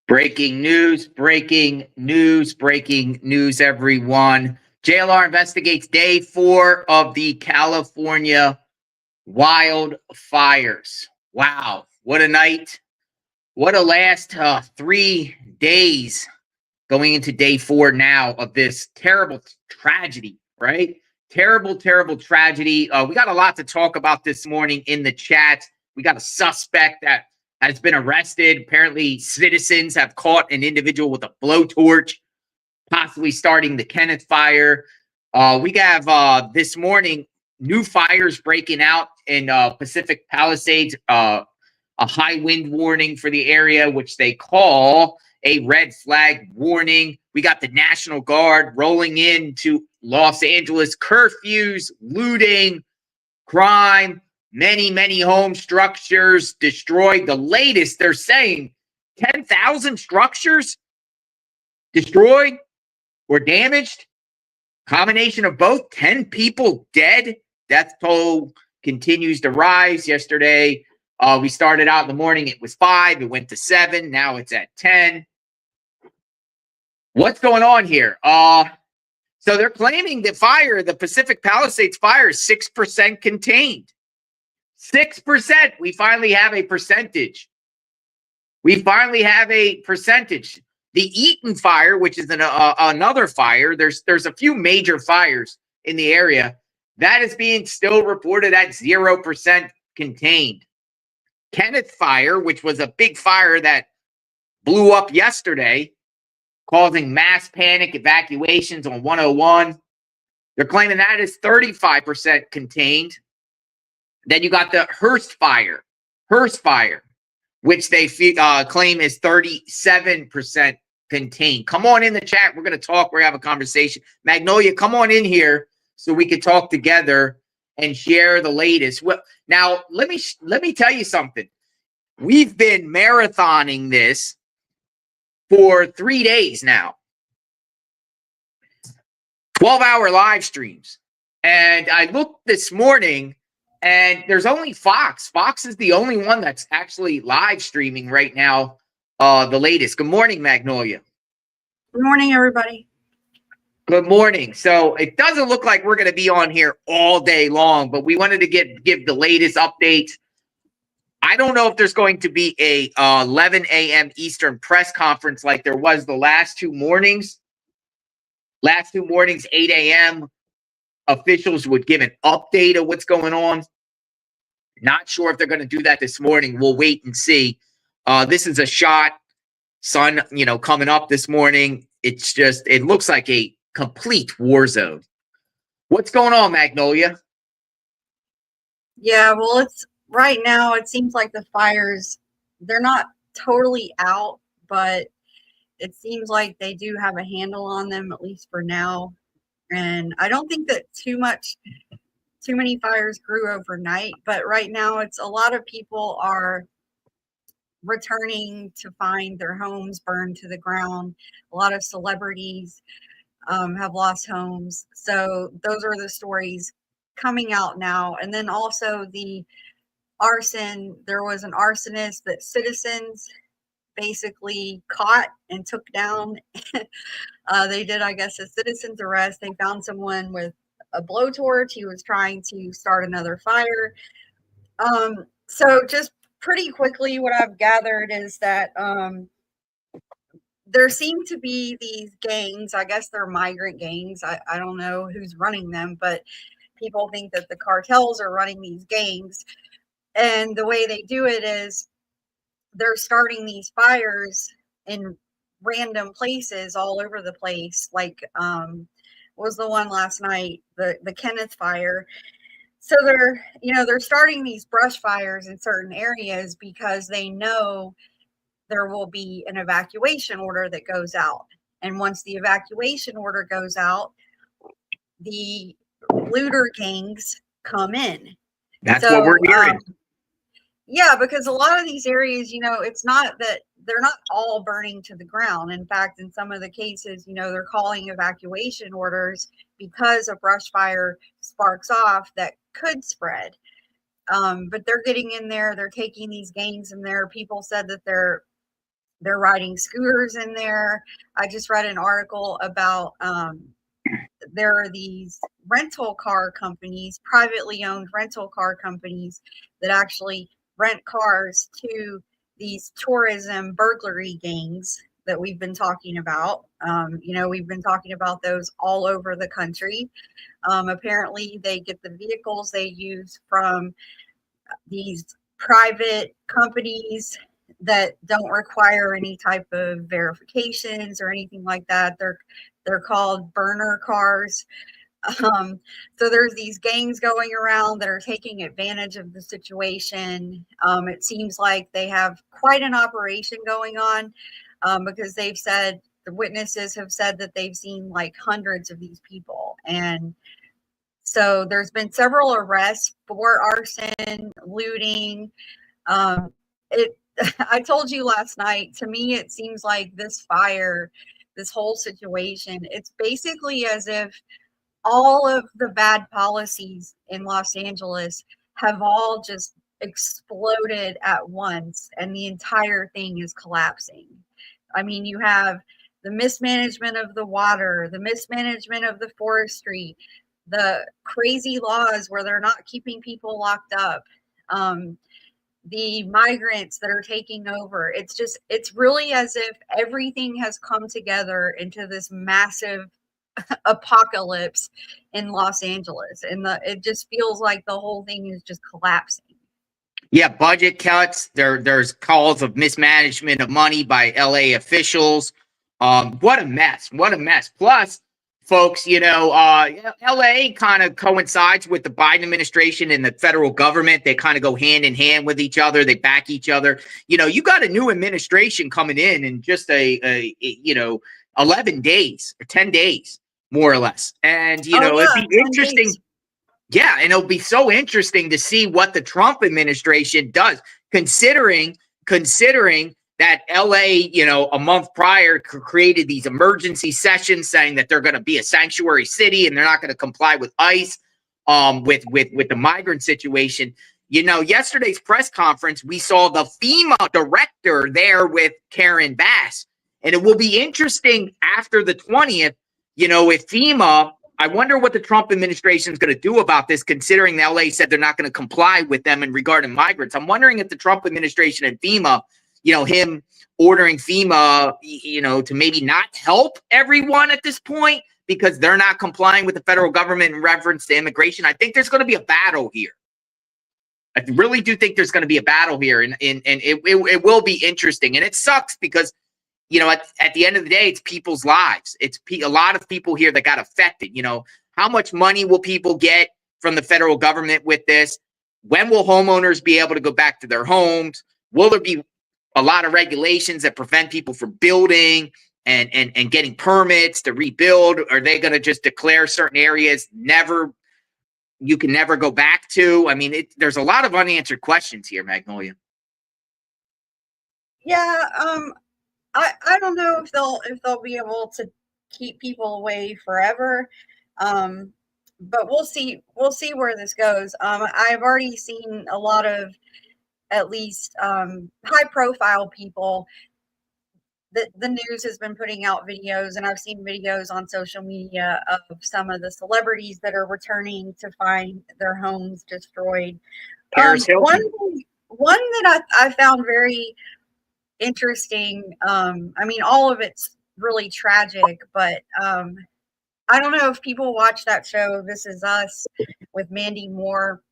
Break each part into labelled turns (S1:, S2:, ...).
S1: Breaking news, breaking news, breaking news, everyone. JLR investigates day 4 of the California wildfires. Wow, what a night. What a last 3 days going into day 4 now of this terrible tragedy, right? Terrible, terrible tragedy. We got a lot to talk about this morning in the chat. We got a suspect that has been arrested. Apparently, citizens have caught an individual with a blowtorch, possibly starting the Kenneth fire. We have this morning new fires breaking out in Pacific Palisades, a high wind warning for the area, which they call a red flag warning. We got the National Guard rolling into Los Angeles, curfews, looting, crime, many home structures destroyed. The latest, they're saying 10,000 structures destroyed or damaged. Combination of both. 10 people dead. Death toll continues to rise. Yesterday, we started out in the morning. It was 5. It went to 7. Now it's at 10. What's going on here? So they're claiming the Pacific Palisades fire is 6% contained. 6%. We finally have a percentage. The Eaton fire, which is another fire, there's a few major fires in the area. That is being still reported at 0% contained. Kenneth fire, which was a big fire that blew up yesterday, causing mass panic evacuations on 101. They're claiming that is 35% contained. Then you got the Hearst fire, which they claim is 37% contained. Come on in the chat. We're going to talk. We're going to have a conversation. Magnolia, come on in here so we can talk together and share the latest. Well, now, let me tell you something. We've been marathoning this for 3 days now. 12-hour live streams. And I looked this morning, and there's only Fox. Fox is the only one that's actually live streaming right now, the latest. Good morning, Magnolia.
S2: Good morning, everybody.
S1: Good morning. So it doesn't look like we're going to be on here all day long, but we wanted to give the latest updates. I don't know if there's going to be a 11 a.m. Eastern press conference like there was the last two mornings. Last 2 mornings, 8 a.m., officials would give an update of what's going on. Not sure if they're going to do that this morning. We'll wait and see. This is a shot. Sun, coming up this morning. It looks like a complete war zone. What's going on, Magnolia?
S2: Yeah, well, right now it seems like the fires, they're not totally out, but it seems like they do have a handle on them, at least for now. And I don't think that too many fires grew overnight, but right now it's a lot of people are returning to find their homes burned to the ground. A lot of celebrities have lost homes. So those are the stories coming out now. And then also the arson, there was an arsonist that citizens basically caught and took down. They did, I guess, a citizen's arrest. They found someone with a blowtorch. He was trying to start another fire. So just pretty quickly, what I've gathered is that there seem to be these gangs. I guess they're migrant gangs. I don't know who's running them, but people think that the cartels are running these gangs. And the way they do it is they're starting these fires in random places all over the place. Like was the one last night, the Kenneth fire. So they're starting these brush fires in certain areas because they know there will be an evacuation order that goes out. And once the evacuation order goes out, the looter gangs come in.
S1: That's what we're hearing.
S2: Yeah, because a lot of these areas, it's not that they're not all burning to the ground. In fact, in some of the cases, they're calling evacuation orders because a brush fire sparks off that could spread. But they're getting in there, they're taking these gangs in there. People said that They're riding scooters in there. I just read an article about there are these rental car companies, privately owned rental car companies that actually rent cars to these tourism burglary gangs that we've been talking about. We've been talking about those all over the country. Apparently, they get the vehicles they use from these private companies that don't require any type of verifications or anything like that. They're called burner cars. So there's these gangs going around that are taking advantage of the situation. It seems like they have quite an operation going on, because they've said, the witnesses have said that they've seen like hundreds of these people. And so there's been several arrests for arson, looting. It I told you last night, to me it seems like this fire, this whole situation, it's basically as if all of the bad policies in Los Angeles have all just exploded at once and the entire thing is collapsing. I mean, you have the mismanagement of the water, the mismanagement of the forestry, the crazy laws where they're not keeping people locked up, the migrants that are taking over. It's really as if everything has come together into this massive apocalypse in Los Angeles, and it just feels like the whole thing is just collapsing.
S1: Yeah, budget cuts. There's calls of mismanagement of money by LA officials. What a mess. What a mess. Plus, folks, LA kind of coincides with the Biden administration and the federal government. They kind of go hand in hand with each other. They back each other. You got a new administration coming in just 11 days or 10 days, more or less. And, it'd be interesting.
S2: Days.
S1: Yeah, and it'll be so interesting to see what the Trump administration does, considering that LA, a month prior created these emergency sessions saying that they're going to be a sanctuary city and they're not going to comply with ICE, with the migrant situation. Yesterday's press conference, we saw the FEMA director there with Karen Bass, and it will be interesting after the 20th, if FEMA. I wonder what the Trump administration is going to do about this, considering the LA said they're not going to comply with them in regarding migrants. I'm wondering if the Trump administration and FEMA, him ordering FEMA, to maybe not help everyone at this point because they're not complying with the federal government in reference to immigration. I think there's going to be a battle here. I really do think there's going to be a battle here, and it will be interesting. And it sucks because at the end of the day, it's people's lives. It's a lot of people here that got affected. How much money will people get from the federal government with this? When will homeowners be able to go back to their homes? Will there be a lot of regulations that prevent people from building and getting permits to rebuild? Are they going to just declare certain areas you can never go back to? I mean, there's a lot of unanswered questions here, Magnolia.
S2: Yeah, I don't know if they'll be able to keep people away forever, but we'll see where this goes. I've already seen a lot of, at least high profile people that the news has been putting out videos, and I've seen videos on social media of some of the celebrities that are returning to find their homes destroyed. One that I found very interesting. I mean, all of it's really tragic, but I don't know if people watch that show, This Is Us, with Mandy Moore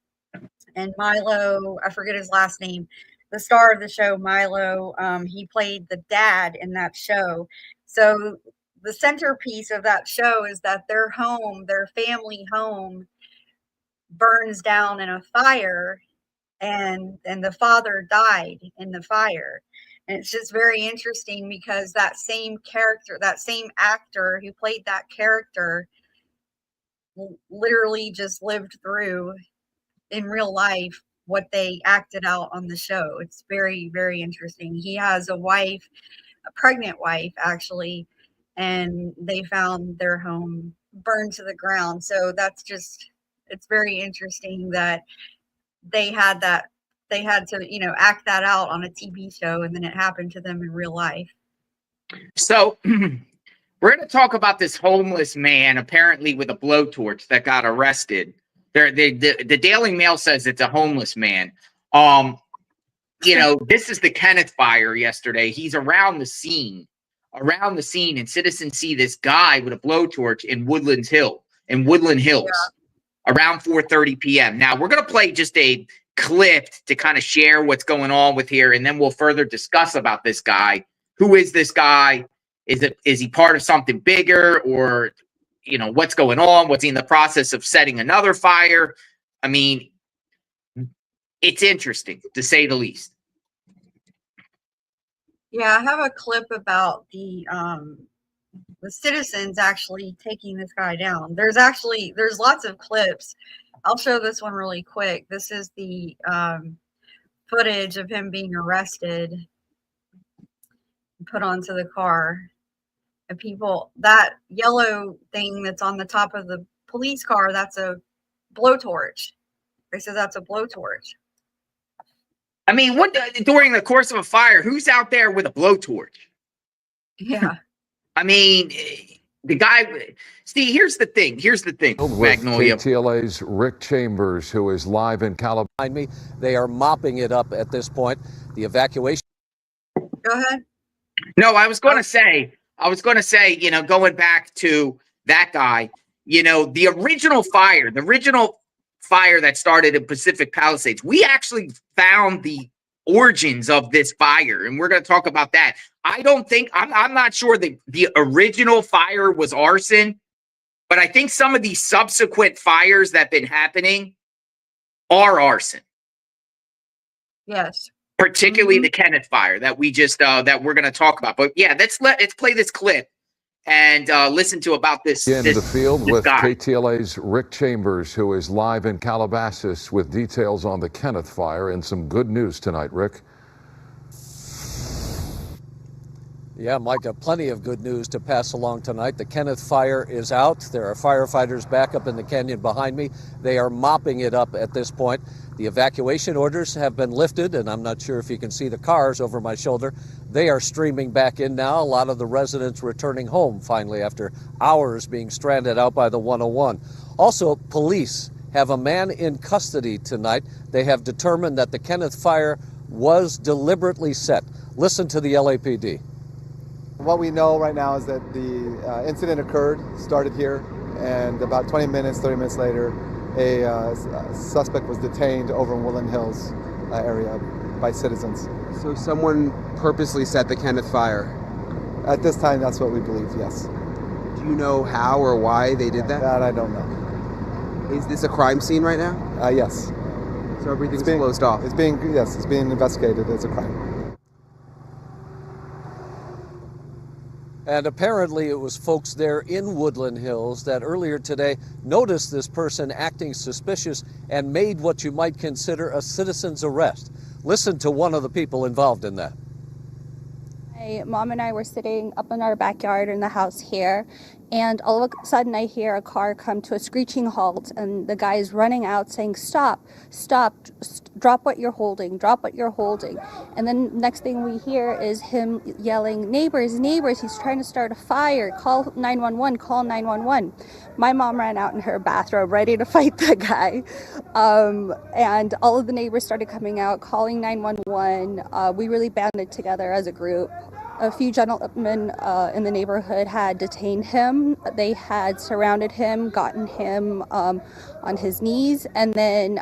S2: and Milo. I forget his last name. The star of the show, Milo. He played the dad in that show. So the centerpiece of that show is that their home, their family home, burns down in a fire, and the father died in the fire. And it's just very interesting because that same character, that same actor who played that character literally just lived through in real life what they acted out on the show. It's very, very interesting. He has a wife, a pregnant wife actually, and they found their home burned to the ground. So it's very interesting that they had that they had to, act that out on a TV show, and then it happened to them in real life.
S1: So we're going to talk about this homeless man, apparently with a blowtorch, that got arrested. The Daily Mail says it's a homeless man. This is the Kenneth fire yesterday. He's around the scene, and citizens see this guy with a blowtorch in Woodland Hills, around 4:30 p.m. Now, we're going to play just a clip to kind of share what's going on with here, and then we'll further discuss about this guy. Who is this guy? Is he part of something bigger, or what's going on? Was he in the process of setting another fire? I mean, it's interesting to say the least.
S2: Yeah, I have a clip about the citizens actually taking this guy down. There's lots of clips. I'll show this one really quick. This is the footage of him being arrested, put onto the car. And people, that yellow thing that's on the top of the police car, that's a blowtorch. They said that's a blowtorch.
S1: I mean, what during the course of a fire, who's out there with a blowtorch?
S2: Yeah.
S1: I mean, the guy. See, here's the thing. Magnolia.
S3: With KTLA's Rick Chambers, who is live in Calabasas.
S4: Behind me, they are mopping it up at this point. The evacuation.
S2: Go ahead.
S1: No, I was going to say, going back to that guy, the original fire that started in Pacific Palisades, we actually found the origins of this fire, and we're going to talk about that. I'm not sure that the original fire was arson, but I think some of these subsequent fires that have been happening are arson.
S2: Yes.
S1: Particularly the Kenneth fire that we just that we're going to talk about. But yeah, let's play this clip and listen to about this.
S3: In the field with
S1: guy.
S3: KTLA's Rick Chambers, who is live in Calabasas with details on the Kenneth fire and some good news tonight. Rick.
S4: Yeah, Mike, plenty of good news to pass along tonight. The Kenneth fire is out. There are firefighters back up in the canyon behind me. They are mopping it up at this point. The evacuation orders have been lifted, and I'm not sure if you can see the cars over my shoulder. They are streaming back in now. A lot of the residents returning home finally after hours being stranded out by the 101. Also, police have a man in custody tonight. They have determined that the Kenneth fire was deliberately set. Listen to the LAPD.
S5: What we know right now is that the incident started here, and about 30 minutes later, a suspect was detained over in Woodland Hills area by citizens.
S6: So someone purposely set the Kenneth fire?
S5: At this time, that's what we believe, yes.
S6: Do you know how or why they did that?
S5: That I don't know.
S6: Is this a crime scene right now?
S5: Yes.
S6: So everything's closed off?
S5: It's being investigated as a crime.
S4: And apparently it was folks there in Woodland Hills that earlier today noticed this person acting suspicious and made what you might consider a citizen's arrest. Listen to one of the people involved in that.
S7: My mom and I were sitting up in our backyard in the house here, and all of a sudden I hear a car come to a screeching halt, and the guy is running out saying, "Stop, stop, drop what you're holding, drop what you're holding." And then next thing we hear is him yelling, "Neighbors, neighbors, he's trying to start a fire, call 911, call 911. My mom ran out in her bathrobe ready to fight the guy. And all of the neighbors started coming out, calling 911. We really banded together as a group. A few gentlemen in the neighborhood had detained him. They had surrounded him, gotten him on his knees, and then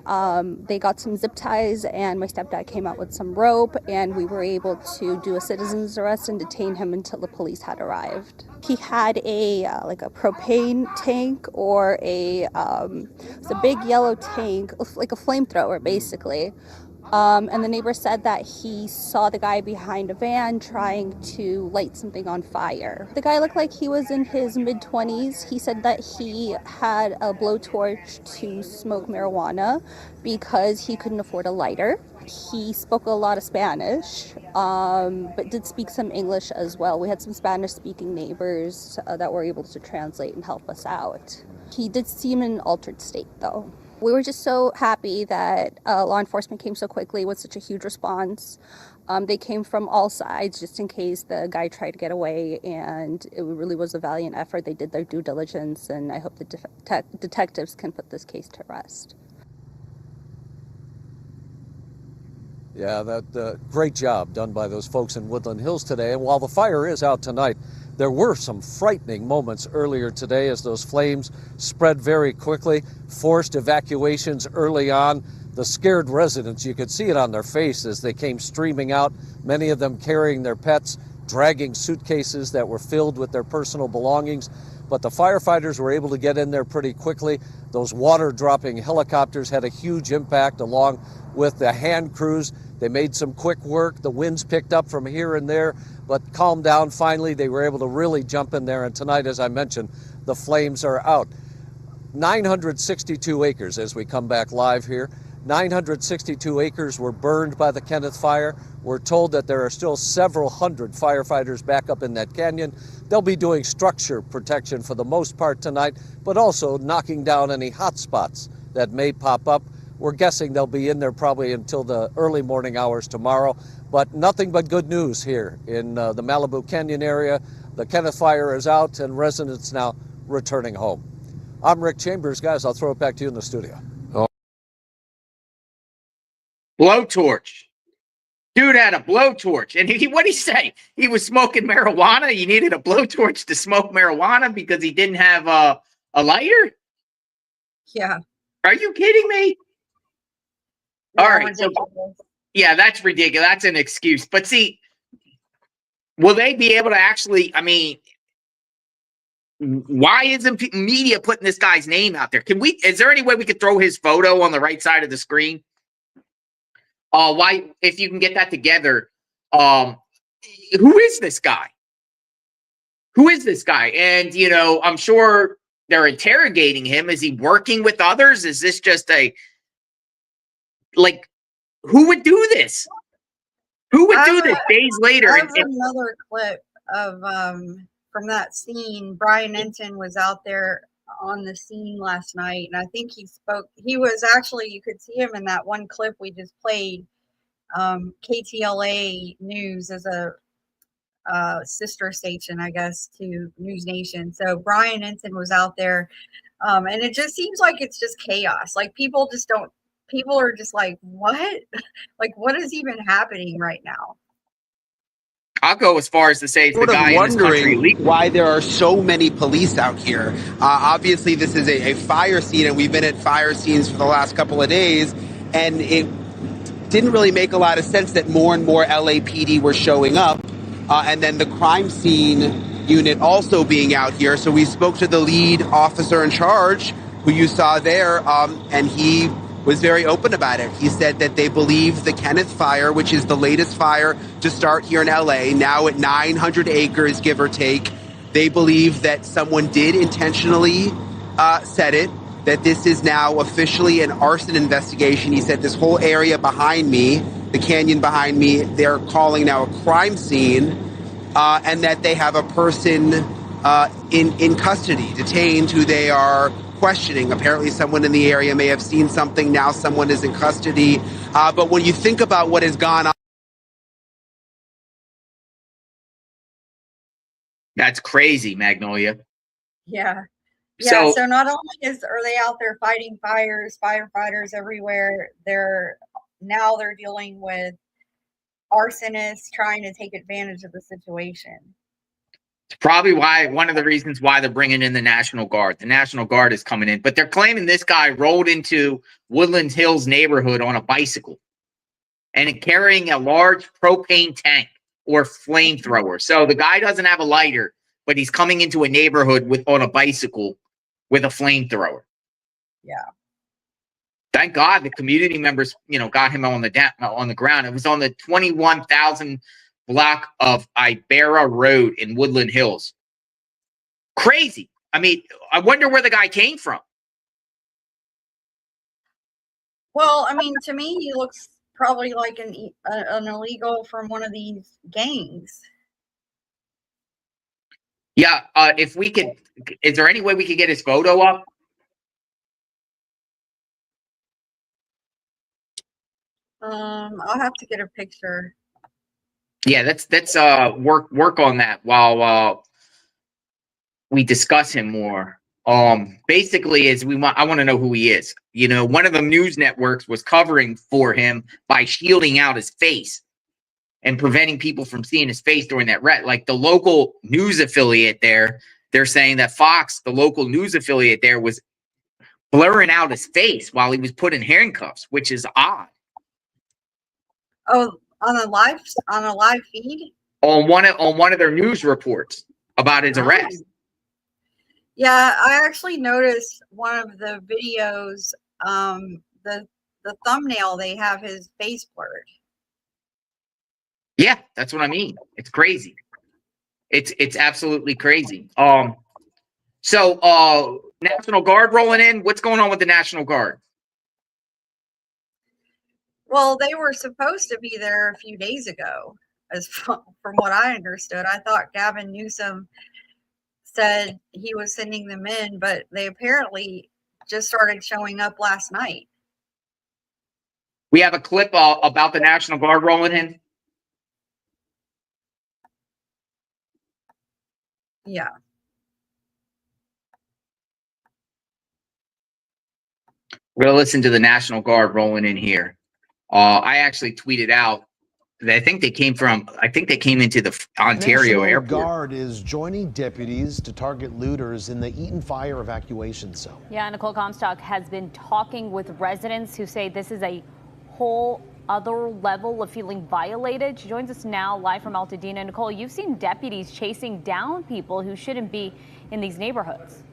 S7: they got some zip ties, and my stepdad came out with some rope, and we were able to do a citizen's arrest and detain him until the police had arrived. He had a propane tank, or it's a big yellow tank, like a flamethrower basically. And the neighbor said that he saw the guy behind a van trying to light something on fire. The guy looked like he was in his mid-20s. He said that he had a blowtorch to smoke marijuana because he couldn't afford a lighter. He spoke a lot of Spanish, but did speak some English as well. We had some Spanish-speaking neighbors that were able to translate and help us out. He did seem in an altered state, though. We were just so happy that law enforcement came so quickly with such a huge response. They came from all sides just in case the guy tried to get away, and it really was a valiant effort. They did their due diligence, and I hope the detectives can put this case to rest.
S4: Yeah, that great job done by those folks in Woodland Hills today. And while the fire is out tonight, there were some frightening moments earlier today as those flames spread very quickly, forced evacuations early on. The scared residents, you could see it on their faces as they came streaming out, many of them carrying their pets, dragging suitcases that were filled with their personal belongings. But the firefighters were able to get in there pretty quickly. Those water-dropping helicopters had a huge impact, along with the hand crews. They made some quick work. The winds picked up from here and there, but calmed down finally. They were able to really jump in there. And tonight, as I mentioned, the flames are out. 962 acres as we come back live here. 962 acres were burned by the Kenneth fire. We're told that there are still several hundred firefighters back up in that canyon. They'll be doing structure protection for the most part tonight, but also knocking down any hot spots that may pop up. We're guessing they'll be in there probably until the early morning hours tomorrow, but nothing but good news here in the Malibu Canyon area. The Kenneth fire is out and residents now returning home. I'm Rick Chambers. Guys, I'll throw it back to you in the studio.
S1: Blowtorch. Dude had a blowtorch. And what'd he say? He was smoking marijuana. He needed a blowtorch to smoke marijuana because he didn't have a lighter?
S2: Yeah.
S1: Are you kidding me?
S2: Yeah,
S1: All right. So, yeah, that's ridiculous. That's an excuse. But see, will they be able to actually, I mean, why isn't media putting this guy's name out there? Is there any way we could throw his photo on the right side of the screen? Why, if you can get that together, who is this guy? Who is this guy? And, you know, I'm sure they're interrogating him. Is he working with others? Is this just who would do this? Who would do this days later?
S2: I have another clip of, from that scene. Brian Ensign was out there on the scene last night, and I think he spoke. He was actually, you could see him in that one clip we just played. KTLA News is a sister station, I guess, to News Nation. So Brian Ensign was out there, and it just seems like it's just chaos. Like people are just like, what? Like, what is even happening right now?
S1: I'll go as far as to say the guy in this country
S6: wondering why there are so many police out here. Obviously, this is a fire scene, and we've been at fire scenes for the last couple of days, and it didn't really make a lot of sense that more and more LAPD were showing up, and then the crime scene unit also being out here. So we spoke to the lead officer in charge, who you saw there, and he was very open about it. He said that they believe the Kenneth fire, which is the latest fire to start here in LA, now at 900 acres, give or take, they believe that someone did intentionally set it, that this is now officially an arson investigation. He said this whole area behind me, the canyon behind me, they're calling now a crime scene, and that they have a person in custody, detained, who they are questioning. Apparently someone in the area may have seen something. Now someone is in custody. But when you think about what has gone on.
S1: That's crazy, Magnolia.
S2: Yeah. Yeah, so not only are they out there fighting fires, firefighters everywhere, they're dealing with arsonists trying to take advantage of the situation.
S1: It's probably one of the reasons why they're bringing in the National Guard. The National Guard is coming in, but they're claiming this guy rolled into Woodland Hills neighborhood on a bicycle and carrying a large propane tank or flamethrower. So the guy doesn't have a lighter, but he's coming into a neighborhood on a bicycle with a flamethrower.
S2: Yeah.
S1: Thank God the community members, got him on the ground. It was on the 21,000 block of Ibarra Road in Woodland Hills. Crazy. I mean, I wonder where the guy came from.
S2: Well, I mean, to me, he looks probably like an illegal from one of these gangs.
S1: Yeah, if we could, is there any way we could get his photo up?
S2: I'll have to get a picture.
S1: Yeah, that's work on that while we discuss him more. Basically, I want to know who he is. You know, one of the news networks was covering for him by shielding out his face and preventing people from seeing his face during that like the local news affiliate there. They're saying that Fox, the local news affiliate there, was blurring out his face while he was put in handcuffs, which is odd.
S2: Oh, on a live feed?
S1: On one of their news reports about his arrest.
S2: Yeah, I actually noticed one of the videos, the thumbnail, they have his face blurred.
S1: Yeah, that's what I mean. It's crazy. It's absolutely crazy. So National Guard rolling in. What's going on with the National Guard?
S2: Well, they were supposed to be there a few days ago, from what I understood. I thought Gavin Newsom said he was sending them in, but they apparently just started showing up last night.
S1: We have a clip about the National Guard rolling in.
S2: Yeah.
S1: We're going to listen to the National Guard rolling in here. I actually tweeted out that I think they came into the Ontario airport.
S8: National Guard is joining deputies to target looters in the Eaton Fire evacuation zone.
S9: Yeah, Nicole Comstock has been talking with residents who say this is a whole other level of feeling violated. She joins us now live from Altadena. Nicole, you've seen deputies chasing down people who shouldn't be in these neighborhoods.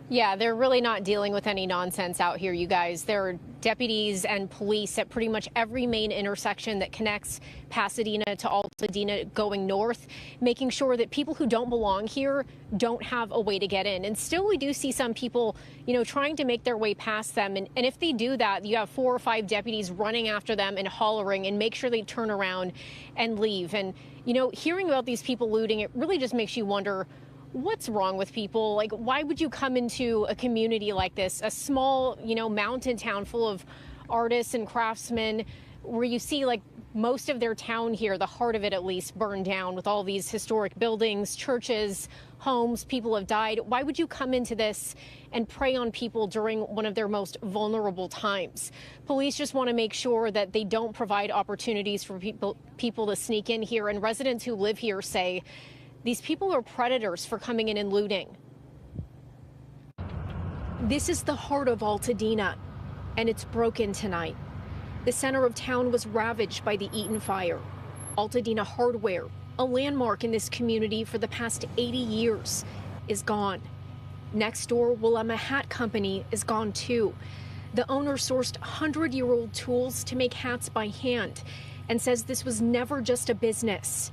S10: Yeah, they're really not dealing with any nonsense out here, you guys. There are deputies and police at pretty much every main intersection that connects Pasadena to Altadena going north, making sure that people who don't belong here don't have a way to get in. And still, we do see some people, trying to make their way past them. And if they do that, you have 4 or 5 deputies running after them and hollering and make sure they turn around and leave. And, hearing about these people looting, it really just makes you wonder, what's wrong with people? Like, why would you come into a community like this, a small, mountain town full of artists and craftsmen, where you see like most of their town here, the heart of it at least, burned down with all these historic buildings, churches, homes, people have died. Why would you come into this and prey on people during one of their most vulnerable times? Police just want to make sure that they don't provide opportunities for people to sneak in here. And residents who live here say these people are predators for coming in and looting. This is the heart of Altadena, and it's broken tonight. The center of town was ravaged by the Eaton Fire. Altadena Hardware, a landmark in this community for the past 80 years, is gone. Next door, Willamette Hat Company is gone too. The owner sourced 100-year-old tools to make hats by hand and says this was never just a business.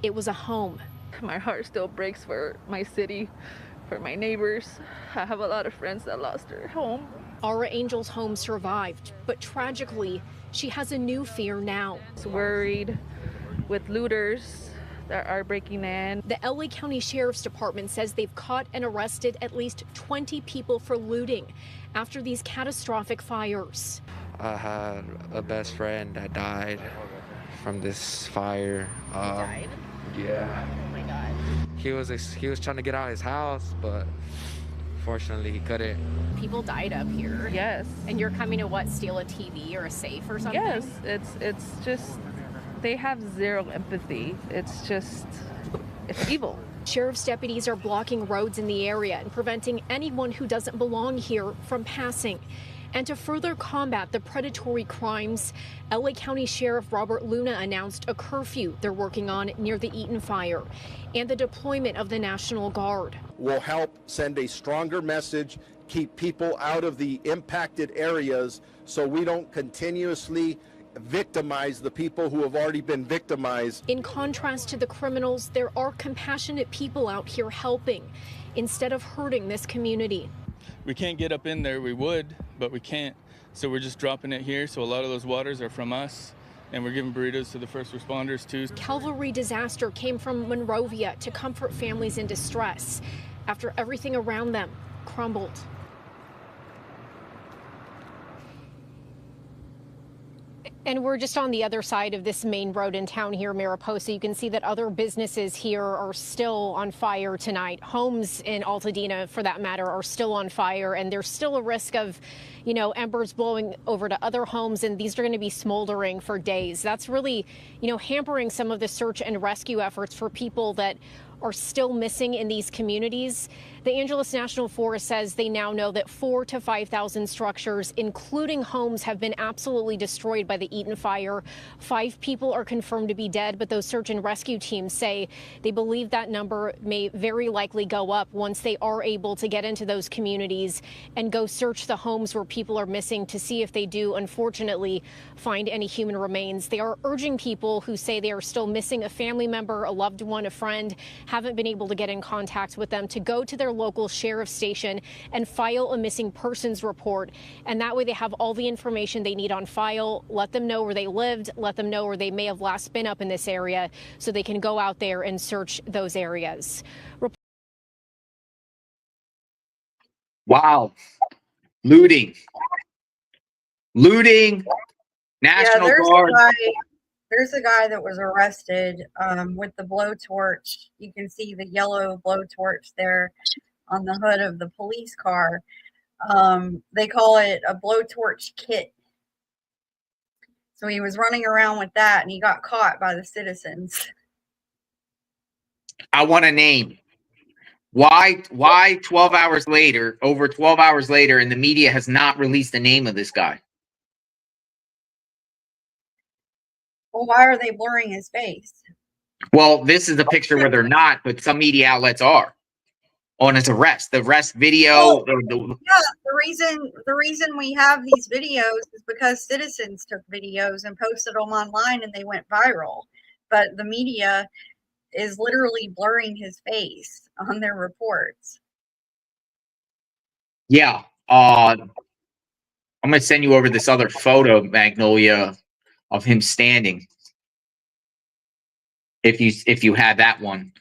S10: It was a home.
S11: My heart still breaks for my city, for my neighbors. I have a lot of friends that lost their home.
S10: Aura Angel's home survived, but tragically, she has a new fear now.
S11: She's worried with looters that are breaking in.
S10: The LA County Sheriff's Department says they've caught and arrested at least 20 people for looting after these catastrophic fires.
S12: I had a best friend that died from this fire.
S10: Died?
S12: Yeah.
S10: Oh my God.
S12: He was trying to get out of his house, but fortunately he couldn't.
S10: People died up here.
S11: Yes.
S10: And you're coming to what, steal a TV or a safe or something?
S11: Yes, it's just, they have zero empathy. It's evil.
S10: Sheriff's deputies are blocking roads in the area and preventing anyone who doesn't belong here from passing. And to further combat the predatory crimes, LA County Sheriff Robert Luna announced a curfew they're working on near the Eaton Fire and the deployment of the National Guard.
S13: Will help send a stronger message, keep people out of the impacted areas so we don't continuously victimize the people who have already been victimized.
S10: In contrast to the criminals, there are compassionate people out here helping instead of hurting this community.
S14: We can't get up in there, we would, but we can't. So we're just dropping it here. So a lot of those waters are from us, and we're giving burritos to the first responders too.
S10: Calvary Disaster came from Monrovia to comfort families in distress after everything around them crumbled. And we're just on the other side of this main road in town here, Mariposa. You can see that other businesses here are still on fire tonight. Homes in Altadena, for that matter, are still on fire, and there's still a risk of, you know, embers blowing over to other homes, and these are going to be smoldering for days. That's really, you know, hampering some of the search and rescue efforts for people that are still missing in these communities. The Angeles National Forest says they now know that 4,000 to 5,000 structures, including homes, have been absolutely destroyed by the Eaton fire. 5 people are confirmed to be dead, but those search and rescue teams say they believe that number may very likely go up once they are able to get into those communities and go search the homes where people are missing to see if they do, unfortunately, find any human remains. They are urging people who say they are still missing a family member, a loved one, a friend, haven't been able to get in contact with them, to go to their local sheriff's station and file a missing persons report. And that way they have all the information they need on file, let them know where they lived, let them know where they may have last been up in this area, so they can go out there and search those areas.
S1: Wow. Looting. National Guard.
S2: There's a guy that was arrested with the blowtorch. You can see the yellow blowtorch there on the hood of the police car. They call it a blowtorch kit. So he was running around with that, and he got caught by the citizens.
S1: I want a name. Why 12 hours later, over 12 hours later, and the media has not released the name of this guy?
S2: Well, why are they blurring his face?
S1: Well, this is a picture where they're not, but some media outlets are on his arrest. The arrest video.
S2: Yeah, the reason we have these videos is because citizens took videos and posted them online, and they went viral. But the media is literally blurring his face on their reports.
S1: Yeah. I'm gonna send you over this other photo, Magnolia, of him standing. If you had that one,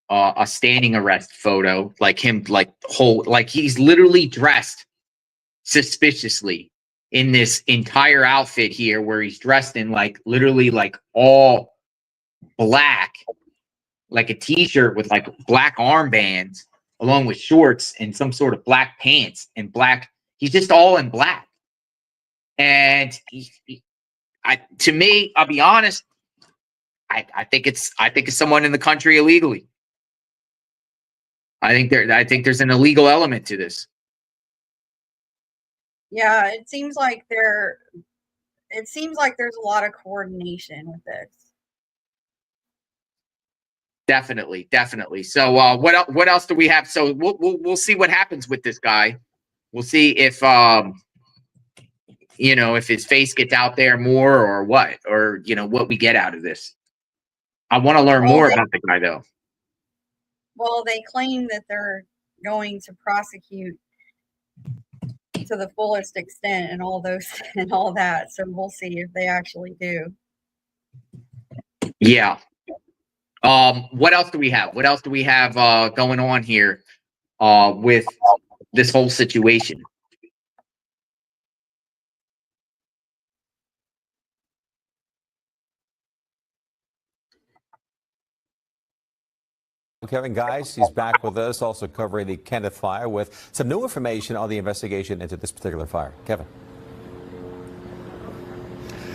S1: a standing arrest photo, like him, like he's literally dressed suspiciously in this entire outfit here, where he's dressed in like literally like all black, like a t-shirt with like black armbands, along with shorts and some sort of black pants and black. He's just all in black. And to me, I'll be honest, I think it's someone in the country illegally. I think there's an illegal element to this.
S2: Yeah, it seems like there's a lot of coordination with this.
S1: Definitely. So what else do we have? So we'll see what happens with this guy. We'll see if if his face gets out there more, or what, or what we get out of this. I want to learn more about the guy, though.
S2: Well, they claim that they're going to prosecute to the fullest extent and all that. So we'll see if they actually do.
S1: Yeah. What else do we have? What else do we have going on here with this whole situation?
S15: Kevin Geis, he's back with us, also covering the Kenneth fire with some new information on the investigation into this particular fire. Kevin.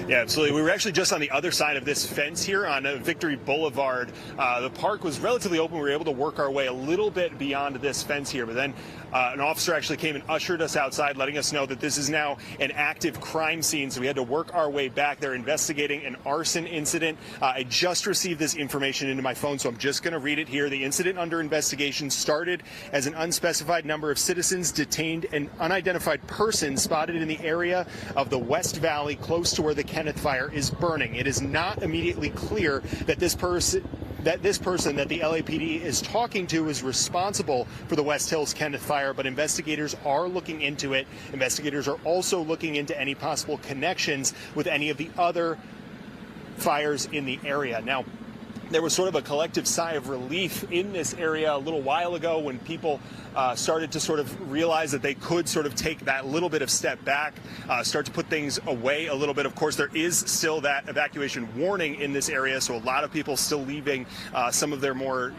S16: Yeah, absolutely. We were actually just on the other side of this fence here on Victory Boulevard. The park was relatively open. We were able to work our way a little bit beyond this fence here, but then an officer actually came and ushered us outside, letting us know that this is now an active crime scene. So we had to work our way back. They're investigating an arson incident. I just received this information into my phone, so I'm just going to read it here. The incident under investigation started as an unspecified number of citizens detained an unidentified person spotted in the area of the West Valley, close to where the Kenneth fire is burning. It is not immediately clear that this person that the LAPD is talking to is responsible for the West Hills Kenneth fire, but investigators are looking into it. Investigators are also looking into any possible connections with any of the other fires in the area. Now, there was sort of a collective sigh of relief in this area a little while ago when people started to sort of realize that they could sort of take that little bit of step back, start to put things away a little bit. Of course, there is still that evacuation warning in this area, so a lot of people still leaving some of their more,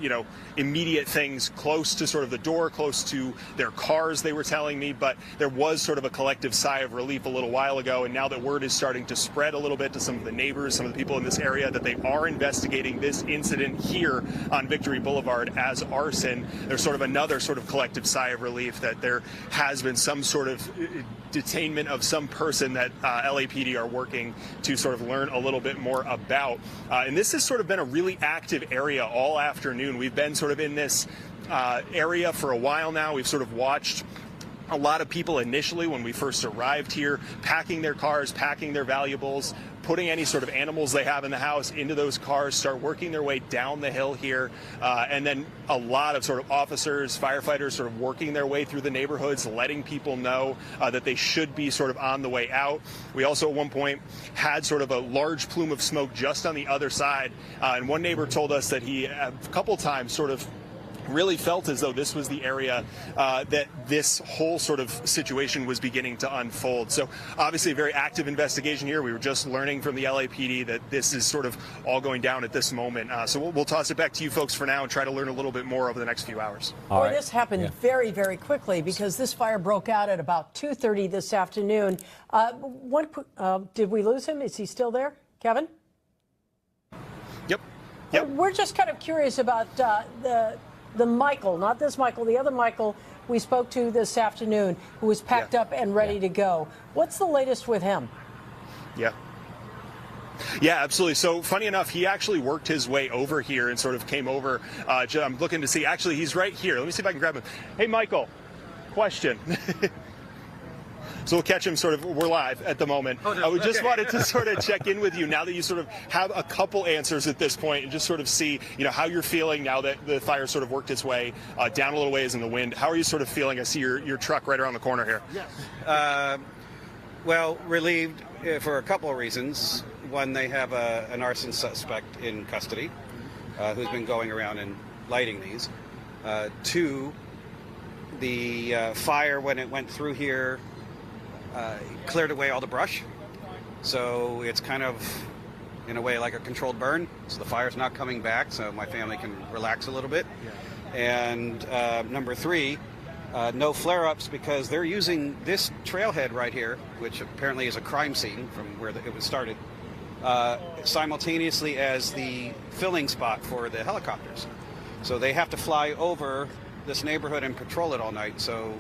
S16: immediate things close to sort of the door, close to their cars, they were telling me. But there was sort of a collective sigh of relief a little while ago, and now that word is starting to spread a little bit to some of the neighbors, some of the people in this area, that they are investigating this incident here on Victory Boulevard as arson. There's sort of another sort of collective sigh of relief that there has been some sort of detainment of some person that LAPD are working to sort of learn a little bit more about. And this has sort of been a really active area all afternoon. We've been sort of in this area for a while now. We've sort of watched a lot of people initially when we first arrived here packing their cars, packing their valuables, putting any sort of animals they have in the house into those cars, start working their way down the hill here. And then a lot of sort of officers, firefighters sort of working their way through the neighborhoods, letting people know that they should be sort of on the way out. We also at one point had sort of a large plume of smoke just on the other side. And one neighbor told us that he a couple times sort of really felt as though this was the area that this whole sort of situation was beginning to unfold. So obviously a very active investigation here. We were just learning from the LAPD that this is sort of all going down at this moment. So we'll toss it back to you folks for now and try to learn a little bit more over the next few hours.
S17: Boy, this happened very, very quickly because this fire broke out at about 2:30 this afternoon. Did we lose him? Is he still there, Kevin?
S16: Yep.
S17: We're just kind of curious about the Michael, not this Michael, the other Michael we spoke to this afternoon, who was packed up and ready to go. What's the latest with him?
S16: Yeah, absolutely. So funny enough, he actually worked his way over here and sort of came over. I'm looking to see, actually, he's right here. Let me see if I can grab him. Hey, Michael, question. So we'll catch him sort of, we're live at the moment.
S18: Oh, no.
S16: We just wanted to sort of check in with you now that you sort of have a couple answers at this point and just sort of see, how you're feeling now that the fire sort of worked its way down a little ways in the wind. How are you sort of feeling? I see your truck right around the corner here.
S18: Yes. Well, relieved for a couple of reasons. One, they have an arson suspect in custody who's been going around and lighting these. Two, the fire, when it went through here, cleared away all the brush, so it's kind of in a way like a controlled burn, so the fire's not coming back, so my family can relax a little bit. And number three, no flare-ups, because they're using this trailhead right here, which apparently is a crime scene from where it was started, simultaneously as the filling spot for the helicopters, so they have to fly over this neighborhood and patrol it all night. So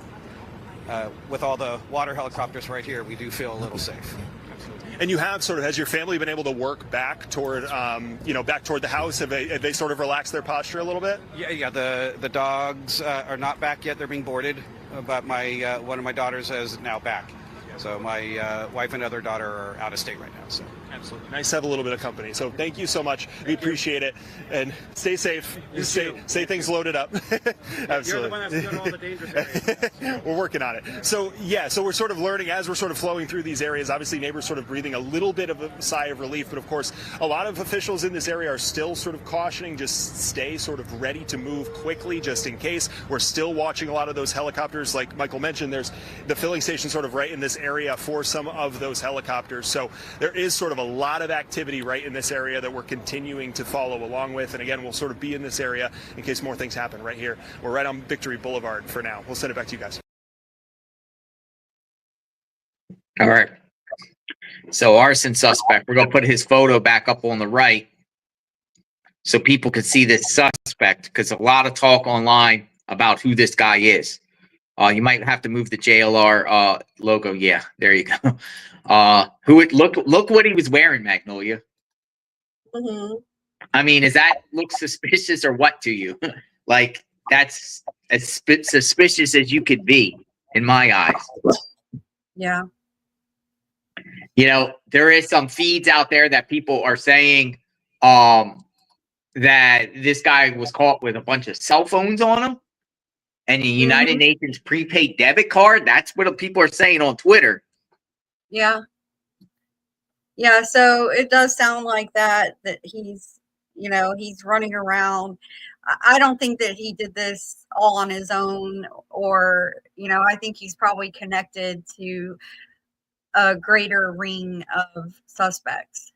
S18: with all the water helicopters right here, we do feel a little safe.
S16: And you have sort of, has your family been able to work back toward, back toward the house? Have they sort of relaxed their posture a little bit?
S18: Yeah. The dogs are not back yet; they're being boarded. But one of my daughters is now back. So my wife and other daughter are out of state right now. So
S16: absolutely nice to have a little bit of company. So thank you so much. We appreciate it, and stay safe. Stay things loaded up. Absolutely.
S18: You're the one that's doing all the dangerous areas.
S16: We're working on it. So so we're sort of learning as we're sort of flowing through these areas. Obviously, neighbors sort of breathing a little bit of a sigh of relief, but of course, a lot of officials in this area are still sort of cautioning, just stay sort of ready to move quickly, just in case. We're still watching a lot of those helicopters, like Michael mentioned. There's the filling station sort of right in this area for some of those helicopters. So there is sort of a lot of activity right in this area that we're continuing to follow along with. And again, we'll sort of be in this area in case more things happen right here. We're right on Victory Boulevard for now. We'll send it back to you guys.
S1: All right. So arson suspect, we're going to put his photo back up on the right so people can see this suspect, because a lot of talk online about who this guy is. You might have to move the JLR logo. Yeah, there you go. Look what he was wearing, Magnolia.
S2: Mm-hmm.
S1: I mean, does that look suspicious or what to you? Like, that's as suspicious as you could be in my eyes.
S2: Yeah.
S1: There is some feeds out there that people are saying that this guy was caught with a bunch of cell phones on him and the United Nations prepaid debit card. That's what people are saying on Twitter.
S2: Yeah. Yeah, so it does sound like that he's, You know, he's running around. I don't think that he did this all on his own, or, you know, I think he's probably connected to a greater ring of suspects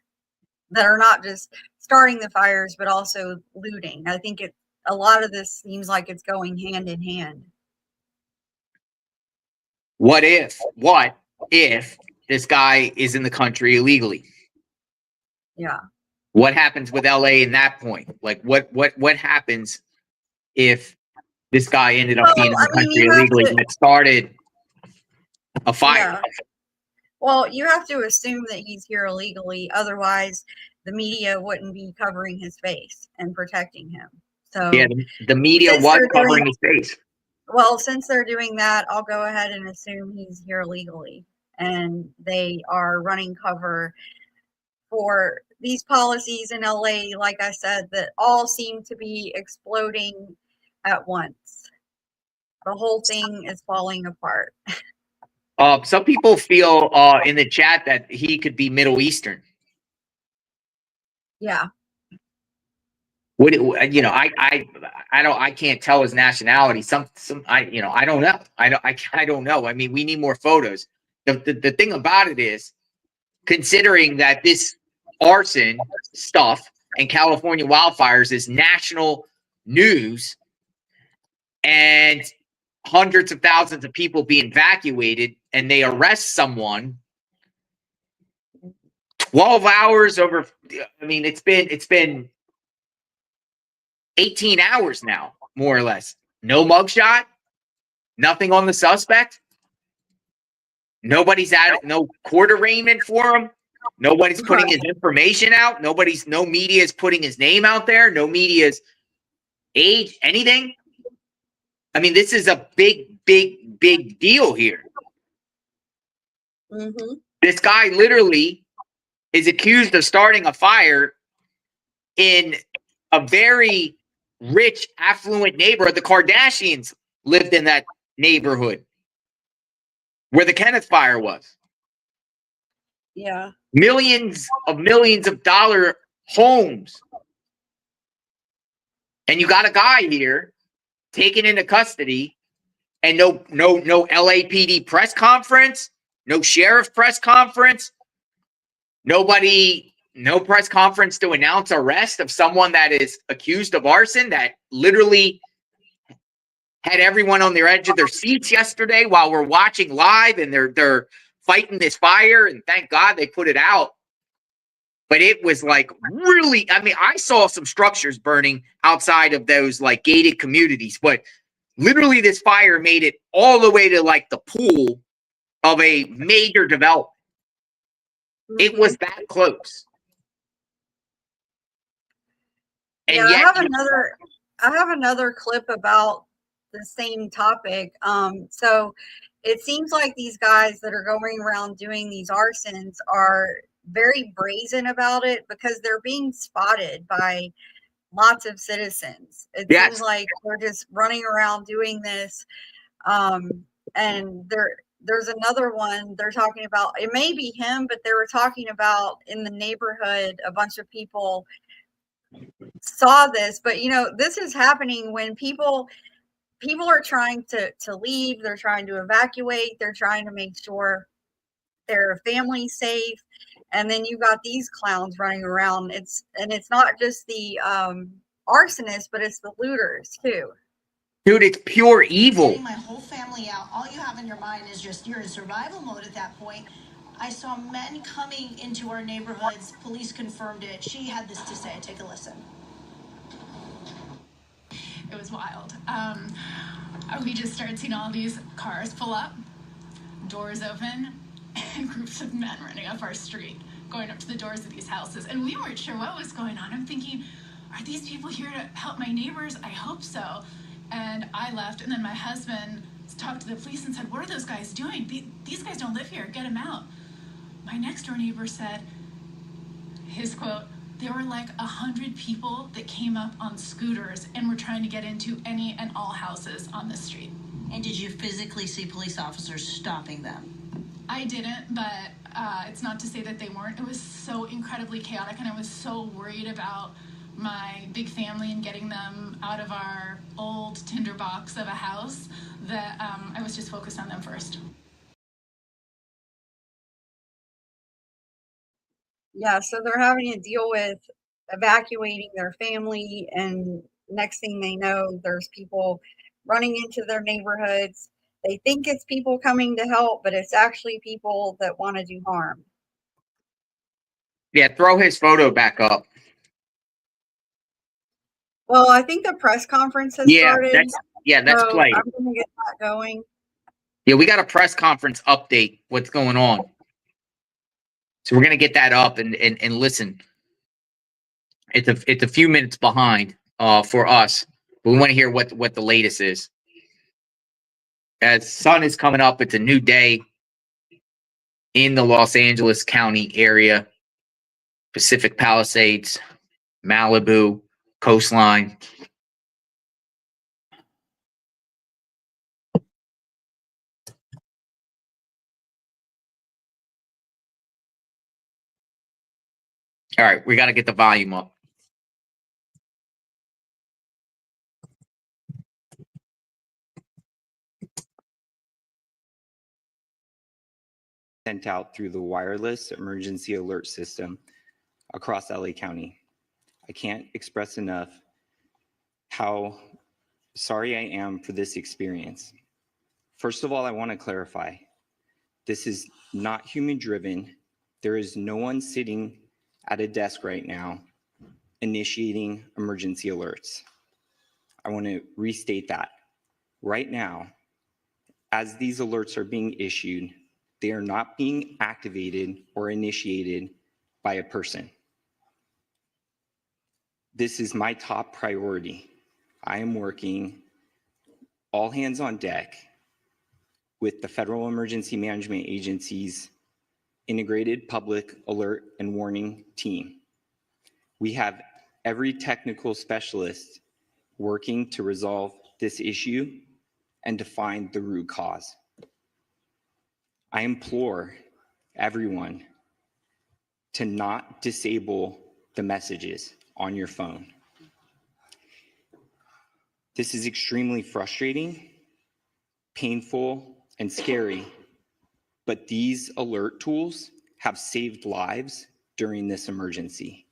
S2: that are not just starting the fires, but also looting. I think a lot of this seems like it's going hand in hand.
S1: What if this guy is in the country illegally?
S2: Yeah.
S1: What happens with LA in that point? Like what happens if this guy ended up being in the country illegally that started a fire?
S2: Yeah. Well, you have to assume that he's here illegally. Otherwise, the media wouldn't be covering his face and protecting him. So
S1: yeah, the media was covering his face.
S2: Well, since they're doing that, I'll go ahead and assume he's here illegally, and they are running cover for these policies in LA, like I said, that all seem to be exploding at once. The whole thing is falling apart.
S1: Some people feel in the chat that he could be Middle Eastern.
S2: Yeah.
S1: What you know, I can't tell his nationality. I don't know. I don't know. I mean, we need more photos. The thing about it is, considering that this arson stuff and California wildfires is national news, and hundreds of thousands of people being evacuated, and they arrest someone 12 hours over. I mean, it's been 18 hours now, more or less. No mugshot, nothing on the suspect. Nobody's at it, no court arraignment for him. Nobody's putting his information out. No media is putting his name out there. No media's age, anything. I mean, this is a big deal here.
S2: Mm-hmm.
S1: This guy literally is accused of starting a fire in a very rich, affluent neighborhood. The Kardashians lived in that neighborhood where the Kenneth fire was.
S2: Yeah.
S1: Millions of dollar homes. And you got a guy here taken into custody, and no LAPD press conference, no sheriff press conference, no press conference to announce arrest of someone that is accused of arson, that literally had everyone on their edge of their seats yesterday while we're watching live, and they're fighting this fire, and thank God they put it out. But it was like really, I mean, I saw some structures burning outside of those like gated communities, but literally this fire made it all the way to like the pool of a major development. It was that close. And
S2: yeah,
S1: yet
S2: I have another clip about the same topic. So it seems like these guys that are going around doing these arsons are very brazen about it because they're being spotted by lots of citizens. It seems like they're just running around doing this. And there's another one they're talking about. It may be him, but they were talking about in the neighborhood, a bunch of people saw this. But, you know, this is happening when people are trying to leave. They're trying to evacuate. They're trying to make sure their family's safe. And then you got these clowns running around. It's not just the arsonists, but it's the looters too.
S1: Dude, it's pure evil.
S19: Getting my whole family out. All you have in your mind is just you're in survival mode at that point. I saw men coming into our neighborhoods. Police confirmed it. She had this to say. Take a listen.
S20: It was wild. We just started seeing all these cars pull up, doors open, and groups of men running up our street, going up to the doors of these houses. And we weren't sure what was going on. I'm thinking, are these people here to help my neighbors? I hope so. And I left, and then my husband talked to the police and said, what are those guys doing? These guys don't live here. Get them out. My next door neighbor said, his quote, there were like 100 people that came up on scooters and were trying to get into any and all houses on the street.
S19: And did you physically see police officers stopping them?
S20: I didn't, but it's not to say that they weren't. It was so incredibly chaotic, and I was so worried about my big family and getting them out of our old tinderbox of a house that I was just focused on them first.
S2: Yeah, so they're having to deal with evacuating their family, and next thing they know, there's people running into their neighborhoods. They think it's people coming to help, but it's actually people that want to do harm.
S1: Yeah, throw his photo back up.
S2: Well, I think the press conference has started.
S1: That's
S2: so
S1: played.
S2: I'm going to get that going.
S1: Yeah, we got a press conference update. What's going on? So we're gonna get that up and listen. It's a few minutes behind for us, but we want to hear what the latest is. As sun is coming up, it's a new day in the Los Angeles County area, Pacific Palisades, Malibu, coastline. All right, we got to get the volume up.
S21: Sent out through the wireless emergency alert system across LA County. I can't express enough how sorry I am for this experience. First of all, I want to clarify, this is not human driven. There is no one sitting at a desk right now initiating emergency alerts. I want to restate that. Right now, as these alerts are being issued, they are not being activated or initiated by a person. This is my top priority. I am working all hands on deck with the Federal Emergency Management Agency's Integrated Public Alert and Warning Team. We have every technical specialist working to resolve this issue and to find the root cause. I implore everyone to not disable the messages on your phone. This is extremely frustrating, painful, and scary, but these alert tools have saved lives during this emergency.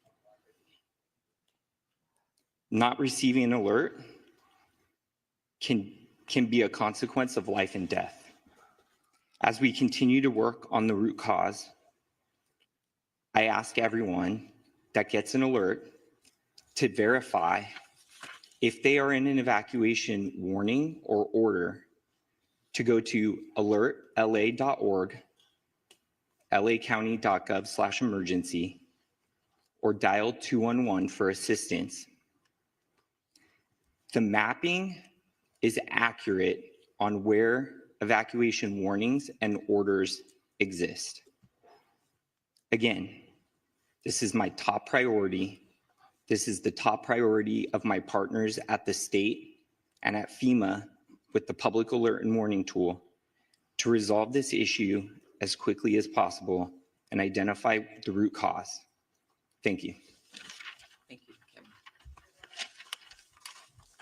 S21: Not receiving an alert can be a consequence of life and death. As we continue to work on the root cause, I ask everyone that gets an alert to verify if they are in an evacuation warning or order to go to alertla.org, lacounty.gov/emergency, or dial 211 for assistance. The mapping is accurate on where evacuation warnings and orders exist. Again, this is my top priority. This is the top priority of my partners at the state and at FEMA with the public alert and warning tool to resolve this issue as quickly as possible and identify the root cause. Thank you.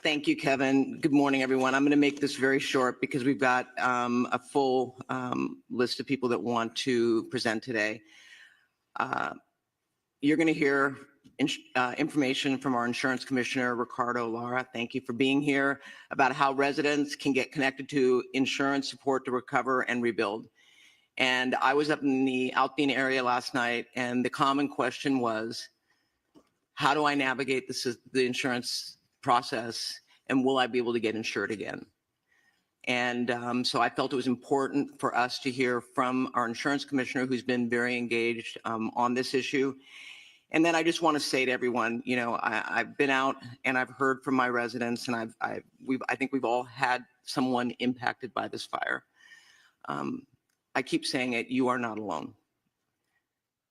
S22: Thank you, Kevin. Good morning, everyone. I'm going to make this very short because we've got a full list of people that want to present today. You're going to hear information from our insurance commissioner, Ricardo Lara. Thank you for being here, about how residents can get connected to insurance support to recover and rebuild. And I was up in the Altadena area last night, and the common question was, how do I navigate the insurance process, and will I be able to get insured again? And so I felt it was important for us to hear from our insurance commissioner, who's been very engaged on this issue. And then I just want to say to everyone, you know, I've been out and I've heard from my residents, and I think we've all had someone impacted by this fire. I keep saying it, you are not alone.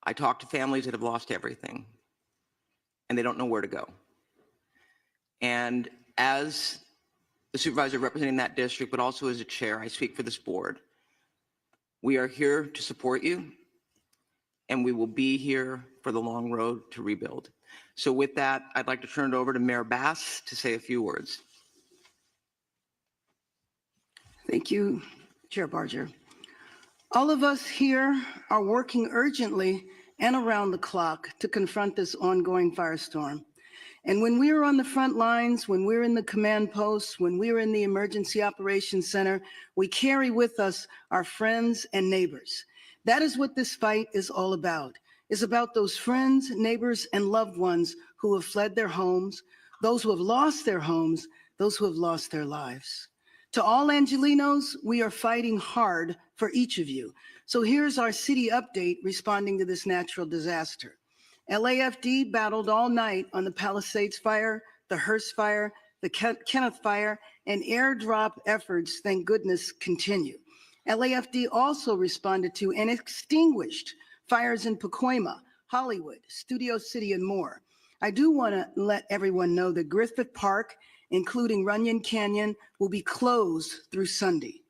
S22: I talk to families that have lost everything and they don't know where to go. And as the supervisor representing that district, but also as a chair, I speak for this board. We are here to support you, and we will be here for the long road to rebuild. So with that, I'd like to turn it over to Mayor Bass to say a few words.
S3: Thank you, Chair Barger. All of us here are working urgently and around the clock to confront this ongoing firestorm. And when we're on the front lines, when we're in the command posts, when we're in the Emergency Operations Center, we carry with us our friends and neighbors. That is what this fight is all about. It's about those friends, neighbors, and loved ones who have fled their homes, those who have lost their homes, those who have lost their lives. To all Angelenos, we are fighting hard for each of you. So here's our city update responding to this natural disaster. LAFD battled all night on the Palisades fire, the Hearst fire, the Kenneth fire, and airdrop efforts, thank goodness, continue. LAFD also responded to and extinguished fires in Pacoima, Hollywood, Studio City, and more. I do want to let everyone know that Griffith Park, including Runyon Canyon, will be closed through Sunday.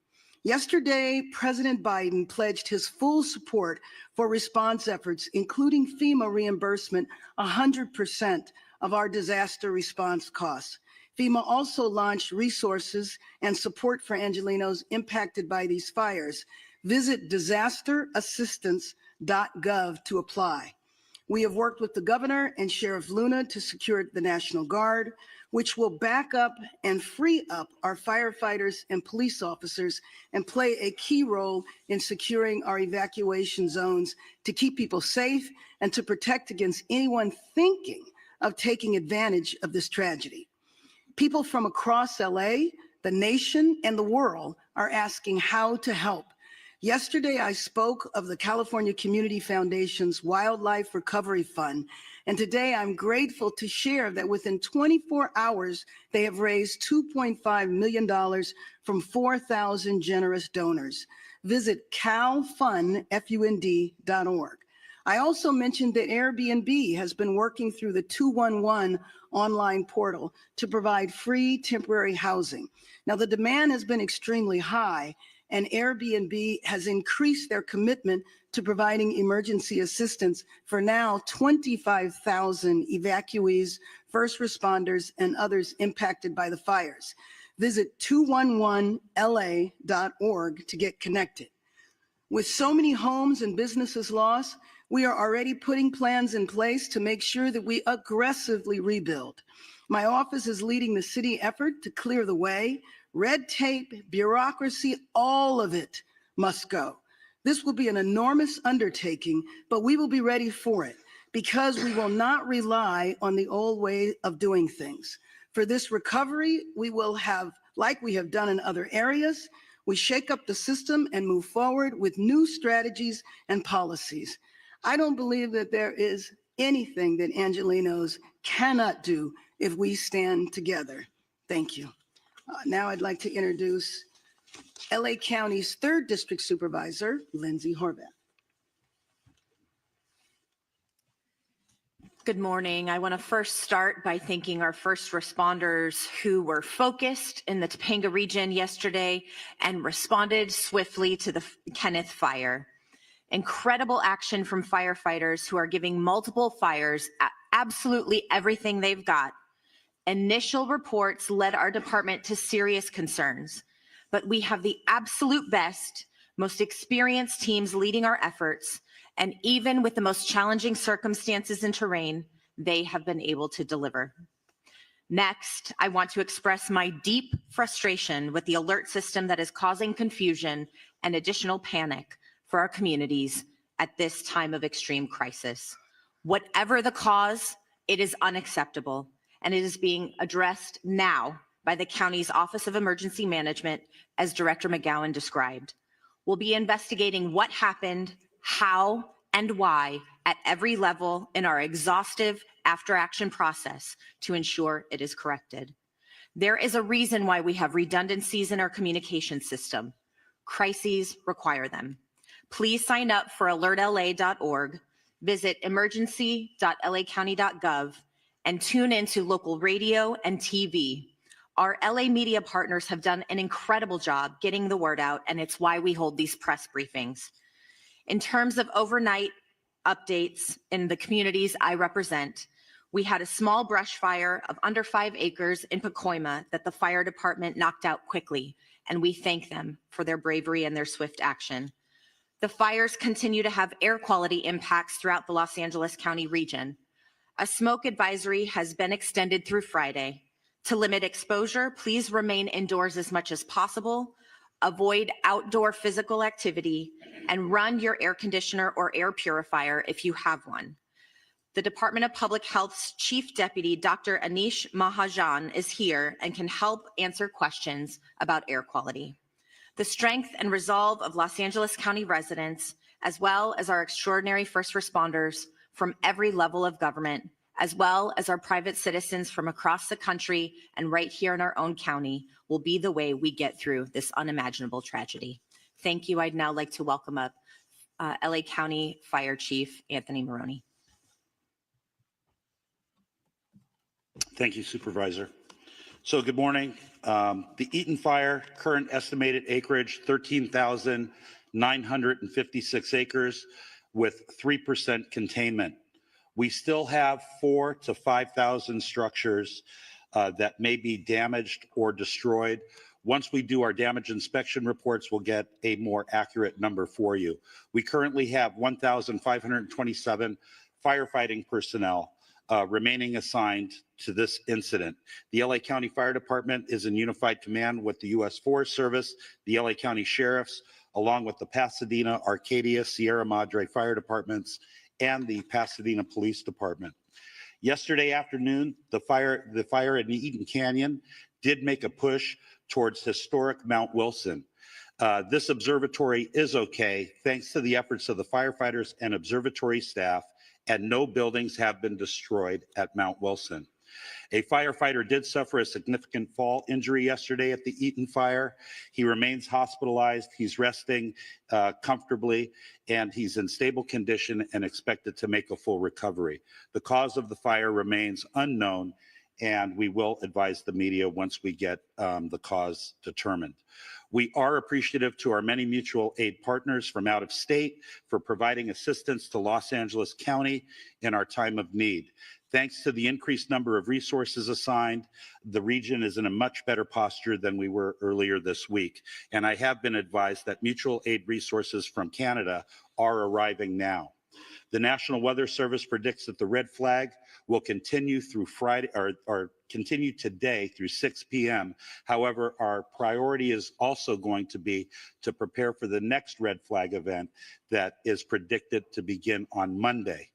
S3: Yesterday, President Biden pledged his full support for response efforts, including FEMA reimbursement, 100% of our disaster response costs. FEMA also launched resources and support for Angelenos impacted by these fires. Visit disasterassistance.gov to apply. We have worked with the governor and Sheriff Luna to secure the National Guard, which will back up and free up our firefighters and police officers and play a key role in securing our evacuation zones to keep people safe and to protect against anyone thinking of taking advantage of this tragedy. People from across LA, the nation, and the world are asking how to help. Yesterday, I spoke of the California Community Foundation's Wildlife Recovery Fund, and today I'm grateful to share that within 24 hours, they have raised $2.5 million from 4,000 generous donors. Visit calfund.org. I also mentioned that Airbnb has been working through the 211 online portal to provide free temporary housing. Now, the demand has been extremely high, and Airbnb has increased their commitment to providing emergency assistance for now 25,000 evacuees, first responders, and others impacted by the fires. Visit 211la.org to get connected. With so many homes and businesses lost, we are already putting plans in place to make sure that we aggressively rebuild. My office is leading the city effort to clear the way. Red tape, bureaucracy, all of it must go. This will be an enormous undertaking, but we will be ready for it because we will not rely on the old way of doing things. For this recovery, we will have, like we have done in other areas, we shake up the system and move forward with new strategies and policies. I don't believe that there is anything that Angelenos cannot do if we stand together. Thank you. Now I'd like to introduce LA County's 3rd District Supervisor, Lindsay Horvath.
S5: Good morning. I want to first start by thanking our first responders who were focused in the Topanga region yesterday and responded swiftly to the Kenneth fire. Incredible action from firefighters who are giving multiple fires absolutely everything they've got. Initial reports led our department to serious concerns, but we have the absolute best, most experienced teams leading our efforts, and even with the most challenging circumstances and terrain, they have been able to deliver. Next, I want to express my deep frustration with the alert system that is causing confusion and additional panic for our communities at this time of extreme crisis. Whatever the cause, it is unacceptable, and it is being addressed now by the county's Office of Emergency Management, as Director McGowan described. We'll be investigating what happened, how, and why at every level in our exhaustive after-action process to ensure it is corrected. There is a reason why we have redundancies in our communication system. Crises require them. Please sign up for alertla.org, visit emergency.lacounty.gov, and tune into local radio and TV. Our LA media partners have done an incredible job getting the word out, and it's why we hold these press briefings. In terms of overnight updates in the communities I represent, We had a small brush fire of under 5 acres in Pacoima that the fire department knocked out quickly, and we thank them for their bravery and their swift action. The fires continue to have air quality impacts throughout the Los Angeles County region. A smoke advisory has been extended through Friday. To limit exposure, please remain indoors as much as possible, avoid outdoor physical activity, and run your air conditioner or air purifier if you have one. The Department of Public Health's Chief Deputy, Dr. Anish Mahajan, is here and can help answer questions about air quality. The strength and resolve of Los Angeles County residents, as well as our extraordinary first responders from every level of government, as well as our private citizens from across the country and right here in our own county, will be the way we get through this unimaginable tragedy. Thank you. I'd now like to welcome up LA County Fire Chief Anthony Maroney.
S4: Thank you, Supervisor. So good morning. The Eaton Fire, current estimated acreage, 13,956 acres with 3% containment. We still have 4,000 to 5,000 structures that may be damaged or destroyed. Once we do our damage inspection reports, we'll get a more accurate number for you. We currently have 1,527 firefighting personnel remaining assigned to this incident. The LA County Fire Department is in unified command with the U.S. Forest Service, the LA County Sheriffs, along with the Pasadena, Arcadia, Sierra Madre Fire Departments, and the Pasadena Police Department. Yesterday afternoon, the fire in the Eaton Canyon did make a push towards historic Mount Wilson. This observatory is okay, thanks to the efforts of the firefighters and observatory staff, and no buildings have been destroyed at Mount Wilson. A firefighter did suffer a significant fall injury yesterday at the Eaton fire. He remains hospitalized. He's resting comfortably, and he's in stable condition and expected to make a full recovery. The cause of the fire remains unknown, and we will advise the media once we get the cause determined. We are appreciative to our many mutual aid partners from out of state for providing assistance to Los Angeles County in our time of need. Thanks to the increased number of resources assigned, the region is in a much better posture than we were earlier this week. And I have been advised that mutual aid resources from Canada are arriving now. The National Weather Service predicts that the red flag will continue through Friday or continue today through 6 p.m. However, our priority is also going to be to prepare for the next red flag event that is predicted to begin on Monday.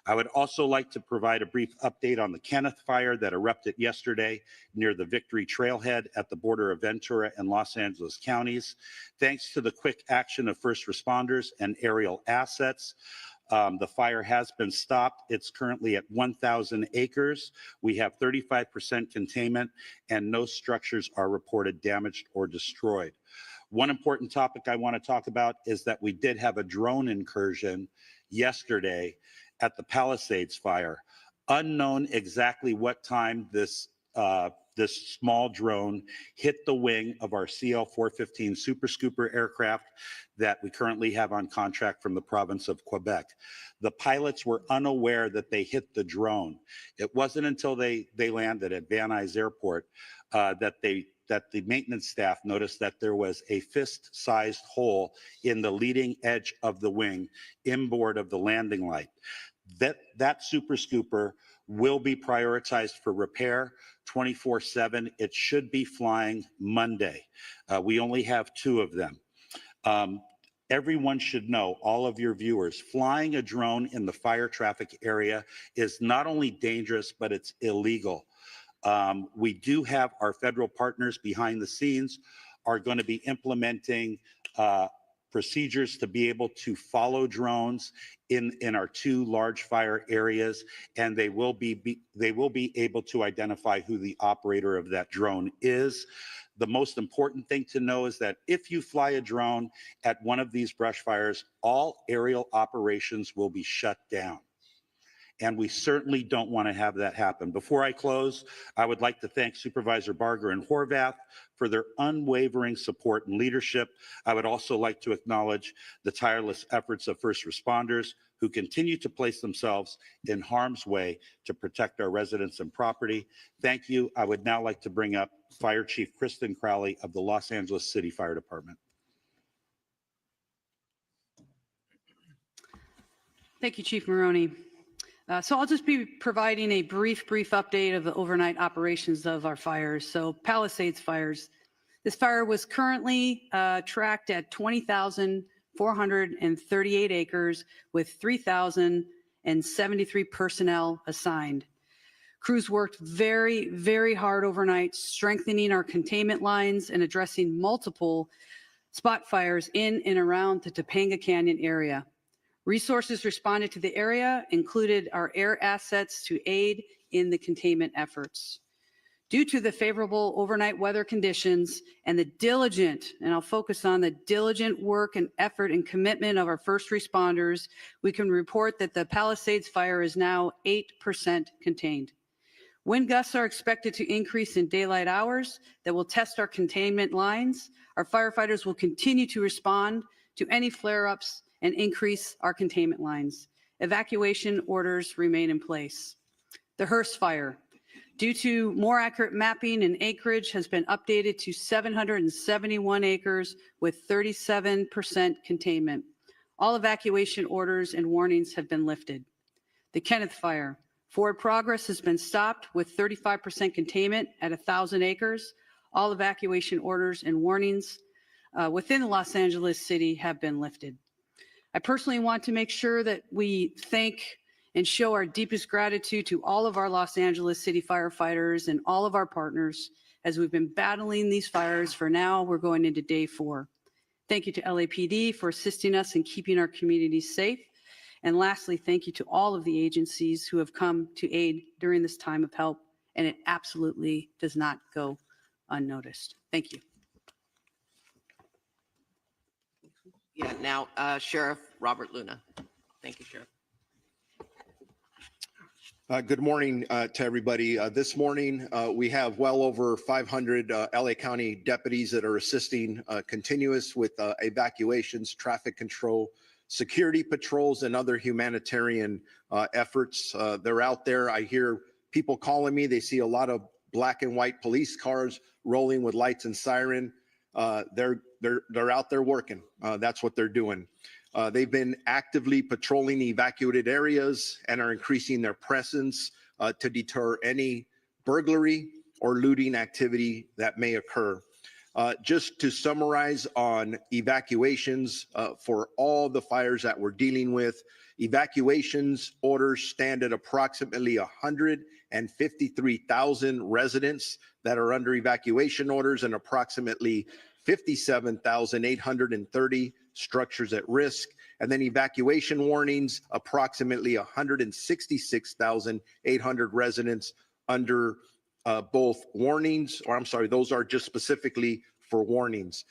S4: I would also like to provide a brief update on the Kenneth fire that erupted yesterday near the Victory Trailhead at the border of Ventura and Los Angeles counties. Thanks to the quick action of first responders and aerial assets, the fire has been stopped. It's currently at 1,000 acres. We have 35% containment, and no structures are reported damaged or destroyed. One important topic I want to talk about is that we did have a drone incursion yesterday at the Palisades fire. Unknown exactly what time this small drone hit the wing of our CL-415 Super Scooper aircraft that we currently have on contract from the province of Quebec. The pilots were unaware that they hit the drone. It wasn't until they landed at Van Nuys Airport that the maintenance staff noticed that there was a fist-sized hole in the leading edge of the wing inboard of the landing light. That Super Scooper will be prioritized for repair 24/7. It should be flying Monday. We only have 2 of them. Everyone should know, all of your viewers, flying a drone in the fire traffic area is not only dangerous, but it's illegal. We do have our federal partners behind the scenes are going to be implementing procedures to be able to follow drones in our 2 large fire areas, and they will be able to identify who the operator of that drone is. The most important thing to know is that if you fly a drone at one of these brush fires, all aerial operations will be shut down. And we certainly don't want to have that happen. Before I close, I would like to thank Supervisor Barger and Horvath for their unwavering support and leadership. I would also like to acknowledge the tireless efforts of first responders who who continue to place themselves in harm's way to protect our residents and property. Thank you. I would now like to bring up Fire Chief Kristen Crowley of the Los Angeles City Fire Department.
S6: Thank you, Chief Maroney. So I'll just be providing a brief update of the overnight operations of our fires. So Palisades fires. This fire was currently tracked at 20,438 acres with 3,073 personnel assigned. Crews worked very, very hard overnight, strengthening our containment lines and addressing multiple spot fires in and around the Topanga Canyon area. Resources responded to the area included our air assets to aid in the containment efforts. Due to the favorable overnight weather conditions and the diligent, and I'll focus on the diligent work and effort and commitment of our first responders, we can report that the Palisades fire is now 8% contained. Wind gusts are expected to increase in daylight hours that will test our containment lines. Our firefighters will continue to respond to any flare-ups and increase our containment lines. Evacuation orders remain in place. The Hearst fire, due to more accurate mapping and acreage, has been updated to 771 acres with 37% containment. All evacuation orders and warnings have been lifted. The Kenneth fire, forward progress has been stopped with 35% containment at 1,000 acres. All evacuation orders and warnings within Los Angeles City have been lifted. I personally want to make sure that we thank and show our deepest gratitude to all of our Los Angeles City firefighters and all of our partners as we've been battling these fires for now. We're going into day 4. Thank you to LAPD for assisting us in keeping our communities safe. And lastly, thank you to all of the agencies who have come to aid during this time of help, and it absolutely does not go unnoticed. Thank you.
S22: Yeah, now Sheriff Robert Luna. Thank you, Sheriff.
S13: Good morning to everybody. This morning, we have well over 500 LA County deputies that are assisting continuous with evacuations, traffic control, security patrols, and other humanitarian efforts. They're out there. I hear people calling me. They see a lot of black and white police cars rolling with lights and siren. They're out there working. That's what they're doing. They've been actively patrolling evacuated areas and are increasing their presence to deter any burglary or looting activity that may occur. Just to summarize on evacuations for all the fires that we're dealing with, evacuations orders stand at approximately 153,000 residents that are under evacuation orders and approximately 57,830 structures at risk. And then evacuation warnings, approximately 166,800 residents under both warnings, or I'm sorry, those are just specifically for warnings.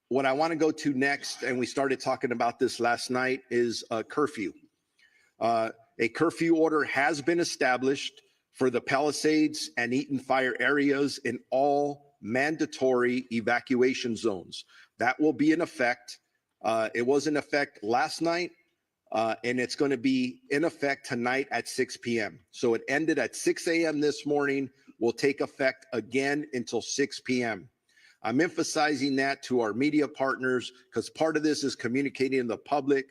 S13: What I want to go to next, and we started talking about this last night, is a curfew. A curfew order has been established for the Palisades and Eaton fire areas in all mandatory evacuation zones. That will be in effect. It was in effect last night, and it's going to be in effect tonight at 6 p.m. So it ended at 6 a.m. this morning, will take effect again until 6 p.m. I'm emphasizing that to our media partners because part of this is communicating to the public.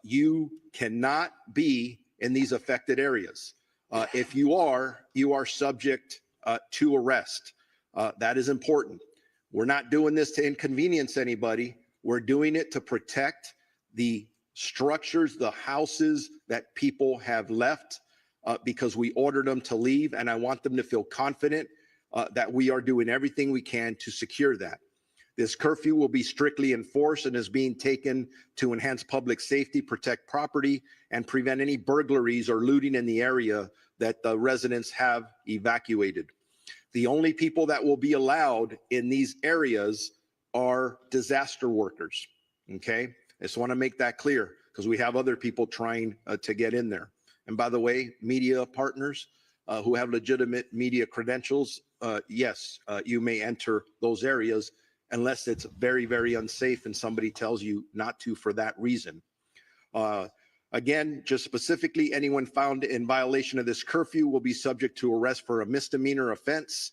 S13: You cannot be in these affected areas. If you are subject to arrest. That is important. We're not doing this to inconvenience anybody. We're doing it to protect the structures, the houses that people have left because we ordered them to leave, and I want them to feel confident that we are doing everything we can to secure that. This curfew will be strictly enforced and is being taken to enhance public safety, protect property, and prevent any burglaries or looting in the area that the residents have evacuated. The only people that will be allowed in these areas are disaster workers, okay? I just want to make that clear because we have other people trying to get in there. And by the way, media partners who have legitimate media credentials, yes, you may enter those areas unless it's very, very unsafe and somebody tells you not to for that reason. Again, just specifically, anyone found in violation of this curfew will be subject to arrest for a misdemeanor offense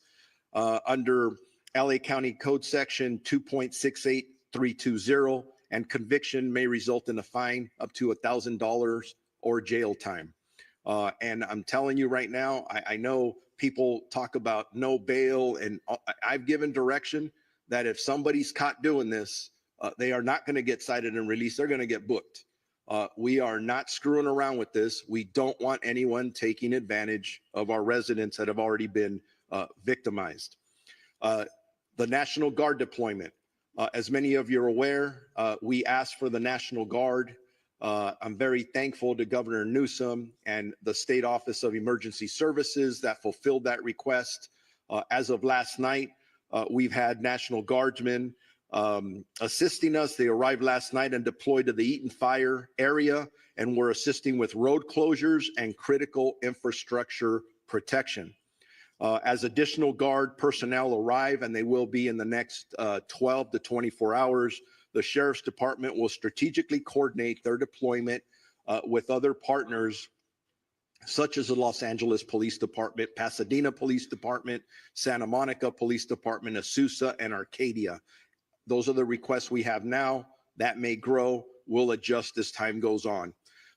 S13: under LA County Code Section 2.68320, and conviction may result in a fine up to $1,000 or jail time. And I'm telling you right now, I know people talk about no bail, and I've given direction that if somebody's caught doing this, they are not going to get cited and released. They're going to get booked. We are not screwing around with this. We don't want anyone taking advantage of our residents that have already been victimized. The National Guard deployment. As many of you are aware, we asked for the National Guard. I'm very thankful to Governor Newsom and the State Office of Emergency Services that fulfilled that request. As of last night, we've had National Guardsmen assisting us. They arrived last night and deployed to the Eaton Fire area, and were assisting with road closures and critical infrastructure protection. As additional Guard personnel arrive, and they will be in the next 12 to 24 hours, the Sheriff's Department will strategically coordinate their deployment with other partners, such as the Los Angeles Police Department, Pasadena Police Department, Santa Monica Police Department, Azusa, and Arcadia. Those are the requests we have now. That may grow. We'll adjust as time goes on.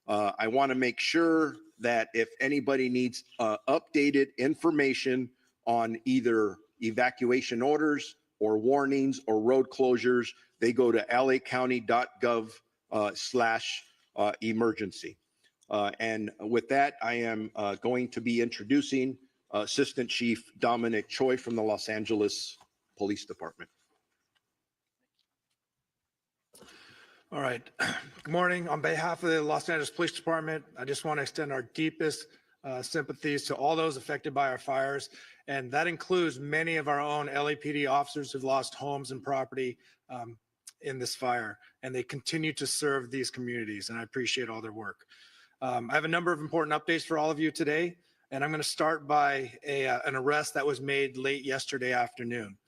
S13: I want to make sure that if anybody needs updated information on either evacuation orders or warnings or road closures, they go to lacounty.gov/emergency. And with that, I am going to be introducing Assistant Chief Dominic Choi from the Los Angeles Police Department.
S7: All right. Good morning. On behalf of the Los Angeles Police Department, I just want to extend our deepest sympathies to all those affected by our fires. And that includes many of our own LAPD officers who've lost homes and property in this fire. And they continue to serve these communities. And I appreciate all their work. I have a number of important updates for all of you today. And I'm going to start by an arrest that was made late yesterday afternoon.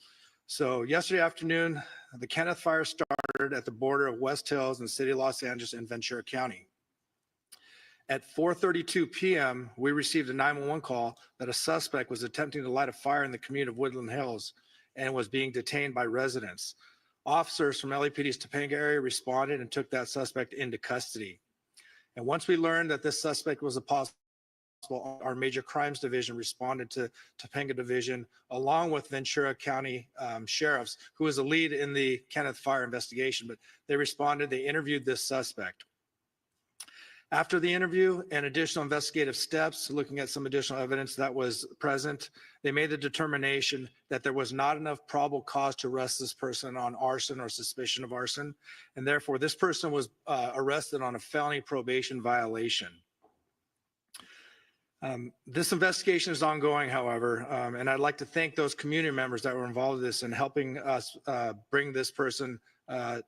S7: So yesterday afternoon, the Kenneth fire started at the border of West Hills and the city of Los Angeles and Ventura County. At 4:32 p.m., we received a 911 call that a suspect was attempting to light a fire in the community of Woodland Hills and was being detained by residents. Officers from LAPD's Topanga area responded and took that suspect into custody. And once we learned that this suspect was a possible, our Major Crimes Division responded to Topanga Division along with Ventura County sheriffs, who was the lead in the Kenneth fire investigation. But they responded, they interviewed this suspect. After the interview and additional investigative steps, looking at some additional evidence that was present, they made the determination that there was not enough probable cause to arrest this person on arson or suspicion of arson. And therefore, this person was arrested on a felony probation violation. This investigation is ongoing, however, and I'd like to thank those community members that were involved in this and helping us bring this person to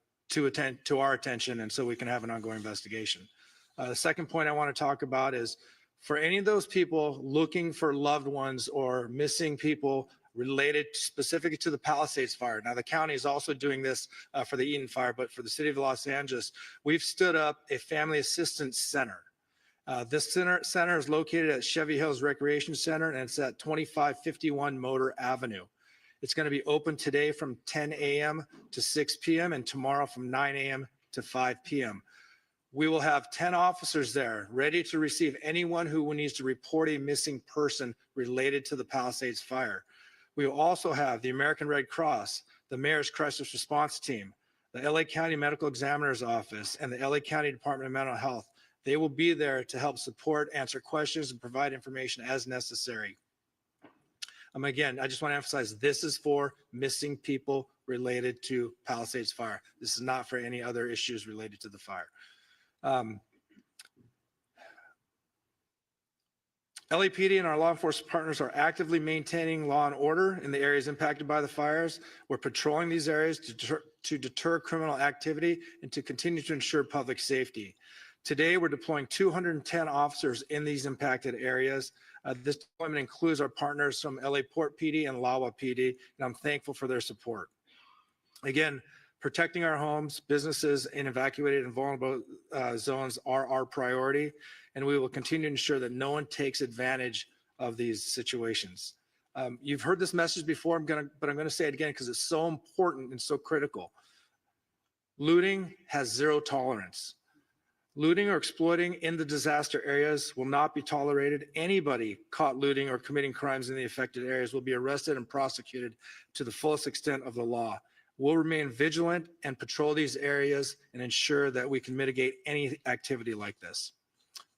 S7: our attention, and so we can have an ongoing investigation. The second point I want to talk about is for any of those people looking for loved ones or missing people related specifically to the Palisades fire. Now, the county is also doing this for the Eaton fire, but for the city of Los Angeles, we've stood up a family assistance center. This center is located at Chevy Hills Recreation Center, and it's at 2551 Motor Avenue. It's going to be open today from 10 a.m. to 6 p.m. and tomorrow from 9 a.m. to 5 p.m. We will have 10 officers there ready to receive anyone who needs to report a missing person related to the Palisades fire. We will also have the American Red Cross, the Mayor's Crisis Response Team, the LA County Medical Examiner's Office, and the LA County Department of Mental Health. They will be there to help support, answer questions, and provide information as necessary. Again, I just want to emphasize this is for missing people related to Palisades fire. This is not for any other issues related to the fire. LAPD and our law enforcement partners are actively maintaining law and order in the areas impacted by the fires. We're patrolling these areas to deter criminal activity and to continue to ensure public safety. Today, we're deploying 210 officers in these impacted areas. This deployment includes our partners from LA Port PD and LAWA PD, and I'm thankful for their support. Again, Protecting our homes, businesses in evacuated and vulnerable zones are our priority, and we will continue to ensure that no one takes advantage of these situations. You've heard this message before, but I'm going to say it again because it's so important and so critical. Looting has zero tolerance. Looting or exploiting in the disaster areas will not be tolerated. Anybody caught looting or committing crimes in the affected areas will be arrested and prosecuted to the fullest extent of the law. We'll remain vigilant and patrol these areas and ensure that we can mitigate any activity like this.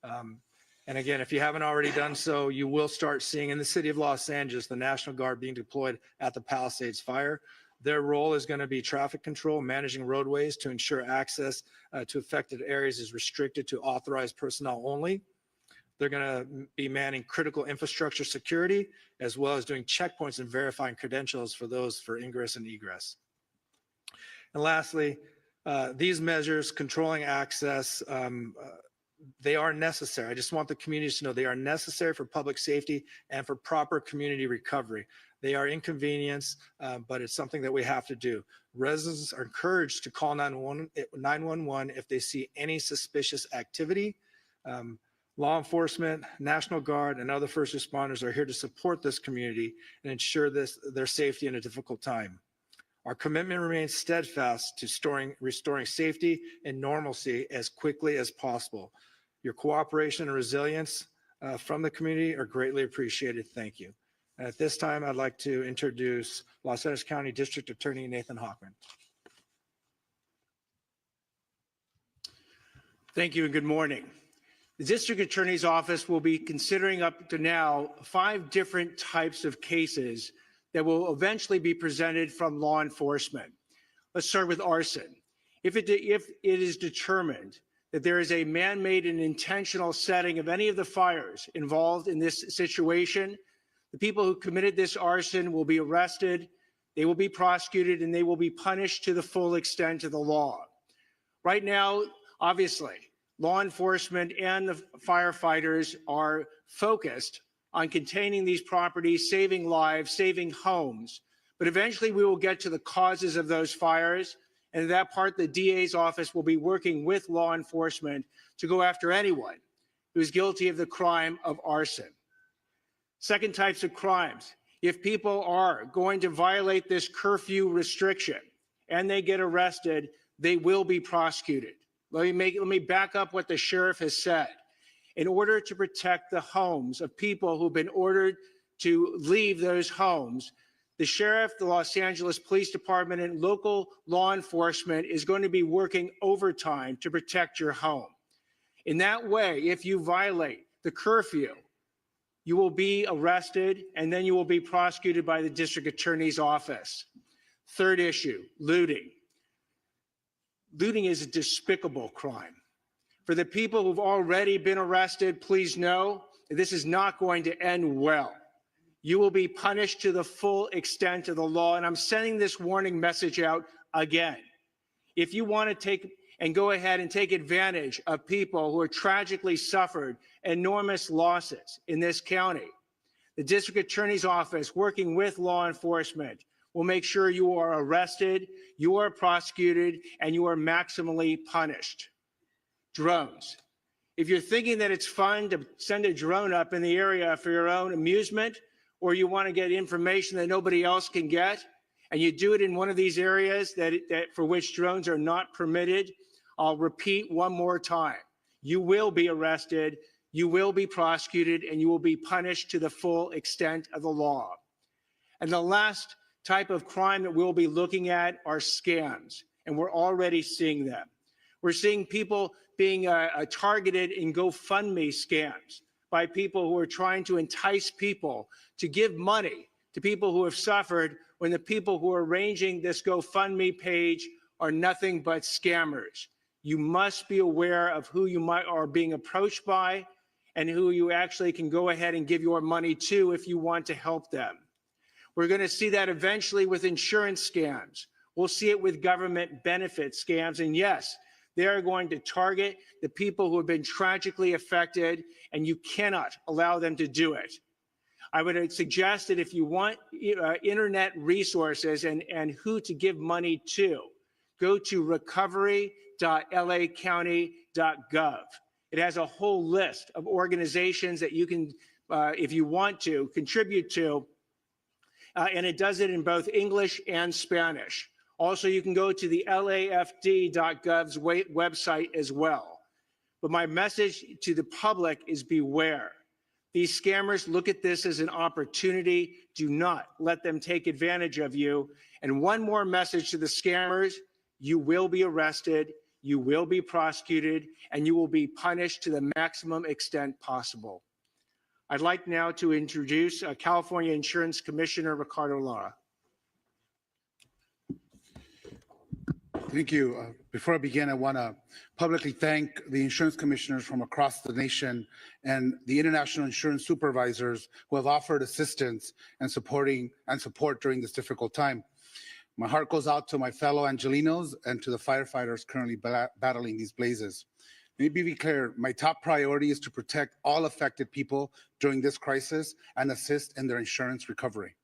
S7: And again, if you haven't already done so, you will start seeing in the city of Los Angeles, the National Guard being deployed at the Palisades fire. Their role is going to be traffic control, managing roadways to ensure access to affected areas is restricted to authorized personnel only. They're going to be manning critical infrastructure security, as well as doing checkpoints and verifying credentials for those for ingress and egress. And lastly, these measures controlling access, they are necessary. I just want the communities to know they are necessary for public safety and for proper community recovery. They are inconvenience, but it's something that we have to do. Residents are encouraged to call 911 if they see any suspicious activity. Law enforcement, National Guard, and other first responders are here to support this community and ensure their safety in a difficult time. Our commitment remains steadfast to restoring safety and normalcy as quickly as possible. Your cooperation and resilience from the community are greatly appreciated. Thank you. And at this time, I'd like to introduce Los Angeles County District Attorney Nathan Hochman.
S8: Thank you and good morning. The District Attorney's Office will be considering up to now 5 different types of cases that will eventually be presented from law enforcement. Let's start with arson. If it is determined that there is a man-made and intentional setting of any of the fires involved in this situation, the people who committed this arson will be arrested, they will be prosecuted, and they will be punished to the full extent of the law. Right now, obviously, law enforcement and the firefighters are focused on containing these properties, saving lives, saving homes. But eventually we will get to the causes of those fires. And that part, the DA's office will be working with law enforcement to go after anyone who is guilty of the crime of arson. Second types of crimes. If people are going to violate this curfew restriction and they get arrested, they will be prosecuted. Let me back up what the sheriff has said. In order to protect the homes of people who've been ordered to leave those homes, the sheriff, the Los Angeles Police Department, and local law enforcement is going to be working overtime to protect your home. In that way, if you violate the curfew, you will be arrested and then you will be prosecuted by the district attorney's office. Third issue, looting. Looting is a despicable crime. For the people who've already been arrested, please know that this is not going to end well. You will be punished to the full extent of the law, and I'm sending this warning message out again. If you want to take and go ahead and take advantage of people who have tragically suffered enormous losses in this county, the district attorney's office, working with law enforcement, will make sure you are arrested, you are prosecuted, and you are maximally punished. Drones. If you're thinking that it's fun to send a drone up in the area for your own amusement, or you want to get information that nobody else can get, and you do it in one of these areas that for which drones are not permitted, I'll repeat one more time. You will be arrested, you will be prosecuted, and you will be punished to the full extent of the law. And the last type of crime that we'll be looking at are scams, and we're already seeing them. We're seeing people being targeted in GoFundMe scams by people who are trying to entice people to give money to people who have suffered when the people who are arranging this GoFundMe page are nothing but scammers. You must be aware of who you are being approached by and who you actually can go ahead and give your money to if you want to help them. We're going to see that eventually with insurance scams. We'll see it with government benefit scams. And yes, they are going to target the people who have been tragically affected, and you cannot allow them to do it. I would suggest that if you want internet resources and who to give money to, go to recovery.lacounty.gov. It has a whole list of organizations that you can, if you want to, contribute to, and it does it in both English and Spanish. Also, you can go to the LAFD.gov's website as well. But my message to the public is beware. These scammers look at this as an opportunity. Do not let them take advantage of you. And one more message to the scammers: you will be arrested, you will be prosecuted, and you will be punished to the maximum extent possible. I'd like now to introduce California Insurance Commissioner Ricardo Lara.
S9: Thank you. Before I begin, I want to publicly thank the insurance commissioners from across the nation and the international insurance supervisors who have offered assistance and support during this difficult time. My heart goes out to my fellow Angelinos and to the firefighters currently battling these blazes. Let me be clear, my top priority is to protect all affected people during this crisis and assist in their insurance recovery.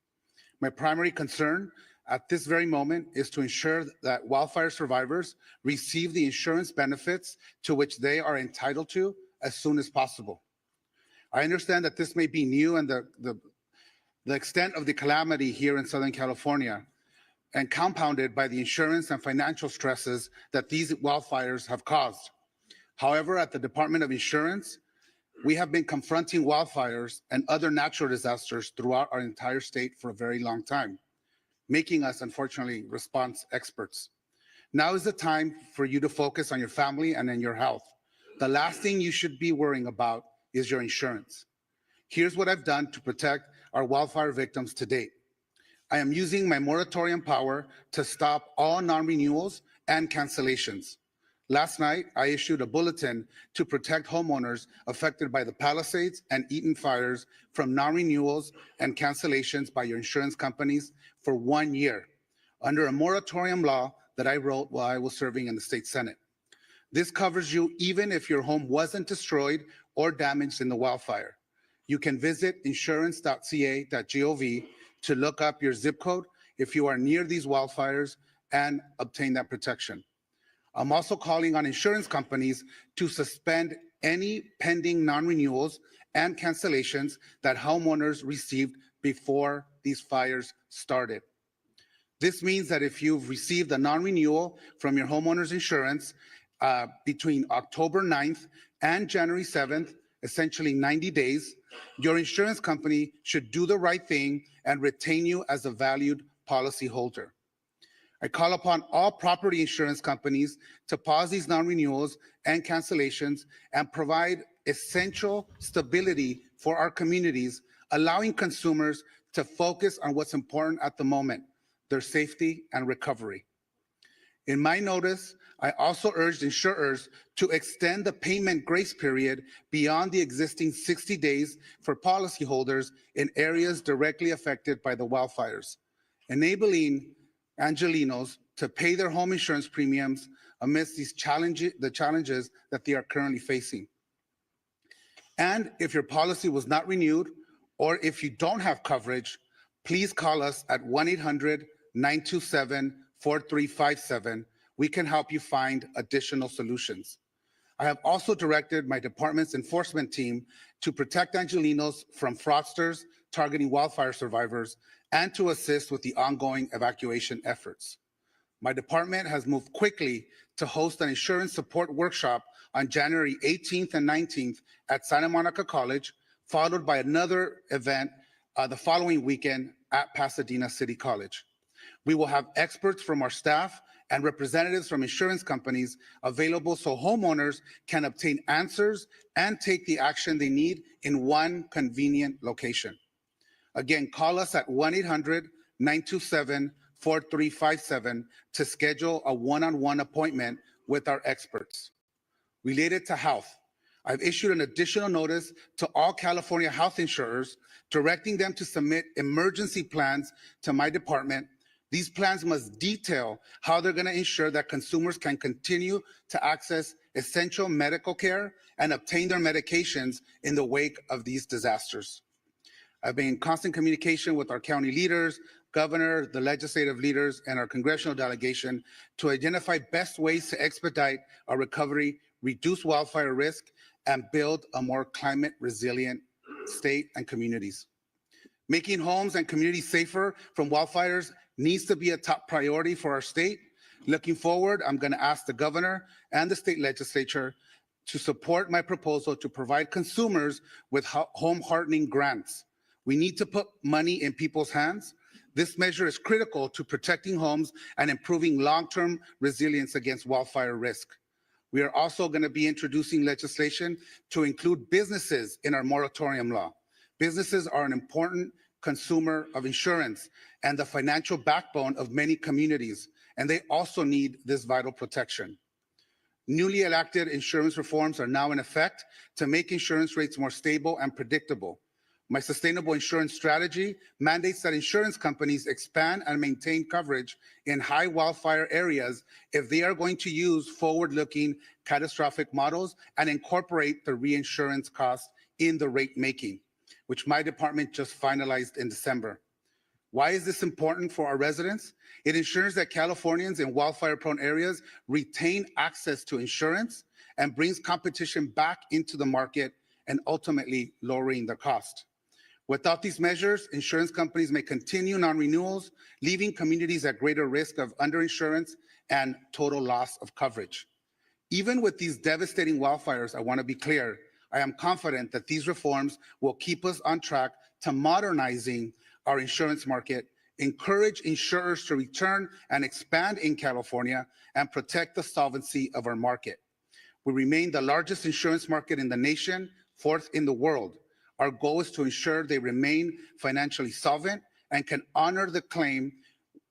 S9: My primary concern at this very moment is to ensure that wildfire survivors receive the insurance benefits to which they are entitled to as soon as possible. I understand that this may be new and the extent of the calamity here in Southern California, and compounded by the insurance and financial stresses that these wildfires have caused. However, at the Department of Insurance, we have been confronting wildfires and other natural disasters throughout our entire state for a very long time, making us, unfortunately, response experts. Now is the time for you to focus on your family and on your health. The last thing you should be worrying about is your insurance. Here's what I've done to protect our wildfire victims to date. I am using my moratorium power to stop all non-renewals and cancellations. Last night, I issued a bulletin to protect homeowners affected by the Palisades and Eaton fires from non-renewals and cancellations by your insurance companies for 1 year under a moratorium law that I wrote while I was serving in the state Senate. This covers you even if your home wasn't destroyed or damaged in the wildfire. You can visit insurance.ca.gov to look up your zip code if you are near these wildfires and obtain that protection. I'm also calling on insurance companies to suspend any pending non-renewals and cancellations that homeowners received before these fires started. This means that if you've received a non-renewal from your homeowner's insurance between October 9th and January 7th, essentially 90 days, your insurance company should do the right thing and retain you as a valued policyholder. I call upon all property insurance companies to pause these non-renewals and cancellations and provide essential stability for our communities, allowing consumers to focus on what's important at the moment, their safety and recovery. In my notice, I also urged insurers to extend the payment grace period beyond the existing 60 days for policyholders in areas directly affected by the wildfires, enabling Angelinos to pay their home insurance premiums amidst the challenges that they are currently facing. And if your policy was not renewed, or if you don't have coverage, please call us at 1-800-927-4357. We can help you find additional solutions. I have also directed my department's enforcement team to protect Angelinos from fraudsters targeting wildfire survivors and to assist with the ongoing evacuation efforts. My department has moved quickly to host an insurance support workshop on January 18th and 19th at Santa Monica College, followed by another event the following weekend at Pasadena City College. We will have experts from our staff and representatives from insurance companies available so homeowners can obtain answers and take the action they need in one convenient location. Again, call us at 1-800-927-4357 to schedule a one-on-one appointment with our experts. Related to health, I've issued an additional notice to all California health insurers directing them to submit emergency plans to my department. These plans must detail how they're going to ensure that consumers can continue to access essential medical care and obtain their medications in the wake of these disasters. I've been in constant communication with our county leaders, governor, the legislative leaders, and our congressional delegation to identify best ways to expedite our recovery, reduce wildfire risk, and build a more climate resilient state and communities. Making homes and communities safer from wildfires needs to be a top priority for our state. Looking forward, I'm going to ask the governor and the state legislature to support my proposal to provide consumers with home hardening grants. We need to put money in people's hands. This measure is critical to protecting homes and improving long-term resilience against wildfire risk. We are also going to be introducing legislation to include businesses in our moratorium law. Businesses are an important consumer of insurance and the financial backbone of many communities, and they also need this vital protection. Newly enacted insurance reforms are now in effect to make insurance rates more stable and predictable. My sustainable insurance strategy mandates that insurance companies expand and maintain coverage in high wildfire areas if they are going to use forward-looking catastrophic models and incorporate the reinsurance cost in the rate making, which my department just finalized in December. Why is this important for our residents? It ensures that Californians in wildfire-prone areas retain access to insurance and brings competition back into the market and ultimately lowering the cost. Without these measures, insurance companies may continue non-renewals, leaving communities at greater risk of underinsurance and total loss of coverage. Even with these devastating wildfires, I want to be clear, I am confident that these reforms will keep us on track to modernizing our insurance market, encourage insurers to return and expand in California, and protect the solvency of our market. We remain the largest insurance market in the nation, fourth in the world. Our goal is to ensure they remain financially solvent and can honor the claim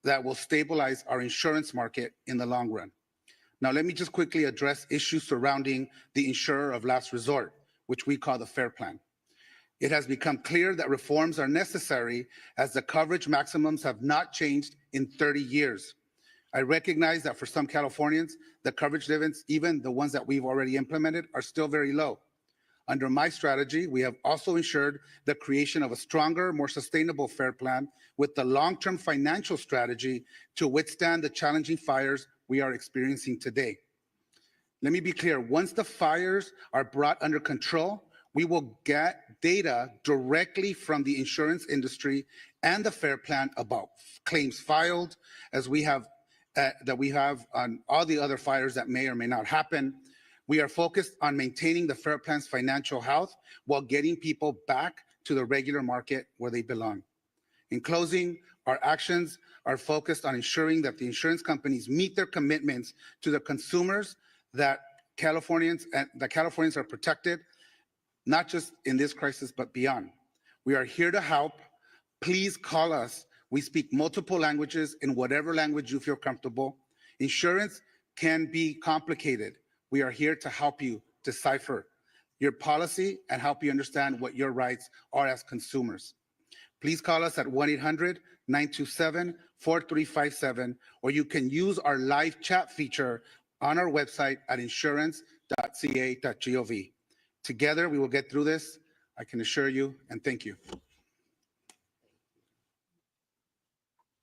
S9: that will stabilize our insurance market in the long run. Now, let me just quickly address issues surrounding the insurer of last resort, which we call the FAIR Plan. It has become clear that reforms are necessary as the coverage maximums have not changed in 30 years. I recognize that for some Californians, the coverage limits, even the ones that we've already implemented, are still very low. Under my strategy, we have also ensured the creation of a stronger, more sustainable FAIR Plan with the long-term financial strategy to withstand the challenging fires we are experiencing today. Let me be clear, once the fires are brought under control, we will get data directly from the insurance industry and the FAIR Plan about claims filed, as we have on all the other fires that may or may not happen. We are focused on maintaining the FAIR Plan's financial health while getting people back to the regular market where they belong. In closing, our actions are focused on ensuring that the insurance companies meet their commitments to the consumers, that Californians are protected, not just in this crisis, but beyond. We are here to help. Please call us. We speak multiple languages in whatever language you feel comfortable. Insurance can be complicated. We are here to help you decipher your policy and help you understand what your rights are as consumers. Please call us at 1-800-927-4357, or you can use our live chat feature on our website at insurance.ca.gov. Together, we will get through this, I can assure you, and thank you.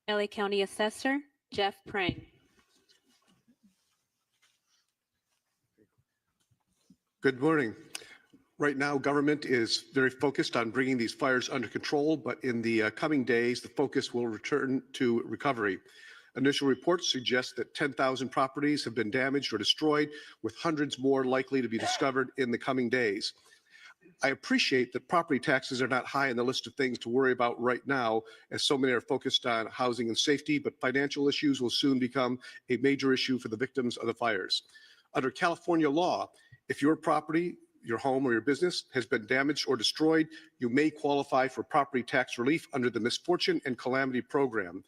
S11: LA County Assessor, Jeff Prang.
S12: Good morning. Right now, government is very focused on bringing these fires under control, but in the coming days, the focus will return to recovery. Initial reports suggest that 10,000 properties have been damaged or destroyed, with hundreds more likely to be discovered in the coming days. I appreciate that property taxes are not high on the list of things to worry about right now, as so many are focused on housing and safety, but financial issues will soon become a major issue for the victims of the fires. Under California law, if your property, your home or your business has been damaged or destroyed, you may qualify for property tax relief under the Misfortune and Calamity Program.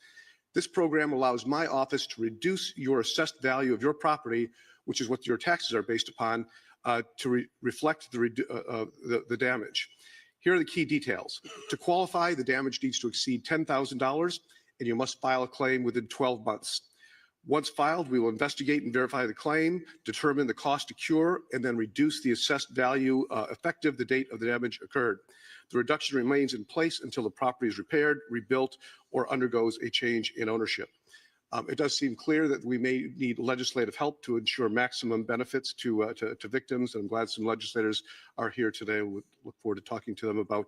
S12: This program allows my office to reduce your assessed value of your property, which is what your taxes are based upon, to reflect the damage. Here are the key details. To qualify, the damage needs to exceed $10,000, and you must file a claim within 12 months. Once filed, we will investigate and verify the claim, determine the cost to cure, and then reduce the assessed value effective the date of the damage occurred. The reduction remains in place until the property is repaired, rebuilt, or undergoes a change in ownership. It does seem clear that we may need legislative help to ensure maximum benefits to victims. And I'm glad some legislators are here today. We look forward to talking to them about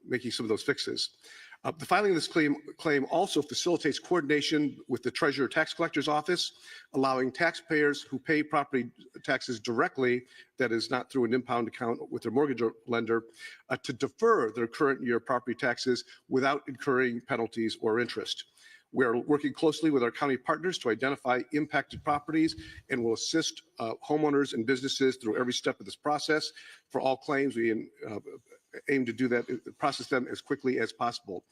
S12: making some of those fixes. The filing of this claim also facilitates coordination with the Treasurer Tax Collector's Office, allowing taxpayers who pay property taxes directly, that is not through an impound account with their mortgage lender, to defer their current year property taxes without incurring penalties or interest. We're working closely with our county partners to identify impacted properties and will assist homeowners and businesses through every step of this process. For all claims, we aim to do that, process them as quickly as possible.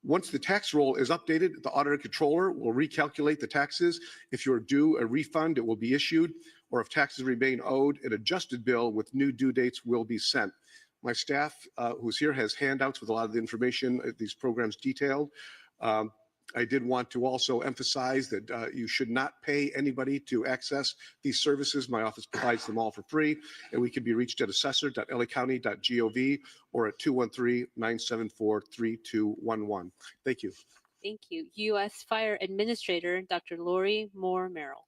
S12: Once the tax roll is updated, the auditor controller will recalculate the taxes. If you're due a refund, it will be issued, or if taxes remain owed, an adjusted bill with new due dates will be sent. My staff, who's here, has handouts with a lot of the information, these programs detailed. I did want to also emphasize that you should not pay anybody to access these services. My office provides them all for free, and we can be reached at assessor.lacounty.gov or at 213-974-3211. Thank you.
S11: Thank you. U.S. Fire Administrator, Dr. Lori Moore Merrill.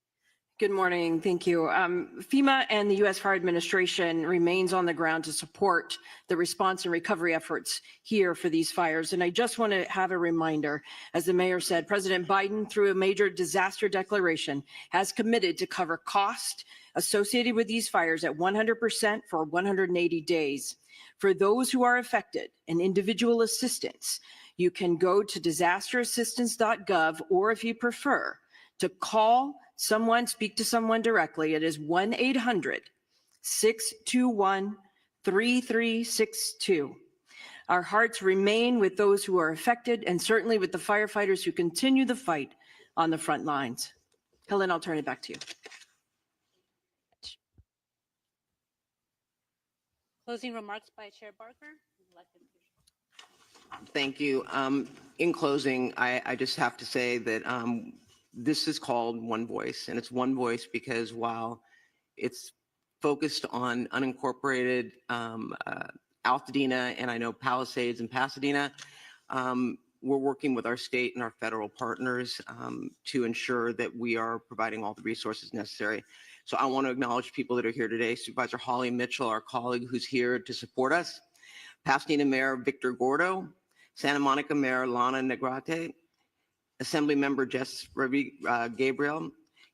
S10: Good morning. Thank you. FEMA and the U.S. Fire Administration remains on the ground to support the response and recovery efforts here for these fires. And I just want to have a reminder, as the mayor said, President Biden, through a major disaster declaration, has committed to cover cost associated with these fires at 100% for 180 days. For those who are affected and individual assistance, you can go to disasterassistance.gov, or if you prefer, to call someone, speak to someone directly. It is 1-800-621-3362. Our hearts remain with those who are affected, and certainly with the firefighters who continue the fight on the front lines. Helen, I'll turn it back to you.
S11: Closing remarks by Chair Barker.
S22: Thank you. In closing, I just have to say that this is called One Voice, and it's One Voice because while it's focused on unincorporated Altadena and I know Palisades and Pasadena, we're working with our state and our federal partners to ensure that we are providing all the resources necessary. So I want to acknowledge people that are here today. Supervisor Holly Mitchell, our colleague who's here to support us, Pasadena Mayor Victor Gordo, Santa Monica Mayor Lana Negrete, Assembly Member Jess Gabriel,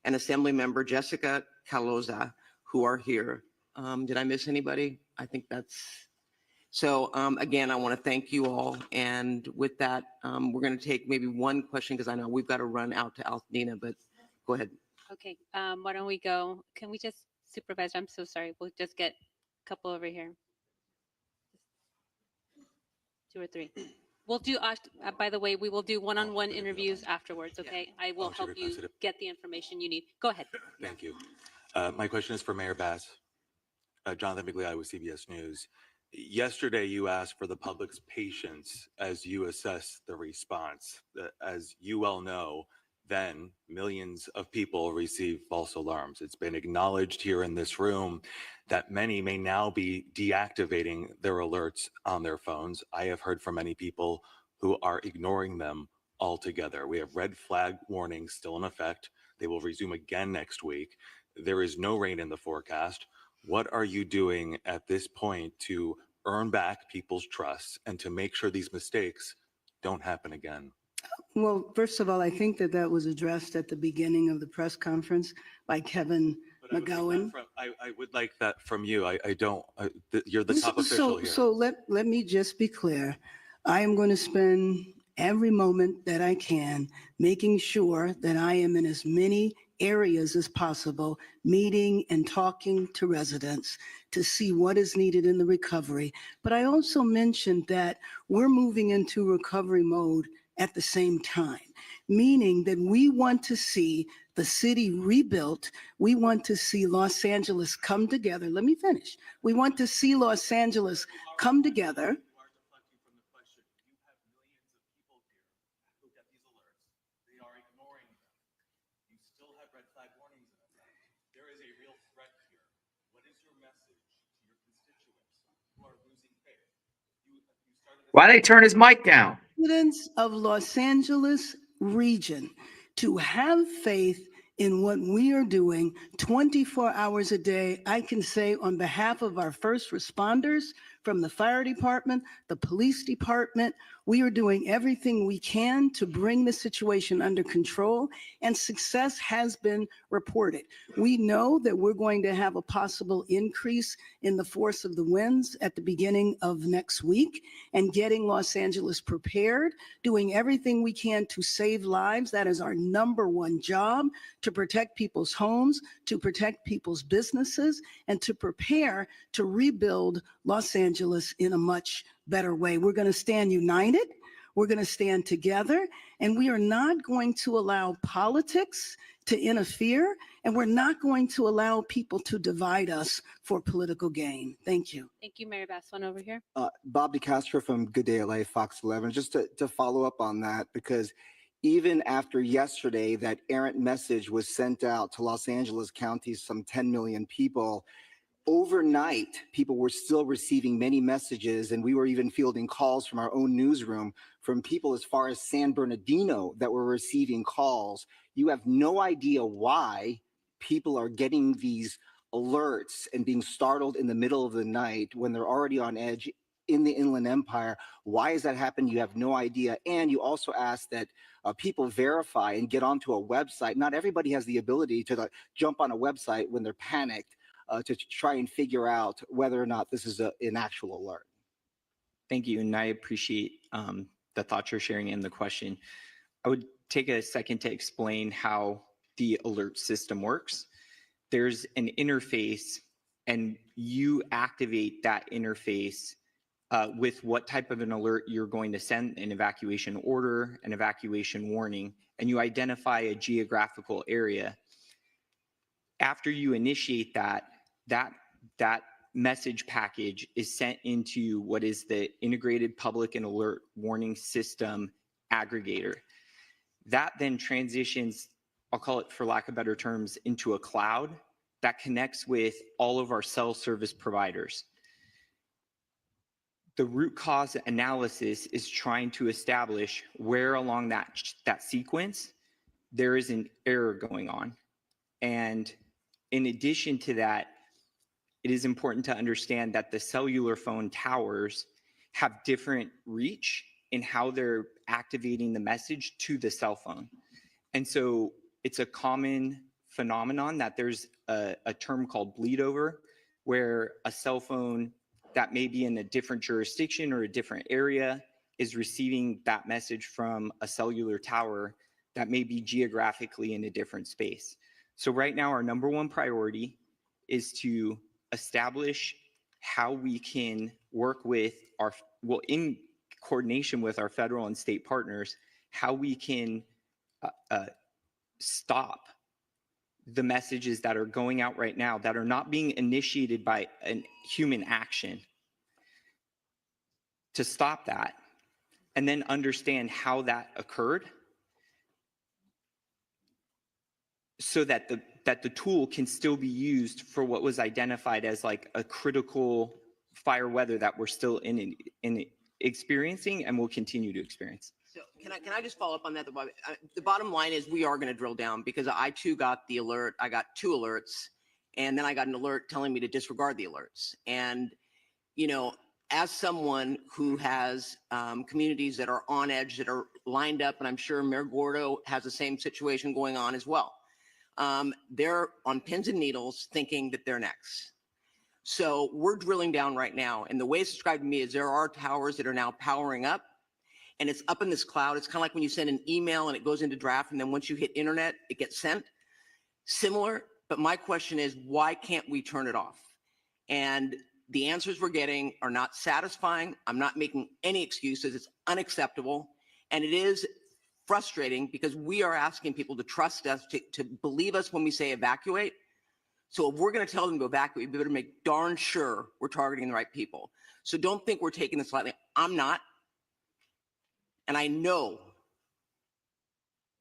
S22: and Assembly Member Jessica Caloza, who are here. Did I miss anybody? I think that's... So again, I want to thank you all. And with that, we're going to take maybe one question because I know we've got to run out to Altadena, but go ahead.
S11: Okay, why don't we go? Can we just, Supervisor, I'm so sorry. We'll just get a couple over here. 2 or 3. We'll do, by the way, we will do one-on-one interviews afterwards, okay? I will help you get the information you need. Go ahead.
S14: Thank you. My question is for Mayor Bass. Jonathan Migliotti with CBS News. Yesterday, you asked for the public's patience as you assess the response. As you well know, then millions of people receive false alarms. It's been acknowledged here in this room that many may now be deactivating their alerts on their phones. I have heard from many people who are ignoring them altogether. We have red flag warnings still in effect. They will resume again next week. There is no rain in the forecast. What are you doing at this point to earn back people's trust and to make sure these mistakes don't happen again?
S3: Well, first of all, I think that was addressed at the beginning of the press conference by Kevin McGowan.
S14: I would like that from you. I don't, you're the top official here.
S3: So let me just be clear. I am going to spend every moment that I can making sure that I am in as many areas as possible, meeting and talking to residents to see what is needed in the recovery. But I also mentioned that we're moving into recovery mode at the same time, meaning that we want to see the city rebuilt. We want to see Los Angeles come together. Let me finish. We want to see Los Angeles come together.
S14: they are ignoring them. You still have red flag warnings in them. There is a real threat here. What is your message to your constituents who are losing faith? You started this.
S1: Why they turn his mic down?
S3: Residents of Los Angeles region to have faith in what we are doing 24 hours a day. I can say on behalf of our first responders from the fire department, the police department, we are doing everything we can to bring the situation under control, and success has been reported. We know that we're going to have a possible increase in the force of the winds at the beginning of next week, and getting Los Angeles prepared, doing everything we can to save lives. That is our number one job, to protect people's homes, to protect people's businesses, and to prepare to rebuild Los Angeles in a much better way. We're going to stand united. We're going to stand together, and we are not going to allow politics to interfere, and we're not going to allow people to divide us for political gain. Thank you.
S11: Thank you, Mary Beth. One over here.
S15: Bob DeCastro from Good Day LA, Fox 11. Just to follow up on that, because even after yesterday, that errant message was sent out to Los Angeles County's some 10 million people. Overnight, people were still receiving many messages, and we were even fielding calls from our own newsroom from people as far as San Bernardino that were receiving calls. You have no idea why people are getting these alerts and being startled in the middle of the night when they're already on edge in the Inland Empire. Why has that happened? You have no idea. And you also ask that people verify and get onto a website. Not everybody has the ability to jump on a website when they're panicked to try and figure out whether or not this is an actual alert.
S21: Thank you, and I appreciate the thoughts you're sharing and the question. I would take a second to explain how the alert system works. There's an interface, and you activate that interface with what type of an alert you're going to send: an evacuation order, an evacuation warning, and you identify a geographical area. After you initiate that message package is sent into what is the Integrated Public and Alert Warning System aggregator. That then transitions, I'll call it for lack of better terms, into a cloud that connects with all of our cell service providers. The root cause analysis is trying to establish where along that sequence there is an error going on. And in addition to that, it is important to understand that the cellular phone towers have different reach in how they're activating the message to the cell phone. And so it's a common phenomenon that there's a term called bleed over, where a cell phone that may be in a different jurisdiction or a different area is receiving that message from a cellular tower that may be geographically in a different space. So right now, our number one priority is to establish how we can work with in coordination with our federal and state partners, how we can stop the messages that are going out right now that are not being initiated by a human action, to stop that, and then understand how that occurred so that the tool can still be used for what was identified as like a critical fire weather that we're still in experiencing and will continue to experience.
S22: So can I just follow up on that? The bottom line is we are going to drill down, because I too got the alert. I got 2 alerts, and then I got an alert telling me to disregard the alerts. And, you know, as someone who has communities that are on edge, that are lined up, and I'm sure Mayor Gordo has the same situation going on as well. They're on pins and needles thinking that they're next. So we're drilling down right now. And the way it's described to me is there are towers that are now powering up, and it's up in this cloud. It's kind of like when you send an email and it goes into draft, and then once you hit internet, it gets sent. Similar, but my question is, why can't we turn it off? And the answers we're getting are not satisfying. I'm not making any excuses. It's unacceptable. And it is frustrating, because we are asking people to trust us, to believe us when we say evacuate. So if we're going to tell them to evacuate, we better make darn sure we're targeting the right people. So don't think we're taking this lightly. I'm not. And I know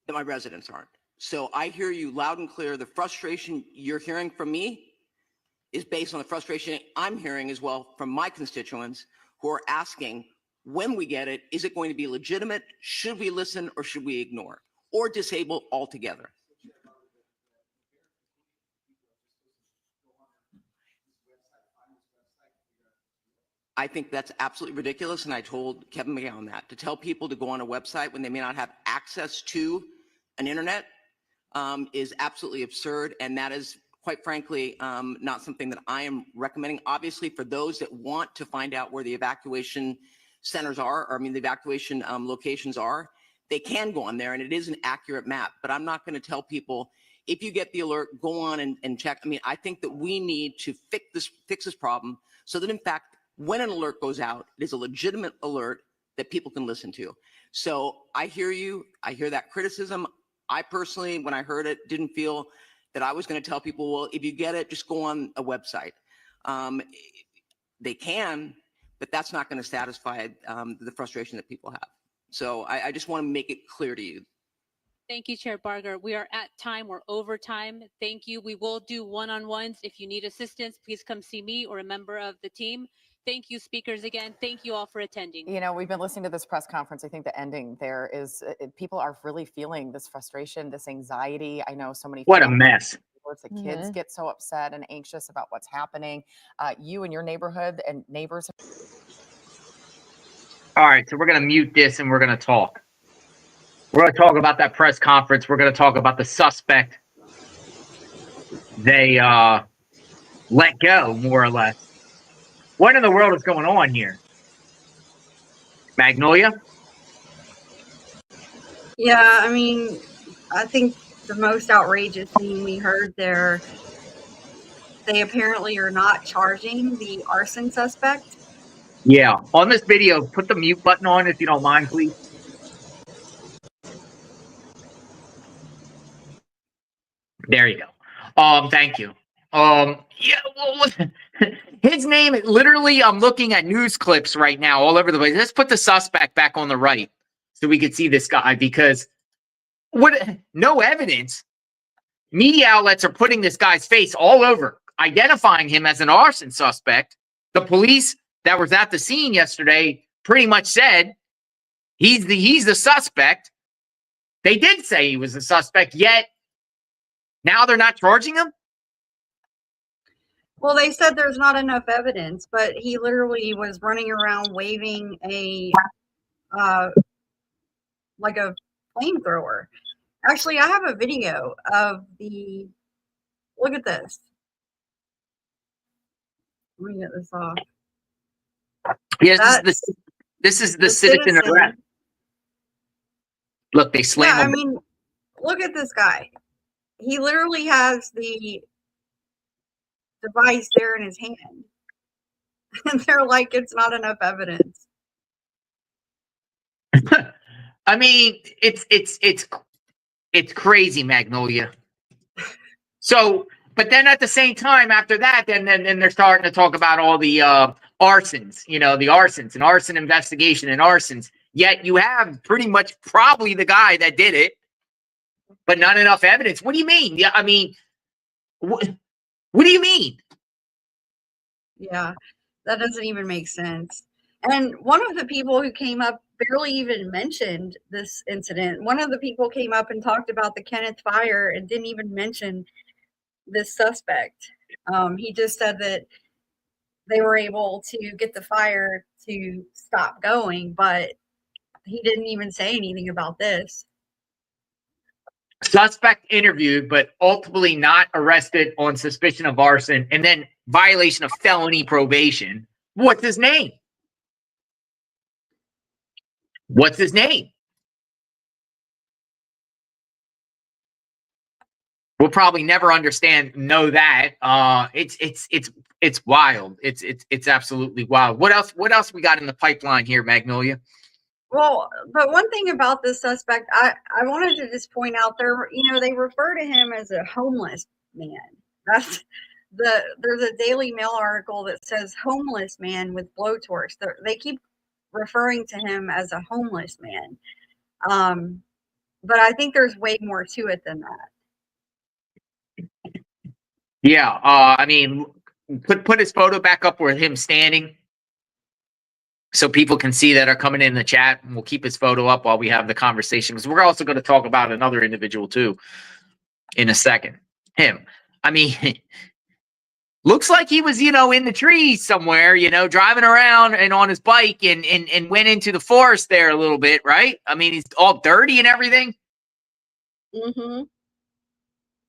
S22: that my residents aren't. So I hear you loud and clear. The frustration you're hearing from me is based on the frustration I'm hearing as well from my constituents who are asking, when we get it, is it going to be legitimate? Should we listen or should we ignore or disable altogether? I think that's absolutely ridiculous, and I told Kevin McGowan that. To tell people to go on a website when they may not have access to an internet is absolutely absurd, and that is, quite frankly, not something that I am recommending. Obviously, for those that want to find out where the evacuation centers are, or I mean the evacuation locations are, they can go on there, and it is an accurate map. But I'm not going to tell people, if you get the alert, go on and check. I mean, I think that we need to fix this problem so that, in fact, when an alert goes out, it is a legitimate alert that people can listen to. So I hear you. I hear that criticism. I personally, when I heard it, didn't feel that I was going to tell people, well, if you get it, just go on a website. They can, but that's not going to satisfy the frustration that people have. So I just want to make it clear to you.
S11: Thank you, Chair Barger. We are at time. We're over time. Thank you. We will do one-on-ones. If you need assistance, please come see me or a member of the team. Thank you, speakers, again. Thank you all for attending.
S17: You know, we've been listening to this press conference. I think the ending there is people are really feeling this frustration, this anxiety. I know so many.
S1: What a mess.
S17: The kids get so upset and anxious about what's happening. You and your neighborhood and neighbors.
S1: All right, so we're going to mute this and we're going to talk. We're going to talk about that press conference. We're going to talk about the suspect they let go, more or less. What in the world is going on here? Magnolia?
S2: Yeah, I mean, I think the most outrageous thing we heard there, they apparently are not charging the arson suspect.
S1: Yeah. On this video, put the mute button on if you don't mind, please. There you go. Thank you. Yeah, well, his name, literally, I'm looking at news clips right now all over the place. Let's put the suspect back on the right so we can see this guy, because no evidence. Media outlets are putting this guy's face all over, identifying him as an arson suspect. The police that was at the scene yesterday pretty much said he's the suspect. They did say he was a suspect, yet now they're not charging him?
S2: Well, they said there's not enough evidence, but he literally was running around waving a like a flamethrower. Actually, I have a video of the. Look at this. Let me get this off.
S1: Yes, this is the citizen arrest. Look, they slam him.
S2: I mean, look at this guy. He literally has the device there in his hand. And they're like, it's not enough evidence.
S1: I mean, it's crazy, Magnolia. So, but then at the same time, after that, then they're starting to talk about all the arsons, you know, the arsons and arson investigation and arsons. Yet you have pretty much probably the guy that did it, but not enough evidence. What do you mean? Yeah, I mean, what do you mean?
S2: Yeah, that doesn't even make sense. And one of the people who came up barely even mentioned this incident. One of the people came up and talked about the Kenneth fire and didn't even mention this suspect. He just said that they were able to get the fire to stop going, but he didn't even say anything about this.
S1: Suspect interviewed, but ultimately not arrested on suspicion of arson, and then violation of felony probation. What's his name? What's his name? We'll probably never know that. It's wild. It's absolutely wild. What else we got in the pipeline here, Magnolia?
S2: Well, but one thing about this suspect, I wanted to just point out there, you know, they refer to him as a homeless man. There's a Daily Mail article that says homeless man with blowtorch. They keep referring to him as a homeless man. but I think there's way more to it than that.
S1: Yeah, I mean, put his photo back up with him standing, so people can see that are coming in the chat. And we'll keep his photo up while we have the conversation, because we're also going to talk about another individual too in a second. Him, I mean, looks like he was, in the trees somewhere, driving around and on his bike and went into the forest there a little bit, right? I mean, he's all dirty and everything.
S2: Mm-hmm.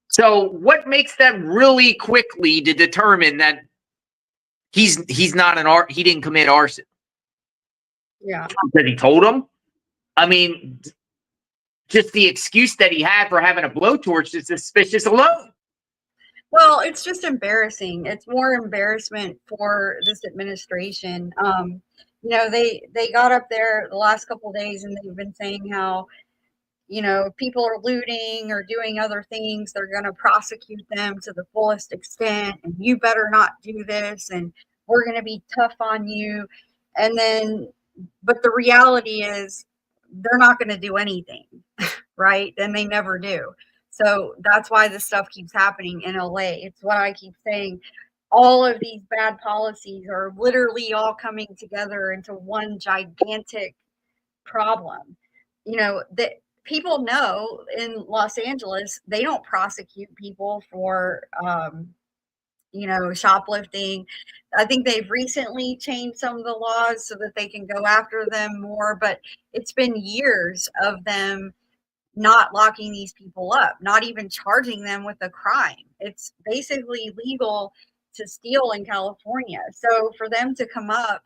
S1: So what makes them really quickly to determine that he's not he didn't commit arson?
S2: Yeah.
S1: That he told him? I mean, just the excuse that he had for having a blowtorch is suspicious alone.
S2: Well, it's just embarrassing. It's more embarrassment for this administration. They got up there the last couple of days and they've been saying how, people are looting or doing other things. They're going to prosecute them to the fullest extent, and you better not do this, and we're going to be tough on you. And then, but the reality is they're not going to do anything, right? And they never do. So that's why this stuff keeps happening in LA. It's what I keep saying. All of these bad policies are literally all coming together into one gigantic problem. That people know in Los Angeles, they don't prosecute people for, shoplifting. I think they've recently changed some of the laws so that they can go after them more, but it's been years of them not locking these people up, not even charging them with a crime. It's basically legal to steal in California. So for them to come up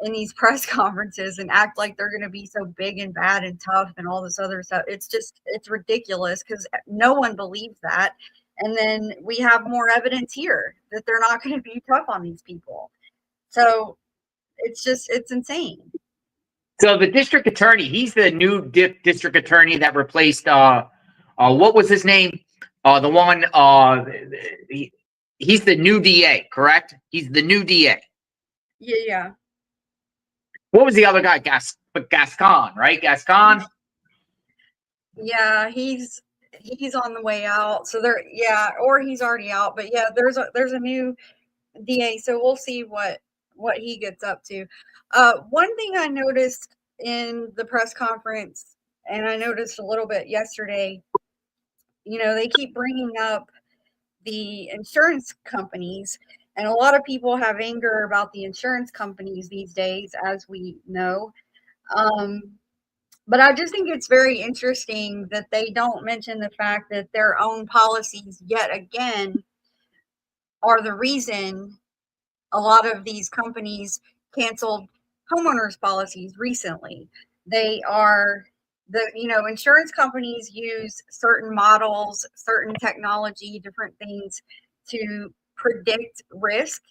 S2: in these press conferences and act like they're going to be so big and bad and tough and all this other stuff, it's ridiculous, because no one believes that. And then we have more evidence here that they're not going to be tough on these people. So it's insane.
S1: So the district attorney, he's the new district attorney that replaced what was his name? The one he's the new DA, correct? He's the new DA.
S2: Yeah.
S1: What was the other guy? Gascon, right? Gascon.
S2: Yeah, he's on the way out. So or he's already out. But yeah, there's a new DA. So we'll see what he gets up to. One thing I noticed in the press conference, and I noticed a little bit yesterday, they keep bringing up the insurance companies, and a lot of people have anger about the insurance companies these days, as we know. But I just think it's very interesting that they don't mention the fact that their own policies, yet again, are the reason a lot of these companies canceled homeowners policies recently. They are insurance companies use certain models, certain technology, different things to predict risk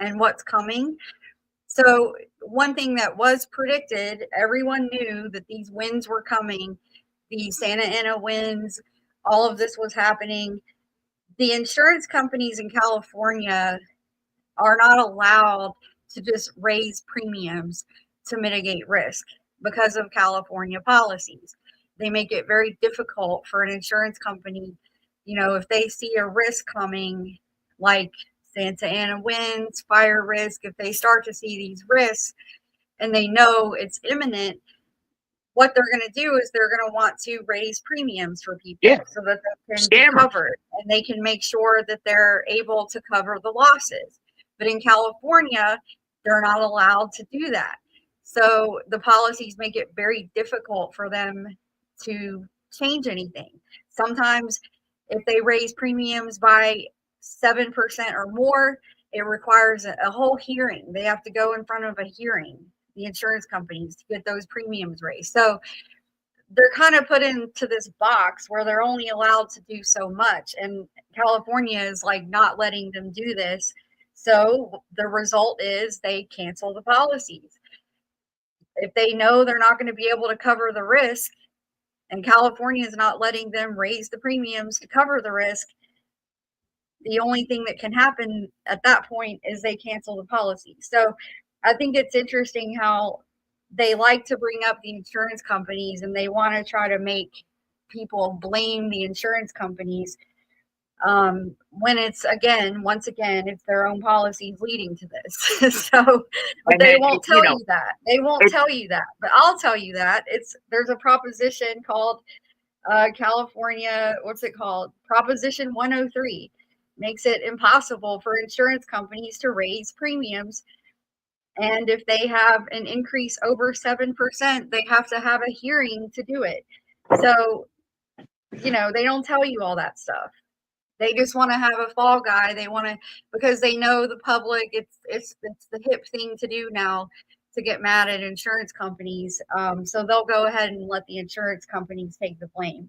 S2: and what's coming. So one thing that was predicted, everyone knew that these winds were coming, the Santa Ana winds, all of this was happening. The insurance companies in California are not allowed to just raise premiums to mitigate risk because of California policies. They make it very difficult for an insurance company, if they see a risk coming, like Santa Ana winds, fire risk, if they start to see these risks and they know it's imminent, what they're going to do is they're going to want to raise premiums for people so that they can be covered, and they can make sure that they're able to cover the losses. But in California, they're not allowed to do that. So the policies make it very difficult for them to change anything. Sometimes if they raise premiums by 7% or more, it requires a whole hearing. They have to go in front of a hearing, the insurance companies, to get those premiums raised. So they're kind of put into this box where they're only allowed to do so much. And California is like not letting them do this. So the result is they cancel the policies. If they know they're not going to be able to cover the risk, and California is not letting them raise the premiums to cover the risk, the only thing that can happen at that point is they cancel the policy. So I think it's interesting how they like to bring up the insurance companies, and they want to try to make people blame the insurance companies, when it's once again, it's their own policies leading to this. So, but
S1: And
S2: they
S1: then,
S2: won't tell you that. They won't
S1: it-
S2: tell you that. But I'll tell you that there's a proposition called California. What's it called? Proposition 103 makes it impossible for insurance companies to raise premiums. And if they have an increase over 7%, they have to have a hearing to do it. So, they don't tell you all that stuff. They just want to have a fall guy. They want to, because they know the public. It's the hip thing to do now, to get mad at insurance companies. So they'll go ahead and let the insurance companies take the blame.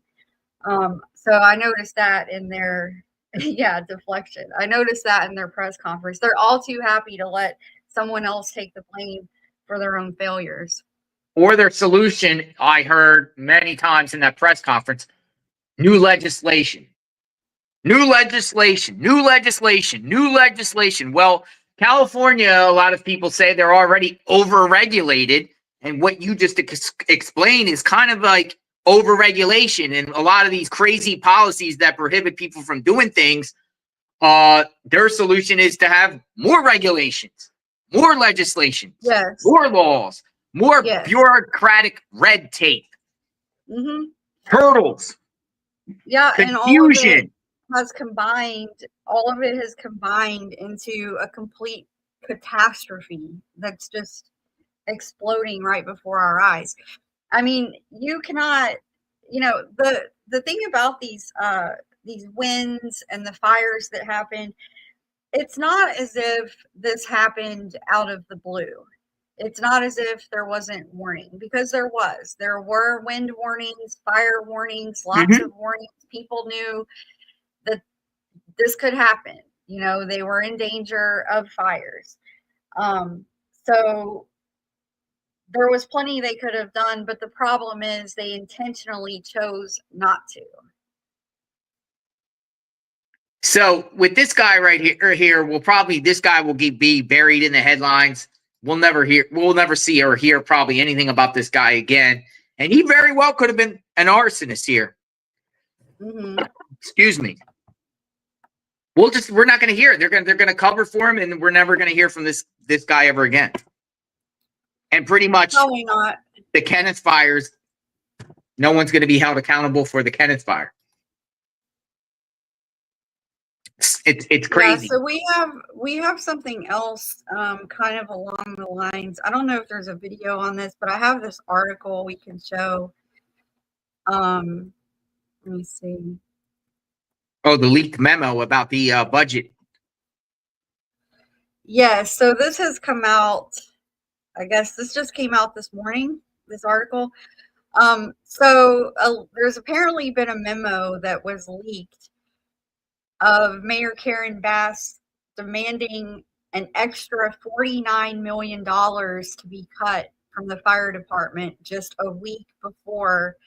S2: So I noticed that in their deflection. I noticed that in their press conference. They're all too happy to let someone else take the blame for their own failures.
S1: Or their solution, I heard many times in that press conference, new legislation. New legislation, new legislation, new legislation. Well, California, a lot of people say they're already over-regulated. And what you just explained is kind of like over-regulation. And a lot of these crazy policies that prohibit people from doing things, their solution is to have more regulations, more legislation, more laws, more bureaucratic red tape, hurdles,
S2: And all of it
S1: confusion.
S2: all of it has combined into a complete catastrophe that's just exploding right before our eyes. I mean, you cannot, the thing about these winds and the fires that happen, it's not as if this happened out of the blue. It's not as if there wasn't warning, because there was. There were wind warnings, fire warnings, lots of warnings. People knew that this could happen. They were in danger of fires. So there was plenty they could have done, but the problem is they intentionally chose not to.
S1: So with this guy right here, this guy will be buried in the headlines. We'll never see or hear probably anything about this guy again. And he very well could have been an arsonist here. Excuse me. We're not going to hear it. They're going to cover for him, and we're never going to hear from this guy ever again. And pretty much
S2: probably not.
S1: The Kenneth fires, no one's going to be held accountable for the Kenneth fire. It's crazy.
S2: Yeah, so we have something else kind of along the lines. I don't know if there's a video on this, but I have this article we can show. Let me see.
S1: Oh, the leaked memo about the budget.
S2: Yes, so this has come out. I guess this just came out this morning, this article. There's apparently been a memo that was leaked of Mayor Karen Bass demanding an extra $49 million to be cut from the fire department just a week before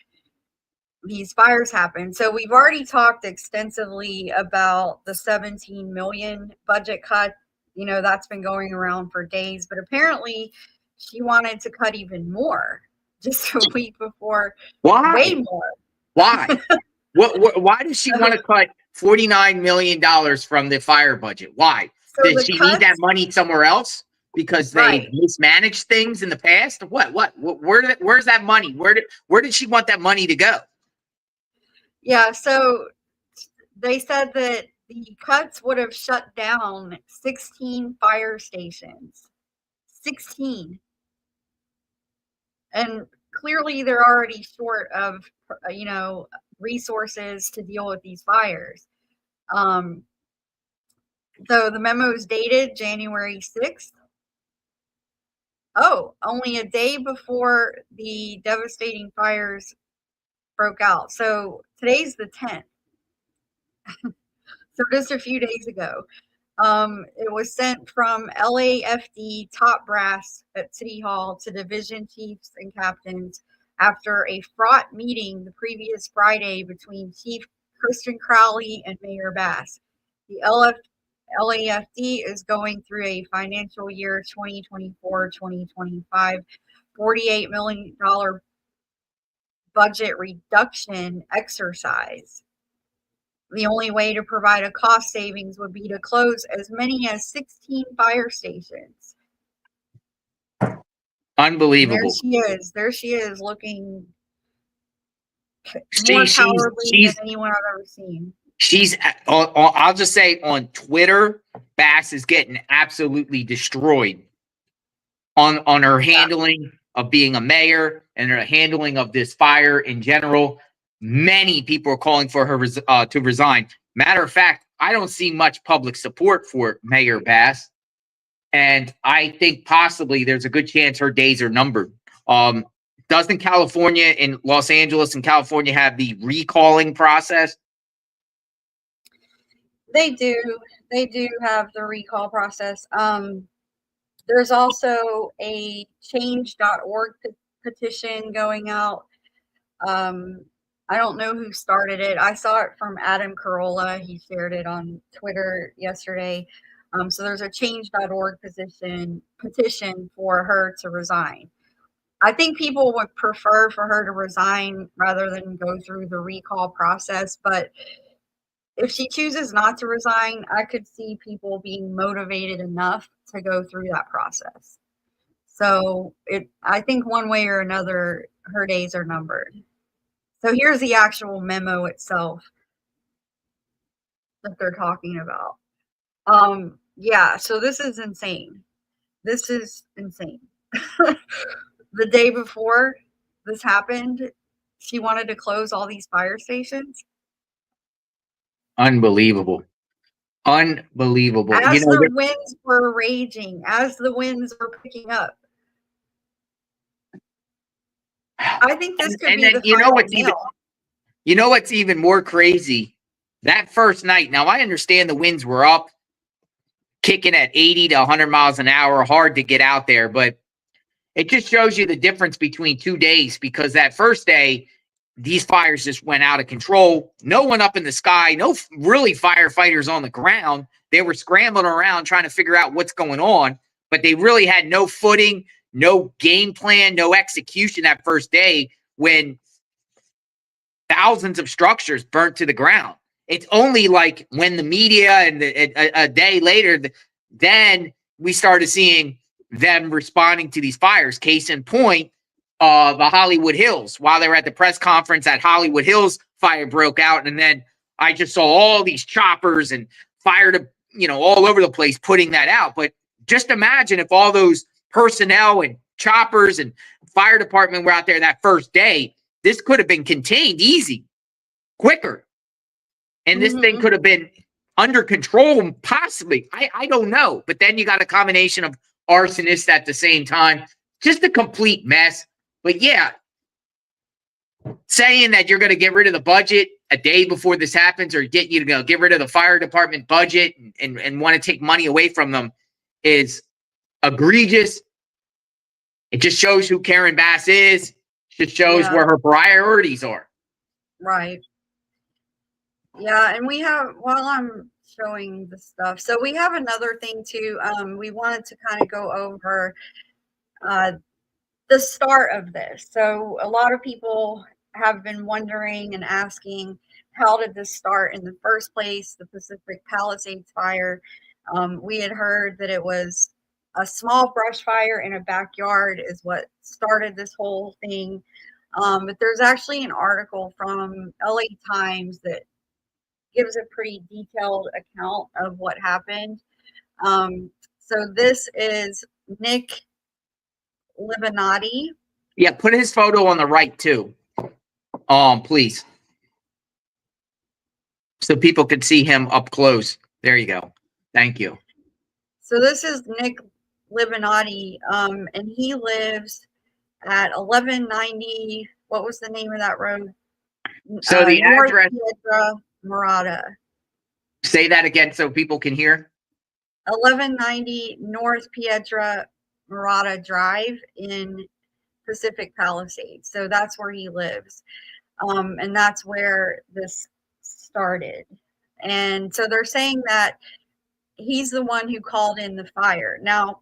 S2: these fires happened. So we've already talked extensively about the 17 million budget cut. That's been going around for days, but apparently she wanted to cut even more just a week before.
S1: Why?
S2: Way more.
S1: Why? Why does she want to cut $49 million from the fire budget? Why? Does she need that money somewhere else because they mismanaged things in the past? Where's that money? Where did she want that money to go?
S2: Yeah, so they said that the cuts would have shut down 16 fire stations. 16. And clearly they're already short of, resources to deal with these fires. So the memo is dated January 6th. Oh, only a day before the devastating fires broke out. So today's the 10th. So just a few days ago. It was sent from LAFD top brass at City Hall to division chiefs and captains after a fraught meeting the previous Friday between Chief Kristen Crowley and Mayor Bass. The LAFD is going through a financial year 2024-2025 $48 million budget reduction exercise. The only way to provide a cost savings would be to close as many as 16 fire stations.
S1: Unbelievable.
S2: There she is looking more
S1: She's
S2: cowardly than anyone I've ever seen.
S1: I'll just say on Twitter, Bass is getting absolutely destroyed on her handling of being a mayor and her handling of this fire in general. Many people are calling for her to resign. Matter of fact, I don't see much public support for Mayor Bass, and I think possibly there's a good chance her days are numbered. Doesn't California and Los Angeles and California have the recalling process?
S2: They do have the recall process. There's also a change.org petition going out. I don't know who started it. I saw it from Adam Carolla. He shared it on Twitter yesterday. So there's a change.org petition for her to resign. I think people would prefer for her to resign rather than go through the recall process. But if she chooses not to resign, I could see people being motivated enough to go through that process. So I think one way or another, her days are numbered. So here's the actual memo itself that they're talking about. Yeah, so this is insane. This is insane. The day before this happened, she wanted to close all these fire stations.
S1: Unbelievable. Unbelievable.
S2: As the winds were raging, as the winds were picking up. I think this could be the
S1: you know what's even more crazy? That first night, now I understand the winds were up, kicking at 80 to 100 miles an hour, hard to get out there, but it just shows you the difference between 2 days, because that first day, these fires just went out of control. No one up in the sky, no really firefighters on the ground. They were scrambling around trying to figure out what's going on, but they really had no footing, no game plan, no execution that first day when thousands of structures burnt to the ground. It's only like when the media and a day later, then we started seeing them responding to these fires. Case in point, the Hollywood Hills. While they were at the press conference at Hollywood Hills, fire broke out, and then I just saw all these choppers and fire to all over the place putting that out. But just imagine if all those personnel and choppers and fire department were out there that first day, this could have been contained easy, quicker. And this thing could have been under control, possibly. I don't know. But then you got a combination of arsonists at the same time. Just a complete mess. But yeah, saying that you're going to get rid of the budget a day before this happens, or get rid of the fire department budget and want to take money away from them is egregious. It just shows who Karen Bass is. Just shows where her priorities are.
S2: Right. Yeah, and we have, while I'm showing the stuff, so we have another thing too. We wanted to kind of go over the start of this. So a lot of people have been wondering and asking, how did this start in the first place? The Pacific Palisades fire. We had heard that it was a small brush fire in a backyard is what started this whole thing. But there's actually an article from LA Times that gives a pretty detailed account of what happened. So this is Nick Libonati.
S1: Yeah, put his photo on the right too. Please. So people could see him up close. There you go. Thank you.
S2: So this is Nick Libonati, and he lives at 1190. What was the name of that road?
S1: So the
S2: North
S1: address.
S2: Piedra Murata.
S1: Say that again so people can hear.
S2: 1190 North Piedra Murata Drive in Pacific Palisades. So that's where he lives. And that's where this started. And so they're saying that he's the one who called in the fire. Now,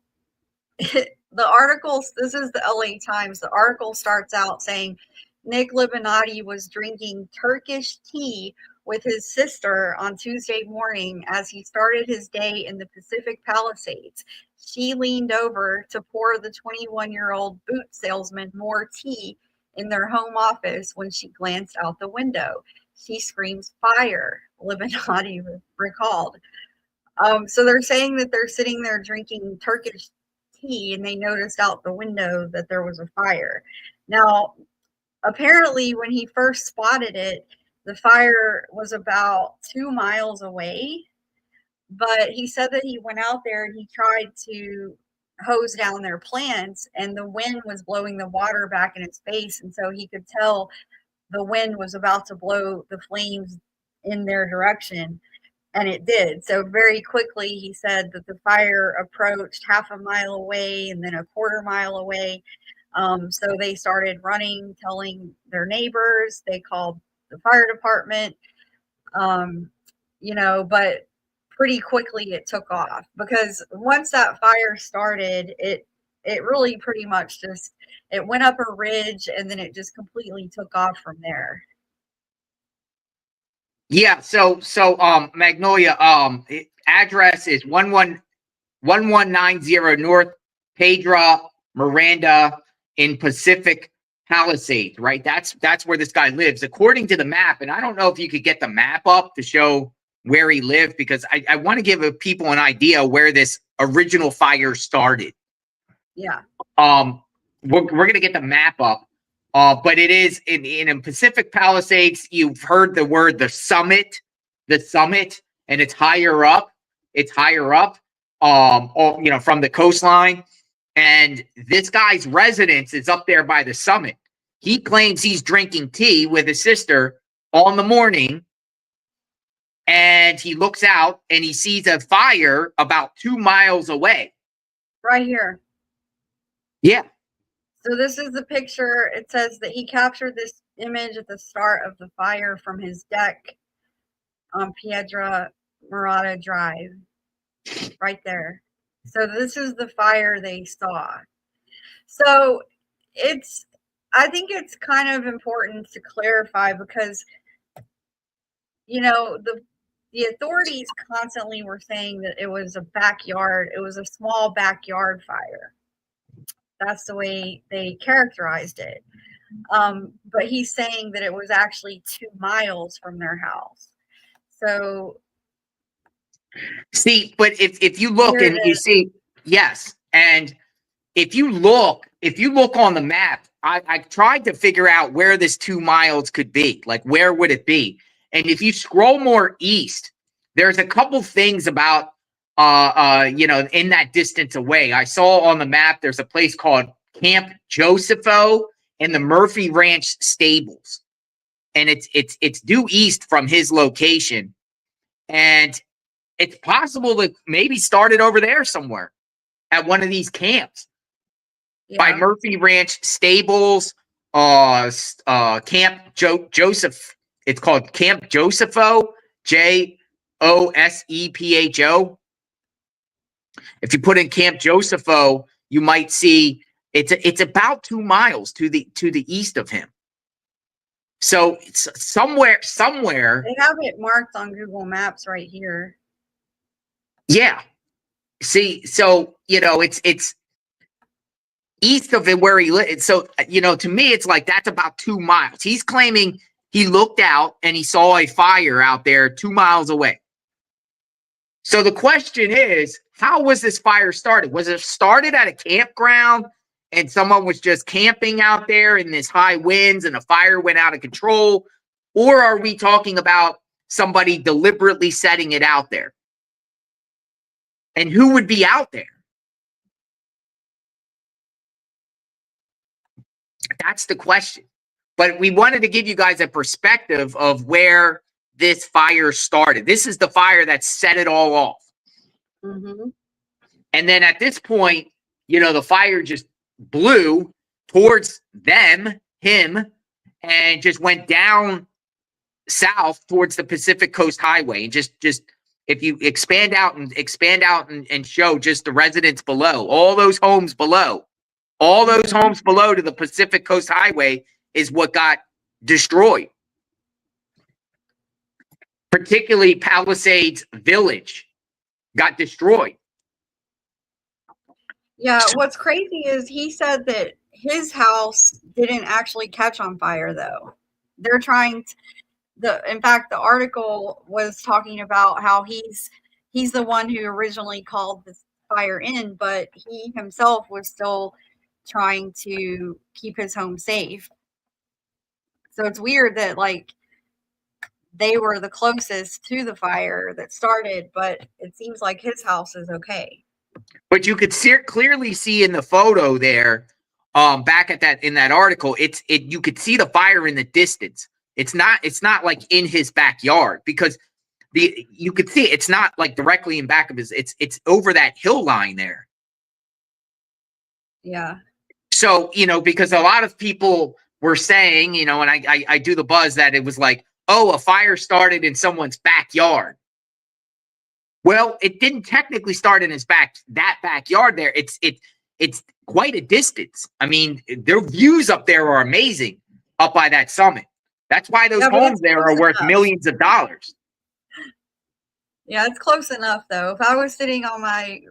S2: the article, this is the LA Times. The article starts out saying Nick Libonati was drinking Turkish tea with his sister on Tuesday morning as he started his day in the Pacific Palisades. She leaned over to pour the 21-year-old boot salesman more tea in their home office when she glanced out the window. She screams fire, Libonati recalled. So they're saying that they're sitting there drinking Turkish tea and they noticed out the window that there was a fire. Now, apparently when he first spotted it, the fire was about 2 miles away, but he said that he went out there and he tried to hose down their plants and the wind was blowing the water back in his face, and so he could tell the wind was about to blow the flames in their direction, and it did. So very quickly he said that the fire approached half a mile away and then a quarter mile away. So they started running, telling their neighbors. They called the fire department, but pretty quickly it took off, because once that fire started, it really pretty much just, it went up a ridge and then it just completely took off from there.
S1: Yeah. So Magnolia, address is 1190 North Pedra Miranda in Pacific Palisades, right? That's where this guy lives, according to the map. And I don't know if you could get the map up to show where he lived, because I want to give people an idea where this original fire started.
S2: Yeah.
S1: We're gonna get the map up. But it is in Pacific Palisades. You've heard the word the summit, and it's higher up. It's higher up, from the coastline. And this guy's residence is up there by the summit. He claims he's drinking tea with his sister on the morning, and he looks out and he sees a fire about 2 miles away.
S2: Right here.
S1: Yeah.
S2: So this is the picture. It says that he captured this image at the start of the fire from his deck on Piedra Mirada Drive, right there. So this is the fire they saw. So I think it's kind of important to clarify, because, the authorities constantly were saying that it was a small backyard fire. That's the way they characterized it. But he's saying that it was actually 2 miles from their house. So
S1: see, but if you look and you see, yes, and if you look on the map, I tried to figure out where this 2 miles could be, like where would it be? And if you scroll more east, there's a couple things about in that distance away. I saw on the map there's a place called Camp Josepho and the Murphy Ranch Stables, and it's due east from his location, and it's possible that maybe started over there somewhere at one of these camps. Yeah. By Murphy Ranch Stables, Camp Joseph. It's called Camp Josepho, Josepho. If you put in Camp Josepho, you might see it's about 2 miles to the east of him. So it's somewhere.
S2: They have it marked on Google Maps right here.
S1: Yeah. See, so it's east of it where he lives. So to me, it's like that's about 2 miles. He's claiming he looked out and he saw a fire out there 2 miles away. So the question is, how was this fire started? Was it started at a campground and someone was just camping out there in this high winds and a fire went out of control? Or are we talking about somebody deliberately setting it out there? And who would be out there? That's the question. But we wanted to give you guys a perspective of where this fire started. This is the fire that set it all off.
S2: Mm-hmm.
S1: And then at this point, the fire just blew towards him, and just went down south towards the Pacific Coast Highway and just if you expand out and show just the residents below, all those homes below to the Pacific Coast Highway is what got destroyed. Particularly Palisades Village got destroyed.
S2: Yeah, what's crazy is he said that his house didn't actually catch on fire though. They're trying to, in fact, the article was talking about how he's the one who originally called this fire in, but he himself was still trying to keep his home safe. So it's weird that like they were the closest to the fire that started, but it seems like his house is okay.
S1: But you could clearly see in the photo there, back at that in that article, you could see the fire in the distance. It's not like in his backyard, because you could see it's not like directly in back of his. It's over that hill line there.
S2: Yeah.
S1: So because a lot of people were saying, and I do the buzz that it was like, oh, a fire started in someone's backyard. Well, it didn't technically start in his backyard there. It's quite a distance. I mean, their views up there are amazing up by that summit. That's why those homes there are worth millions of dollars.
S2: Yeah, it's close enough though. If I was sitting on my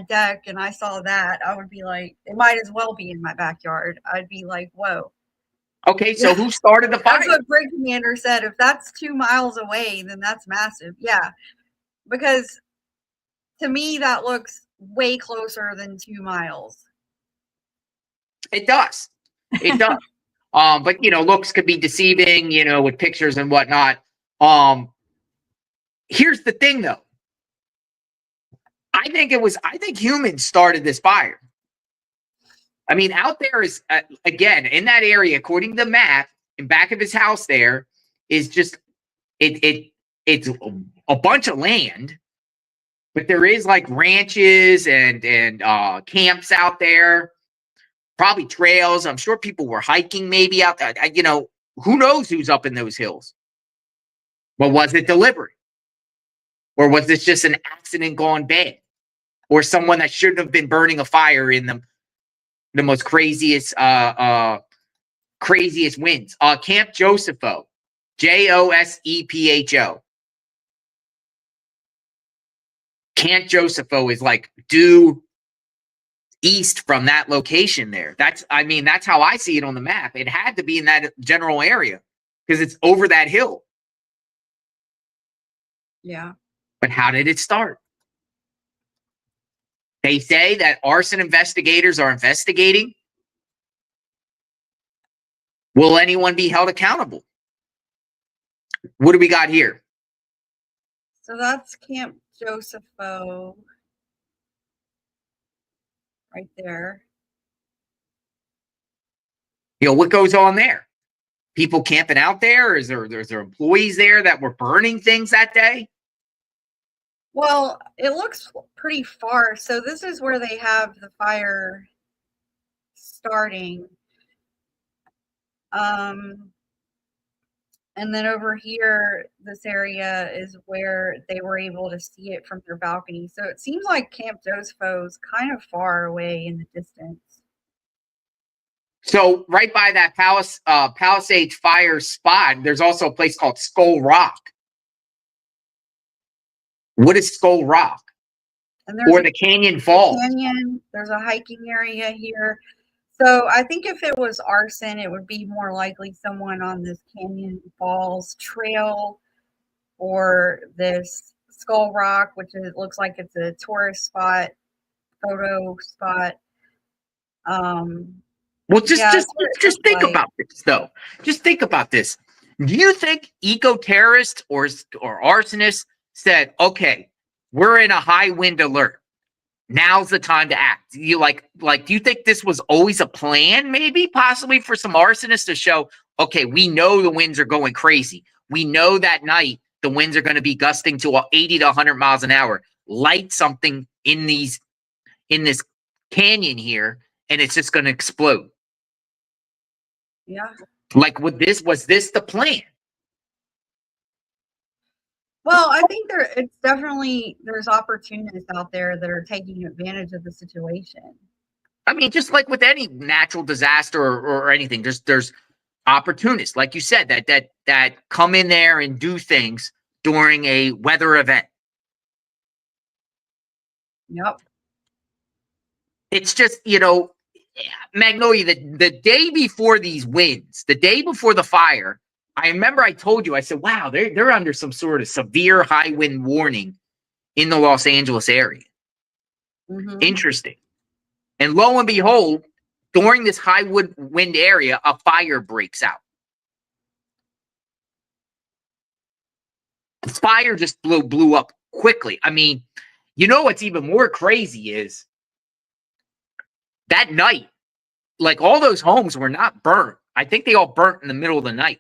S2: deck and I saw that, I would be like, it might as well be in my backyard. I'd be like, whoa.
S1: Okay, so who started the fire?
S2: That's what Brig Commander said. If that's 2 miles away, then that's massive. Yeah. Because to me, that looks way closer than 2 miles.
S1: It does. It does. But looks could be deceiving, with pictures and whatnot. Here's the thing though. I think humans started this fire. I mean, out there is again in that area, according to the map, in back of his house, there is just it's a bunch of land, but there is like ranches and camps out there, probably trails. I'm sure people were hiking maybe out there. Who knows who's up in those hills? But was it deliberate? Or was this just an accident gone bad? Or someone that shouldn't have been burning a fire in the most craziest winds? Camp Josepho, Josepho. Camp Josepho is like due east from that location there. That's how I see it on the map. It had to be in that general area because it's over that hill.
S2: Yeah.
S1: But how did it start? They say that arson investigators are investigating. Will anyone be held accountable? What do we got here?
S2: So that's Camp Josepho right there.
S1: What goes on there? People camping out there? Is there employees there that were burning things that day?
S2: Well, it looks pretty far. So this is where they have the fire starting. And then over here, this area is where they were able to see it from their balcony. So it seems like Camp Josepho is kind of far away in the distance.
S1: So right by that Palisades fire spot, there's also a place called Skull Rock. What is Skull Rock? Or the Canyon Falls?
S2: There's a hiking area here. So I think if it was arson, it would be more likely someone on this Canyon Falls trail or this Skull Rock, which looks like it's a tourist spot, photo spot.
S1: Well, just think about this, though. Just think about this. Do you think eco-terrorists or arsonists said, okay, we're in a high wind alert. Now's the time to act. You do you think this was always a plan, maybe possibly for some arsonists to show, okay, we know the winds are going crazy. We know that night the winds are going to be gusting to 80 to 100 miles an hour. Light something in this canyon here, and it's just going to explode.
S2: Yeah.
S1: Was this the plan?
S2: Well, I think it's definitely, there's opportunists out there that are taking advantage of the situation.
S1: I mean, just like with any natural disaster or anything, there's opportunists, like you said, that come in there and do things during a weather event.
S2: Yep.
S1: It's just, Magnolia, the day before these winds, the day before the fire, I remember I told you, I said, wow, they're under some sort of severe high wind warning in the Los Angeles area.
S2: Mm-hmm.
S1: Interesting. And lo and behold, during this high wind area, a fire breaks out. The fire just blew up quickly. I mean, what's even more crazy is that night, like, all those homes were not burnt. I think they all burnt in the middle of the night.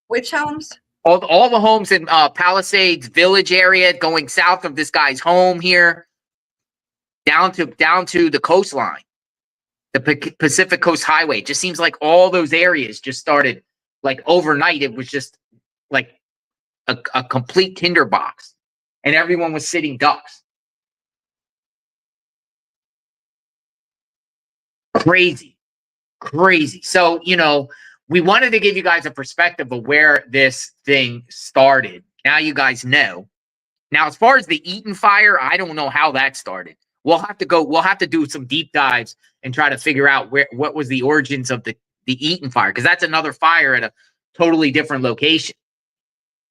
S2: Which homes?
S1: All the homes in Palisades Village area, going south of this guy's home here, down to the coastline, the Pacific Coast Highway. It just seems like all those areas just started, like, overnight. It was just like a complete tinderbox, and everyone was sitting ducks. Crazy. So, we wanted to give you guys a perspective of where this thing started. Now you guys know. Now, as far as the Eaton fire, I don't know how that started. We'll have to do some deep dives and try to figure out what was the origins of the Eaton fire, because that's another fire at a totally different location.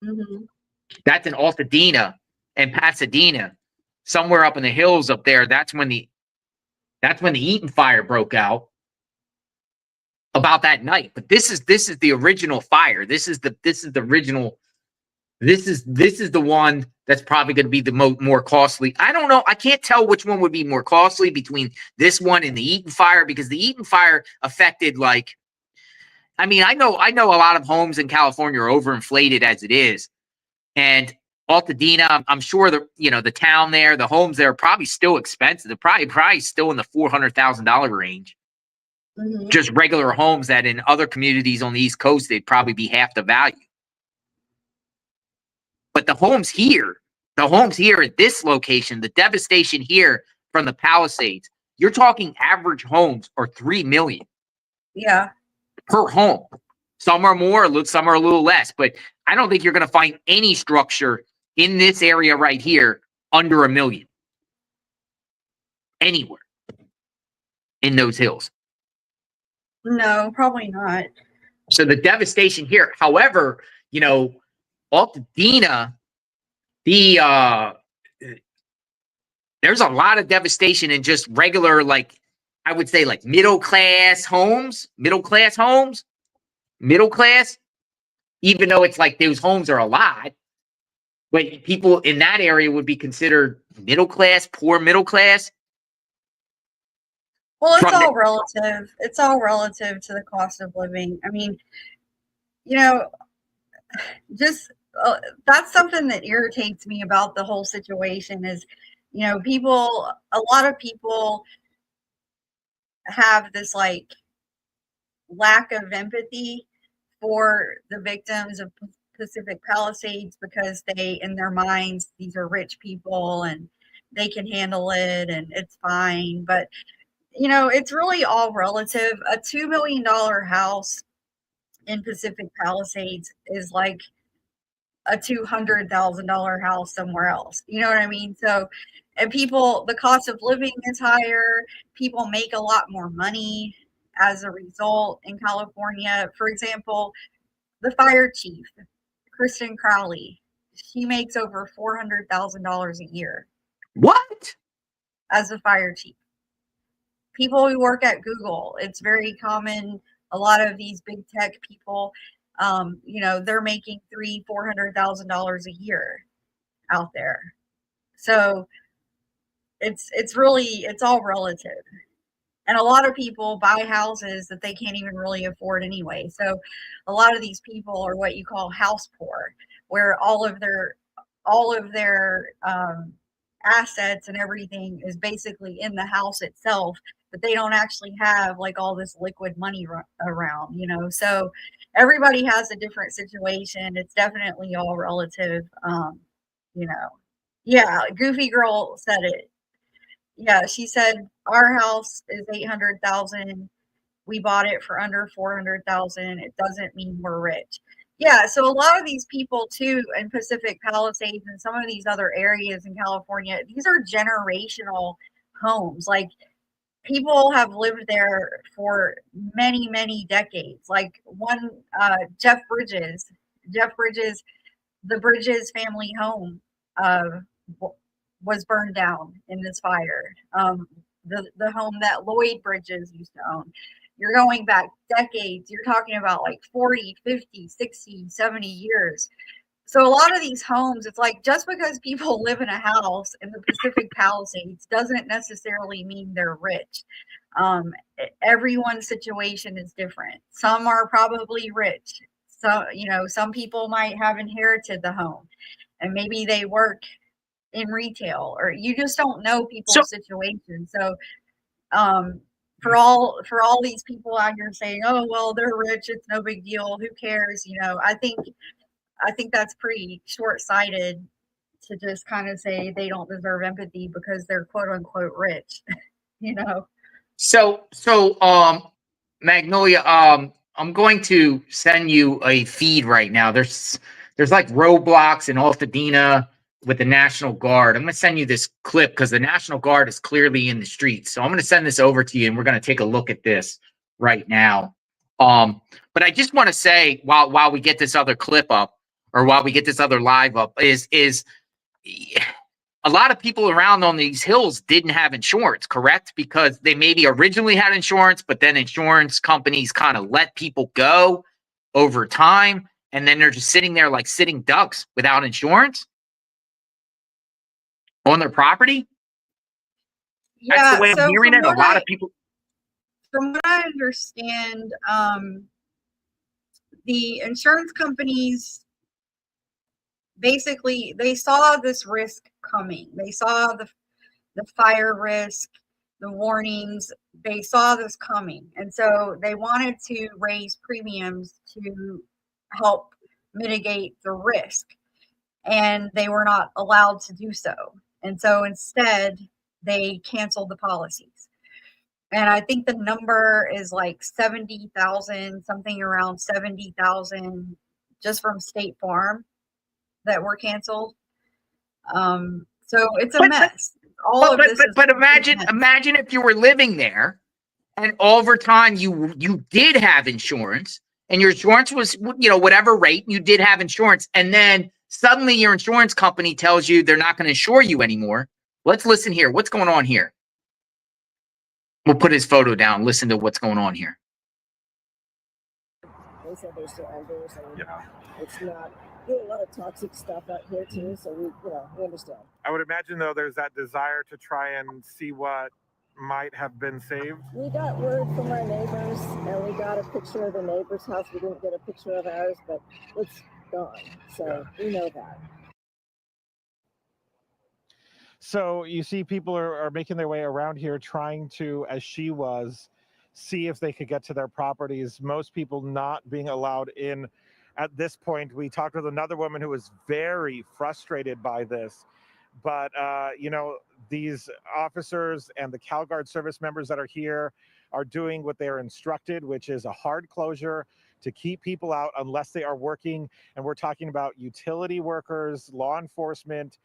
S2: Mm-hmm.
S1: That's in Altadena and Pasadena, somewhere up in the hills up there. That's when the Eaton fire broke out about that night. But this is the original fire. This is the original. This is the one that's probably going to be the more costly. I don't know. I can't tell which one would be more costly between this one and the Eaton fire, because the Eaton fire affected, like, I mean, I know a lot of homes in California are overinflated as it is, and Altadena, I'm sure the town there, the homes there are probably still expensive. They're probably still in the $400,000 range.
S2: Mm-hmm.
S1: Just regular homes that in other communities on the East Coast, they'd probably be half the value. But the homes here at this location, the devastation here from the Palisades, you're talking average homes are $3 million.
S2: Yeah.
S1: Per home. Some are more, some are a little less, but I don't think you're going to find any structure in this area right here under $1 million. Anywhere in those hills.
S2: No, probably not.
S1: So the devastation here, however, Altadena, there's a lot of devastation in just regular, like, I would say, like, middle class, even though it's like those homes are a lot, but people in that area would be considered middle class, poor middle class.
S2: Well, it's all relative. It's all relative to the cost of living. I mean, just that's something that irritates me about the whole situation is, a lot of people have this, like, lack of empathy for the victims of Pacific Palisades, because in their minds, these are rich people and they can handle it and it's fine. But, it's really all relative. A $2 million house in Pacific Palisades is like a $200,000 house somewhere else. You know what I mean? So, and the cost of living is higher. People make a lot more money as a result in California. For example, the fire chief, Kristen Crowley, she makes over $400,000 a year.
S1: What?
S2: As a fire chief. People who work at Google, it's very common. A lot of these big tech people, they're making $400,000 a year out there. So it's all relative. And a lot of people buy houses that they can't even really afford anyway. So a lot of these people are what you call house poor, where all of their assets and everything is basically in the house itself, but they don't actually have, like, all this liquid money around, So everybody has a different situation. It's definitely all relative. You know, yeah, Goofy Girl said it. Yeah, she said our house is 800,000. We bought it for under 400,000. It doesn't mean we're rich. Yeah, so a lot of these people too in Pacific Palisades and some of these other areas in California, these are generational homes. Like people have lived there for many, many decades. Like one, Jeff Bridges, the Bridges family home was burned down in this fire. The home that Lloyd Bridges used to own. You're going back decades. You're talking about like 40, 50, 60, 70 years. So a lot of these homes, it's like just because people live in a house in the Pacific Palisades doesn't necessarily mean they're rich. Everyone's situation is different. Some are probably rich. So, some people might have inherited the home and maybe they work in retail, or you just don't know people's situations. So, for all these people out here saying, "Oh, well, they're rich, it's no big deal, who cares?" I think that's pretty short-sighted to just kind of say they don't deserve empathy because they're quote unquote rich.
S1: So, Magnolia, I'm going to send you a feed right now. There's like roadblocks in Altadena with the National Guard. I'm going to send you this clip because the National Guard is clearly in the streets. So I'm going to send this over to you, and we're going to take a look at this right now. But I just want to say, while we get this other clip up, or while we get this other live up, is a lot of people around on these hills didn't have insurance, correct? Because they maybe originally had insurance, but then insurance companies kind of let people go over time, and then they're just sitting there like sitting ducks without insurance on their property. That's the way I'm hearing it. A lot of people.
S2: From what I understand, the insurance companies basically they saw this risk coming. They saw the fire risk, the warnings. They saw this coming, and so they wanted to raise premiums to help mitigate the risk, and they were not allowed to do so. And so instead, they canceled the policies. And I think the number is like 70,000, something around 70,000 just from State Farm that were canceled. So it's a mess.
S1: But imagine if you were living there and over time you did have insurance and your insurance was, whatever rate, you did have insurance. And then suddenly your insurance company tells you they're not going to insure you anymore. Let's listen here. What's going on here? We'll put his photo down. Listen to what's going on here.
S16: They said they're still embers, and it's not. There's a lot of toxic stuff out here too, so we understand.
S18: I would imagine though there's that desire to try and see what might have been saved.
S16: We got word from our neighbors, and we got a picture of the neighbor's house. We didn't get a picture of ours, but it's gone, so we know that.
S18: So you see people are making their way around here trying to, as she was, see if they could get to their properties. Most people not being allowed in at this point. We talked with another woman who was very frustrated by this. But, these officers and the CalGuard service members that are here are doing what they're instructed, which is a hard closure to keep people out unless they are working. And we're talking about utility workers, law enforcement,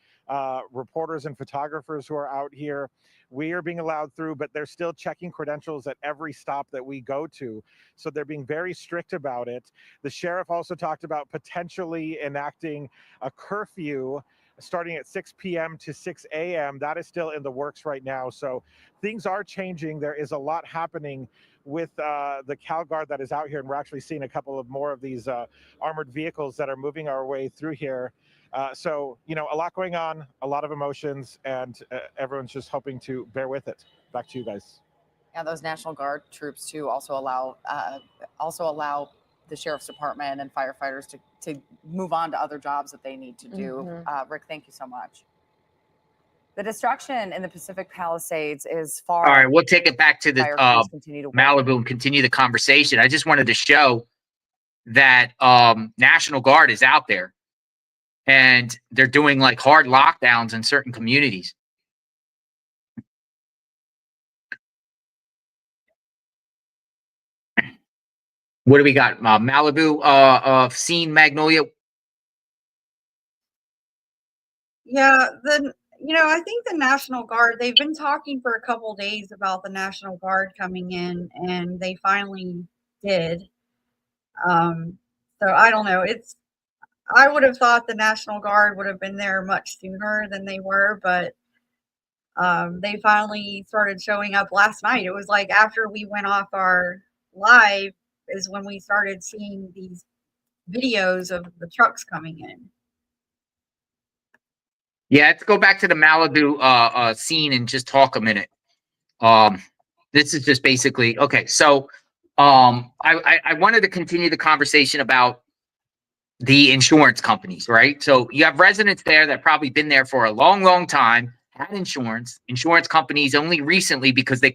S18: reporters and photographers who are out here. We are being allowed through, but they're still checking credentials at every stop that we go to. So they're being very strict about it. The sheriff also talked about potentially enacting a curfew starting at 6 p.m. to 6 a.m. That is still in the works right now. So things are changing. There is a lot happening with the CalGuard that is out here. And we're actually seeing a couple of more of these armored vehicles that are moving our way through here. So, a lot going on, a lot of emotions, and everyone's just hoping to bear with it. Back to you guys.
S17: Yeah, those National Guard troops too also allow the Sheriff's Department and firefighters to move on to other jobs that they need to do. Rick, thank you so much. The destruction in the Pacific Palisades is far.
S1: All right, we'll take it back to the Malibu and continue the conversation. I just wanted to show that National Guard is out there, and they're doing like hard lockdowns in certain communities. What do we got? Malibu seen Magnolia.
S2: Yeah, I think the National Guard, they've been talking for a couple days about the National Guard coming in, and they finally did. So I don't know. I would have thought the National Guard would have been there much sooner than they were, but they finally started showing up last night. It was like after we went off our live is when we started seeing these videos of the trucks coming in.
S1: Yeah, let's go back to the Malibu scene and just talk a minute. This is just basically okay. So I wanted to continue the conversation about the insurance companies, right? So you have residents there that probably been there for a long, long time, had insurance companies only recently, because they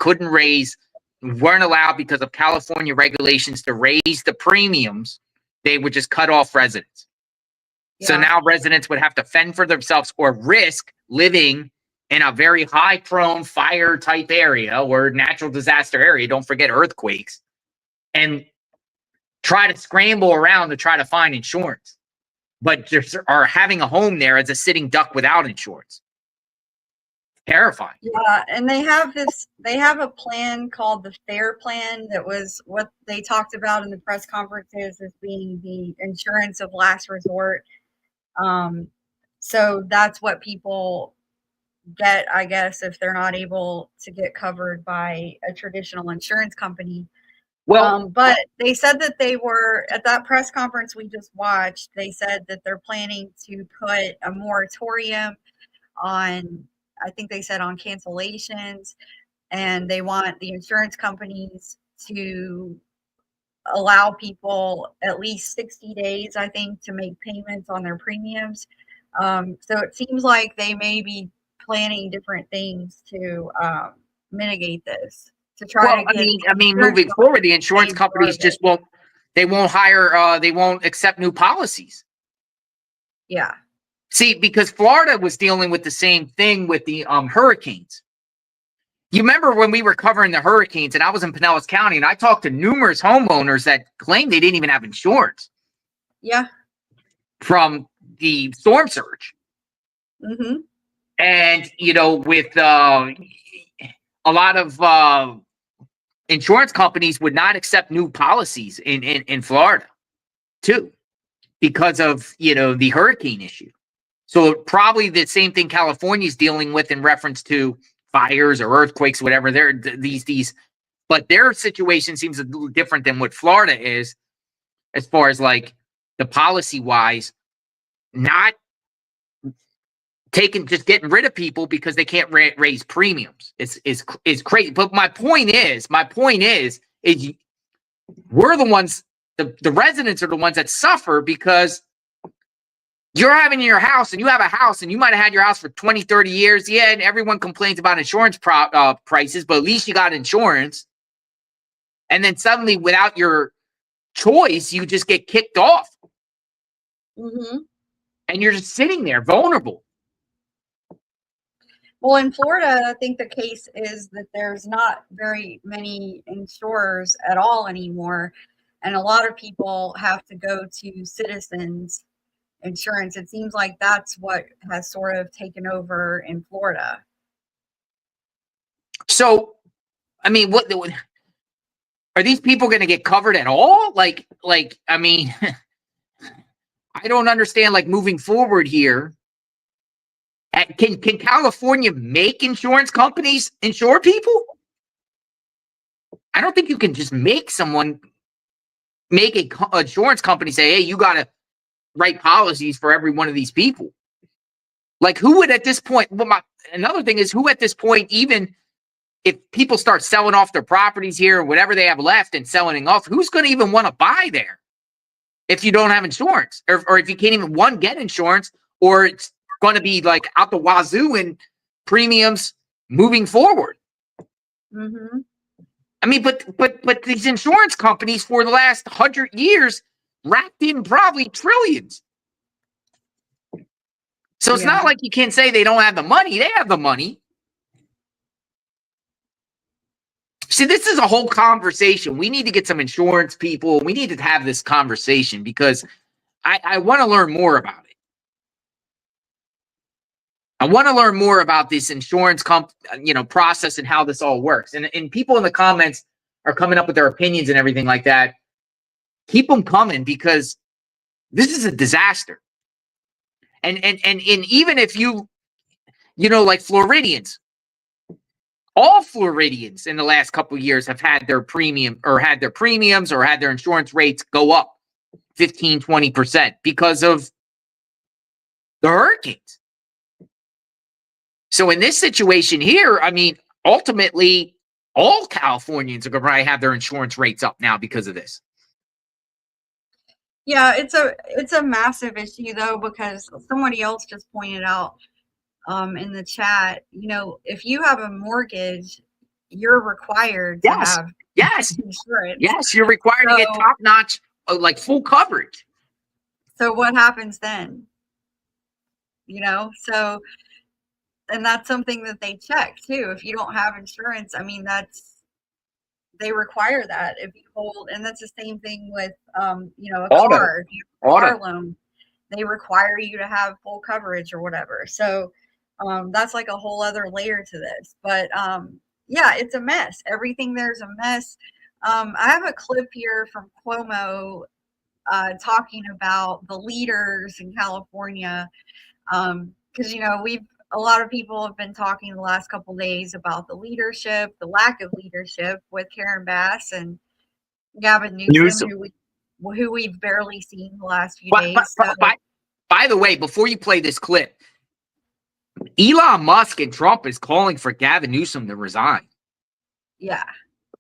S1: weren't allowed because of California regulations to raise the premiums, they would just cut off residents. So now residents would have to fend for themselves or risk living in a very high prone fire type area or natural disaster area. Don't forget earthquakes, and try to scramble around to try to find insurance, but just are having a home there as a sitting duck without insurance. Terrifying.
S2: Yeah, and they have a plan called the FAIR plan. That was what they talked about in the press conferences as being the insurance of last resort. So that's what people get, I guess, if they're not able to get covered by a traditional insurance company.
S1: Well,
S2: but they said that they were at that press conference we just watched. They said that they're planning to put a moratorium on, I think they said, on cancellations, and they want the insurance companies to allow people at least 60 days, I think, to make payments on their premiums. So it seems like they may be planning different things to mitigate this. To try to get
S1: I mean, moving forward, the insurance companies just won't hire, they won't accept new policies.
S2: Yeah.
S1: See, because Florida was dealing with the same thing with the hurricanes. You remember when we were covering the hurricanes and I was in Pinellas County, and I talked to numerous homeowners that claimed they didn't even have insurance.
S2: Yeah.
S1: From the storm surge.
S2: Mm-hmm.
S1: And, with a lot of insurance companies would not accept new policies in Florida, too, because of, the hurricane issue. So probably the same thing California is dealing with in reference to fires or earthquakes, whatever. But their situation seems a little different than what Florida is, as far as like the policy wise, not just getting rid of people because they can't raise premiums. It's crazy. But my point is we're the ones, the residents are the ones that suffer, because you're having your house, and you have a house, and you might have had your house for 20, 30 years. Yeah, and everyone complains about insurance prices, but at least you got insurance. And then suddenly, without your choice, you just get kicked off.
S2: Mm-hmm.
S1: And you're just sitting there vulnerable.
S2: Well, in Florida, I think the case is that there's not very many insurers at all anymore. And a lot of people have to go to Citizens Insurance. It seems like that's what has sort of taken over in Florida.
S1: So, I mean, what are these people going to get covered at all? I mean, I don't understand, moving forward here. Can California make insurance companies insure people? I don't think you can just make an insurance company say, hey, you got to write policies for every one of these people. Who would at this point, another thing is, who at this point, even if people start selling off their properties here or whatever they have left and selling it off, who's going to even want to buy there if you don't have insurance, or if you can't even, get insurance, or it's going to be out the wazoo in premiums moving forward.
S2: Mm-hmm.
S1: I mean, but these insurance companies for the last 100 years, wrapped in probably trillions. So it's not like you can say they don't have the money. They have the money. See, this is a whole conversation. We need to get some insurance people. We need to have this conversation because I want to learn more about it. I want to learn more about this insurance process and how this all works. And people in the comments are coming up with their opinions and everything like that. Keep them coming because this is a disaster. And even if like Floridians, all Floridians in the last couple of years have had their premiums or had their insurance rates go up 15, 20% because of the hurricanes. So in this situation here, I mean, ultimately, all Californians are going to probably have their insurance rates up now because of this.
S2: Yeah, it's a massive issue though, because somebody else just pointed out in the chat, if you have a mortgage, you're required to have insurance.
S1: Yes, you're required to get top-notch, like full coverage.
S2: So what happens then? And that's something that they check too. If you don't have insurance, I mean, they require that if you hold, and that's the same thing with, a car loan. They require you to have full coverage or whatever. So that's like a whole other layer to this. But yeah, it's a mess. Everything there's a mess. I have a clip here from Cuomo talking about the leaders in California. Because, a lot of people have been talking the last couple of days about the leadership, the lack of leadership with Karen Bass and Gavin Newsom. Who we've barely seen the last few days.
S1: By the way, before you play this clip, Elon Musk and Trump is calling for Gavin Newsom to resign.
S2: Yeah.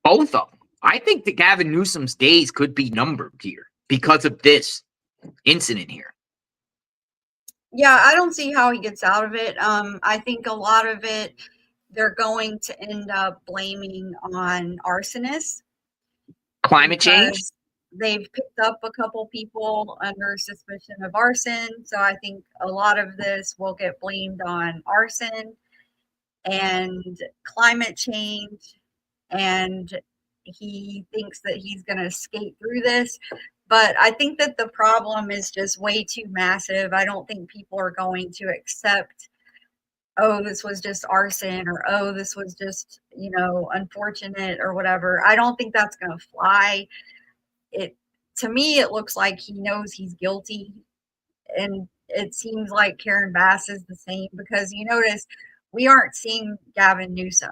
S1: Both of them. I think that Gavin Newsom's days could be numbered here because of this incident here.
S2: Yeah, I don't see how he gets out of it. I think a lot of it, they're going to end up blaming on arsonists.
S1: Climate change?
S2: They've picked up a couple people under suspicion of arson. So I think a lot of this will get blamed on arson and climate change. And he thinks that he's going to skate through this. But I think that the problem is just way too massive. I don't think people are going to accept, oh, this was just arson, or, oh, this was just, unfortunate or whatever. I don't think that's going to fly. To me, it looks like he knows he's guilty. And it seems like Karen Bass is the same, because you notice we aren't seeing Gavin Newsom.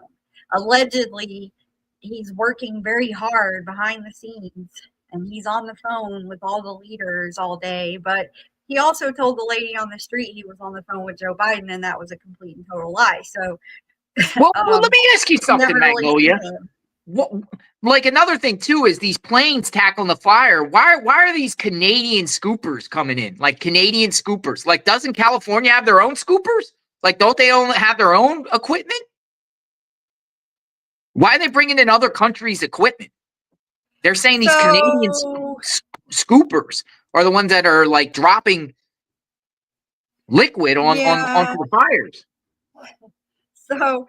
S2: Allegedly, he's working very hard behind the scenes. And he's on the phone with all the leaders all day. But he also told the lady on the street he was on the phone with Joe Biden, and that was a complete and total lie. So,
S1: well, let me ask you something, Magnolia. Like another thing too is these planes tackling the fire. Why are these Canadian scoopers coming in? Like Canadian scoopers. Like, doesn't California have their own scoopers? Like, don't they only have their own equipment? Why are they bringing in other countries' equipment? They're saying these Canadian scoopers are the ones that are like dropping liquid onto the fires.
S2: So,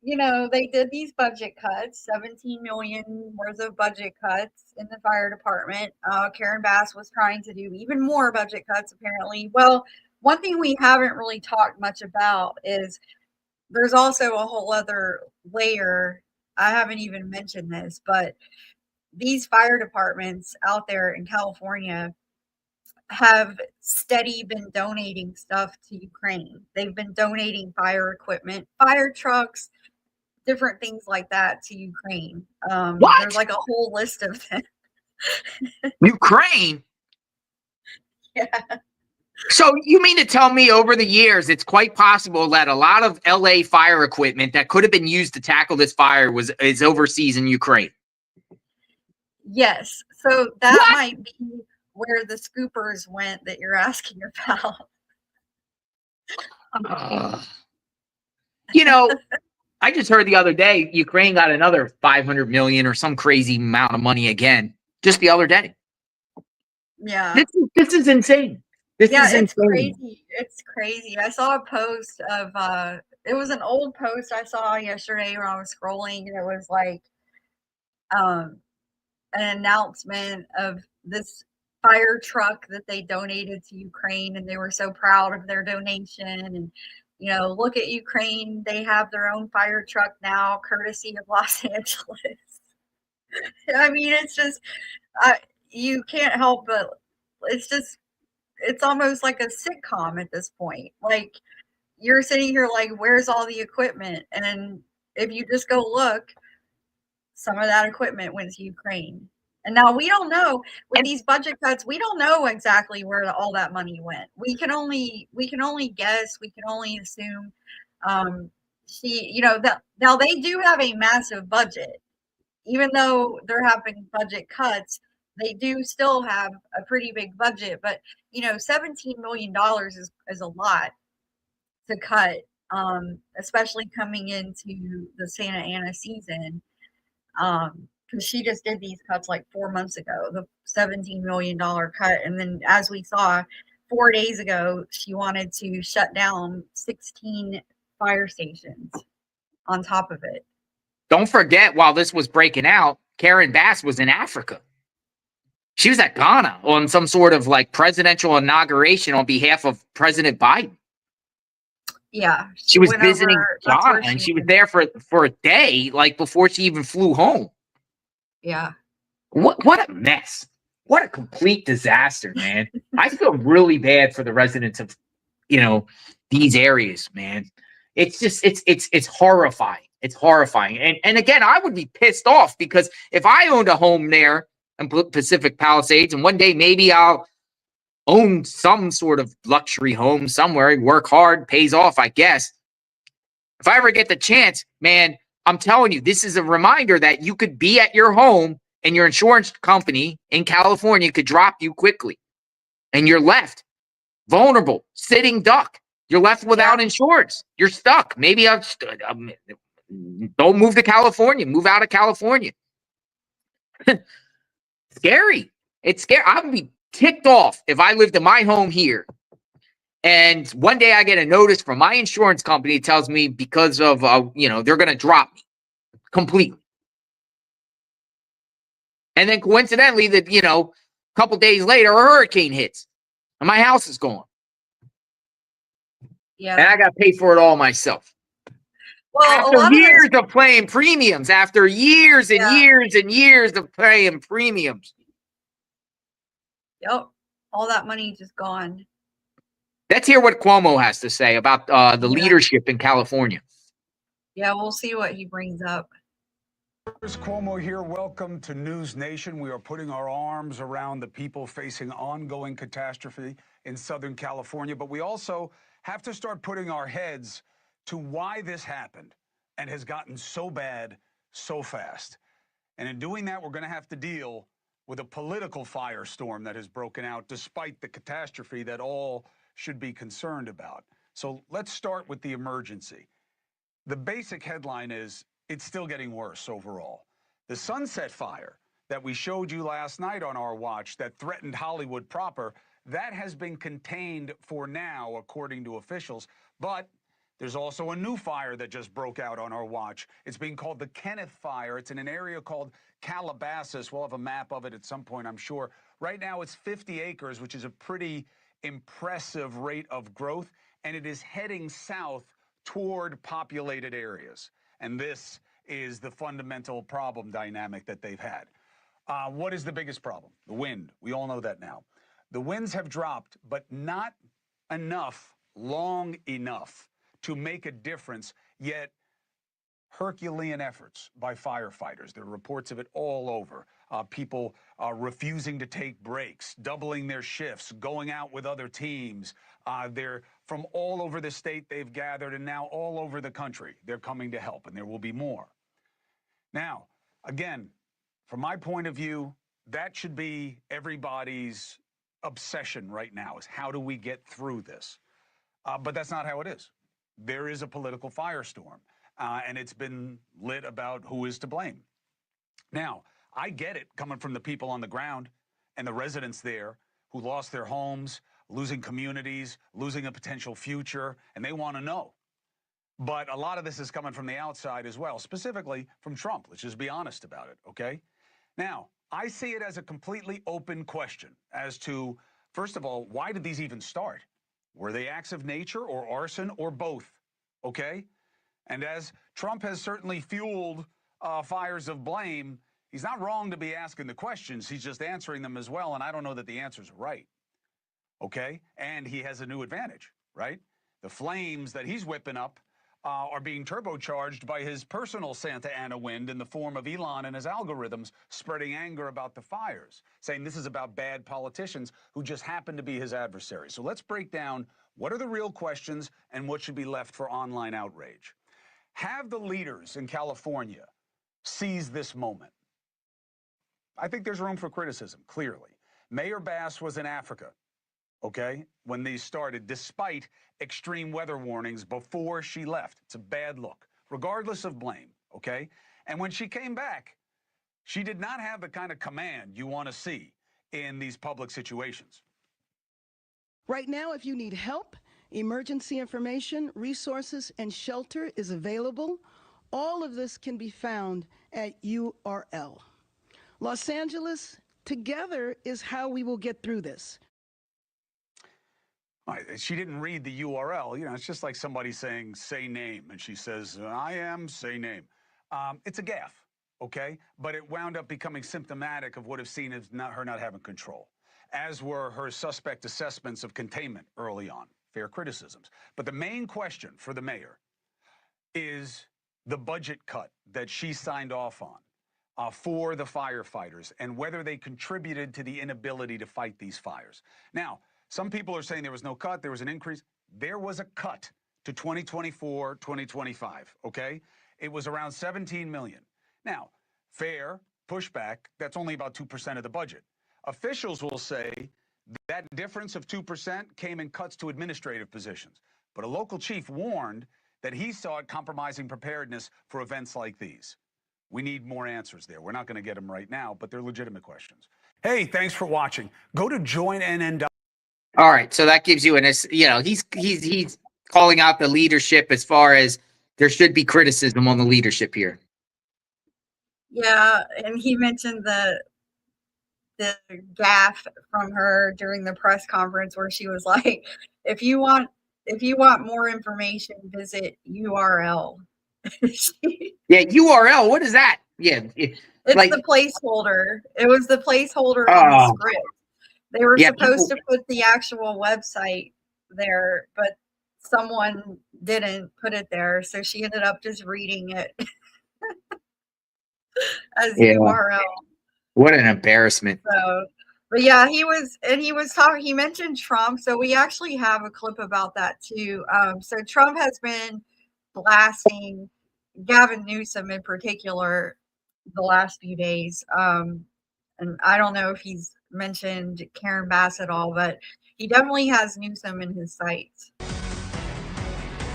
S2: they did these budget cuts, 17 million worth of budget cuts in the fire department. Karen Bass was trying to do even more budget cuts, apparently. Well, one thing we haven't really talked much about is there's also a whole other layer. I haven't even mentioned this, but these fire departments out there in California have steady been donating stuff to Ukraine. They've been donating fire equipment, fire trucks, different things like that to Ukraine. There's like a whole list of them.
S1: Ukraine?
S2: Yeah.
S1: So you mean to tell me over the years, it's quite possible that a lot of LA fire equipment that could have been used to tackle this fire is overseas in Ukraine?
S2: Yes. So that might be where the scoopers went that you're asking about.
S1: I just heard the other day, Ukraine got another 500 million or some crazy amount of money again, just the other day.
S2: Yeah.
S1: This is insane. This
S2: Yeah,
S1: is
S2: it's
S1: insane.
S2: crazy. It's crazy. I saw a post of it was an old post I saw yesterday when I was scrolling, and it was like um an announcement of this fire truck that they donated to Ukraine, and they were so proud of their donation. And look at Ukraine, they have their own fire truck now, courtesy of Los Angeles. I mean, it's just you can't help but it's almost like a sitcom at this point. Like you're sitting here like, where's all the equipment? And if you just go look, some of that equipment went to Ukraine. And now we don't know with these budget cuts, we don't know exactly where all that money went. We can only guess, we can only assume. Now they do have a massive budget. Even though they're having budget cuts, they do still have a pretty big budget. But $17 million is a lot to cut, especially coming into the Santa Ana season. Because she just did these cuts like 4 months ago, the $17 million cut. And then, as we saw 4 days ago, she wanted to shut down 16 fire stations on top of it.
S1: Don't forget, while this was breaking out, Karen Bass was in Africa. She was at Ghana on some sort of like presidential inauguration on behalf of President Biden.
S2: Yeah.
S1: She was visiting Ghana, and she was there for a day, like before she even flew home.
S2: Yeah.
S1: What a mess. What a complete disaster, man. I feel really bad for the residents of, these areas, man. It's just, it's horrifying. It's horrifying. And again, I would be pissed off because if I owned a home there in Pacific Palisades, and one day maybe I'll own some sort of luxury home somewhere, work hard, pays off, I guess. If I ever get the chance, man, I'm telling you, this is a reminder that you could be at your home and your insurance company in California could drop you quickly. And you're left vulnerable, sitting duck. You're left without insurance. You're stuck. Maybe don't move to California. Move out of California. Scary. It's scary. I would be ticked off if I lived in my home here and one day I get a notice from my insurance company that tells me because of, they're going to drop me completely. And then coincidentally, a couple days later, a hurricane hits and my house is gone.
S2: Yeah.
S1: And I got to pay for it all myself.
S2: Well,
S1: after years of paying premiums, after years and years and years of paying premiums.
S2: Yep. All that money just gone.
S1: Let's hear what Cuomo has to say about the leadership in California.
S2: Yeah, we'll see what he brings up.
S19: Chris Cuomo here. Welcome to News Nation. We are putting our arms around the people facing ongoing catastrophe in Southern California, but we also have to start putting our heads to why this happened and has gotten so bad so fast. And in doing that, we're going to have to deal with a political firestorm that has broken out despite the catastrophe that all should be concerned about. So let's start with the emergency. The basic headline is it's still getting worse overall. The Sunset Fire that we showed you last night on our watch that threatened Hollywood proper, that has been contained for now, according to officials. But there's also a new fire that just broke out on our watch. It's being called the Kenneth Fire. It's in an area called Calabasas. We'll have a map of it at some point, I'm sure. Right now, it's 50 acres, which is a pretty impressive rate of growth, and it is heading south toward populated areas. And this is the fundamental problem dynamic that they've had. What is the biggest problem? The wind. We all know that now. The winds have dropped, but not enough, long enough to make a difference, yet Herculean efforts by firefighters. There are reports of it all over. People refusing to take breaks, doubling their shifts, going out with other teams. They're from all over the state they've gathered, and now all over the country they're coming to help, and there will be more. Now, again, from my point of view, that should be everybody's obsession right now, is how do we get through this? But that's not how it is. There is a political firestorm, and it's been lit about who is to blame. Now, I get it coming from the people on the ground and the residents there who lost their homes, losing communities, losing a potential future, and they want to know. But a lot of this is coming from the outside as well, specifically from Trump. Let's just be honest about it, okay? Now, I see it as a completely open question as to, first of all, why did these even start? Were they acts of nature or arson or both, okay? And as Trump has certainly fueled fires of blame, he's not wrong to be asking the questions. He's just answering them as well, and I don't know that the answers are right, okay? And he has a new advantage, right? The flames that he's whipping up are being turbocharged by his personal Santa Ana wind in the form of Elon and his algorithms spreading anger about the fires, saying this is about bad politicians who just happen to be his adversaries. So let's break down what are the real questions and what should be left for online outrage. Have the leaders in California seize this moment? I think there's room for criticism, clearly. Mayor Bass was in Africa, okay, when these started, despite extreme weather warnings before she left. It's a bad look, regardless of blame, okay? And when she came back, she did not have the kind of command you want to see in these public situations.
S3: Right now, if you need help, emergency information, resources, and shelter is available. All of this can be found at URL. Los Angeles, together is how we will get through this.
S19: She didn't read the URL. You know, it's just like somebody saying, say name, and she says, I am, say name. It's a gaffe, okay? But it wound up becoming symptomatic of what is seen as her not having control, as were her suspect assessments of containment early on. Fair criticisms. But the main question for the mayor is the budget cut that she signed off on for the firefighters and whether they contributed to the inability to fight these fires. Now, some people are saying there was no cut, there was an increase. There was a cut to 2024, 2025, okay? It was around 17 million. Now, fair pushback, that's only about 2% of the budget. Officials will say that difference of 2% came in cuts to administrative positions. But a local chief warned that he saw it compromising preparedness for events like these. We need more answers there. We're not going to get them right now, but they're legitimate questions. Hey, thanks for watching. Go to joinnn.com.
S1: All right, so that gives you he's calling out the leadership as far as there should be criticism on the leadership here.
S2: Yeah, and he mentioned the gaffe from her during the press conference where she was like, if you want more information, visit URL.
S1: Yeah, URL, what is that? Yeah.
S2: It's the placeholder. It was the placeholder in the script. They were supposed to put the actual website there, but someone didn't put it there, so she ended up just reading it as URL.
S1: What an embarrassment.
S2: So, but yeah, he was talking. He mentioned Trump, so we actually have a clip about that too. So Trump has been blasting Gavin Newsom in particular the last few days. And I don't know if he's mentioned Karen Bass at all, but he definitely has Newsom in his sights.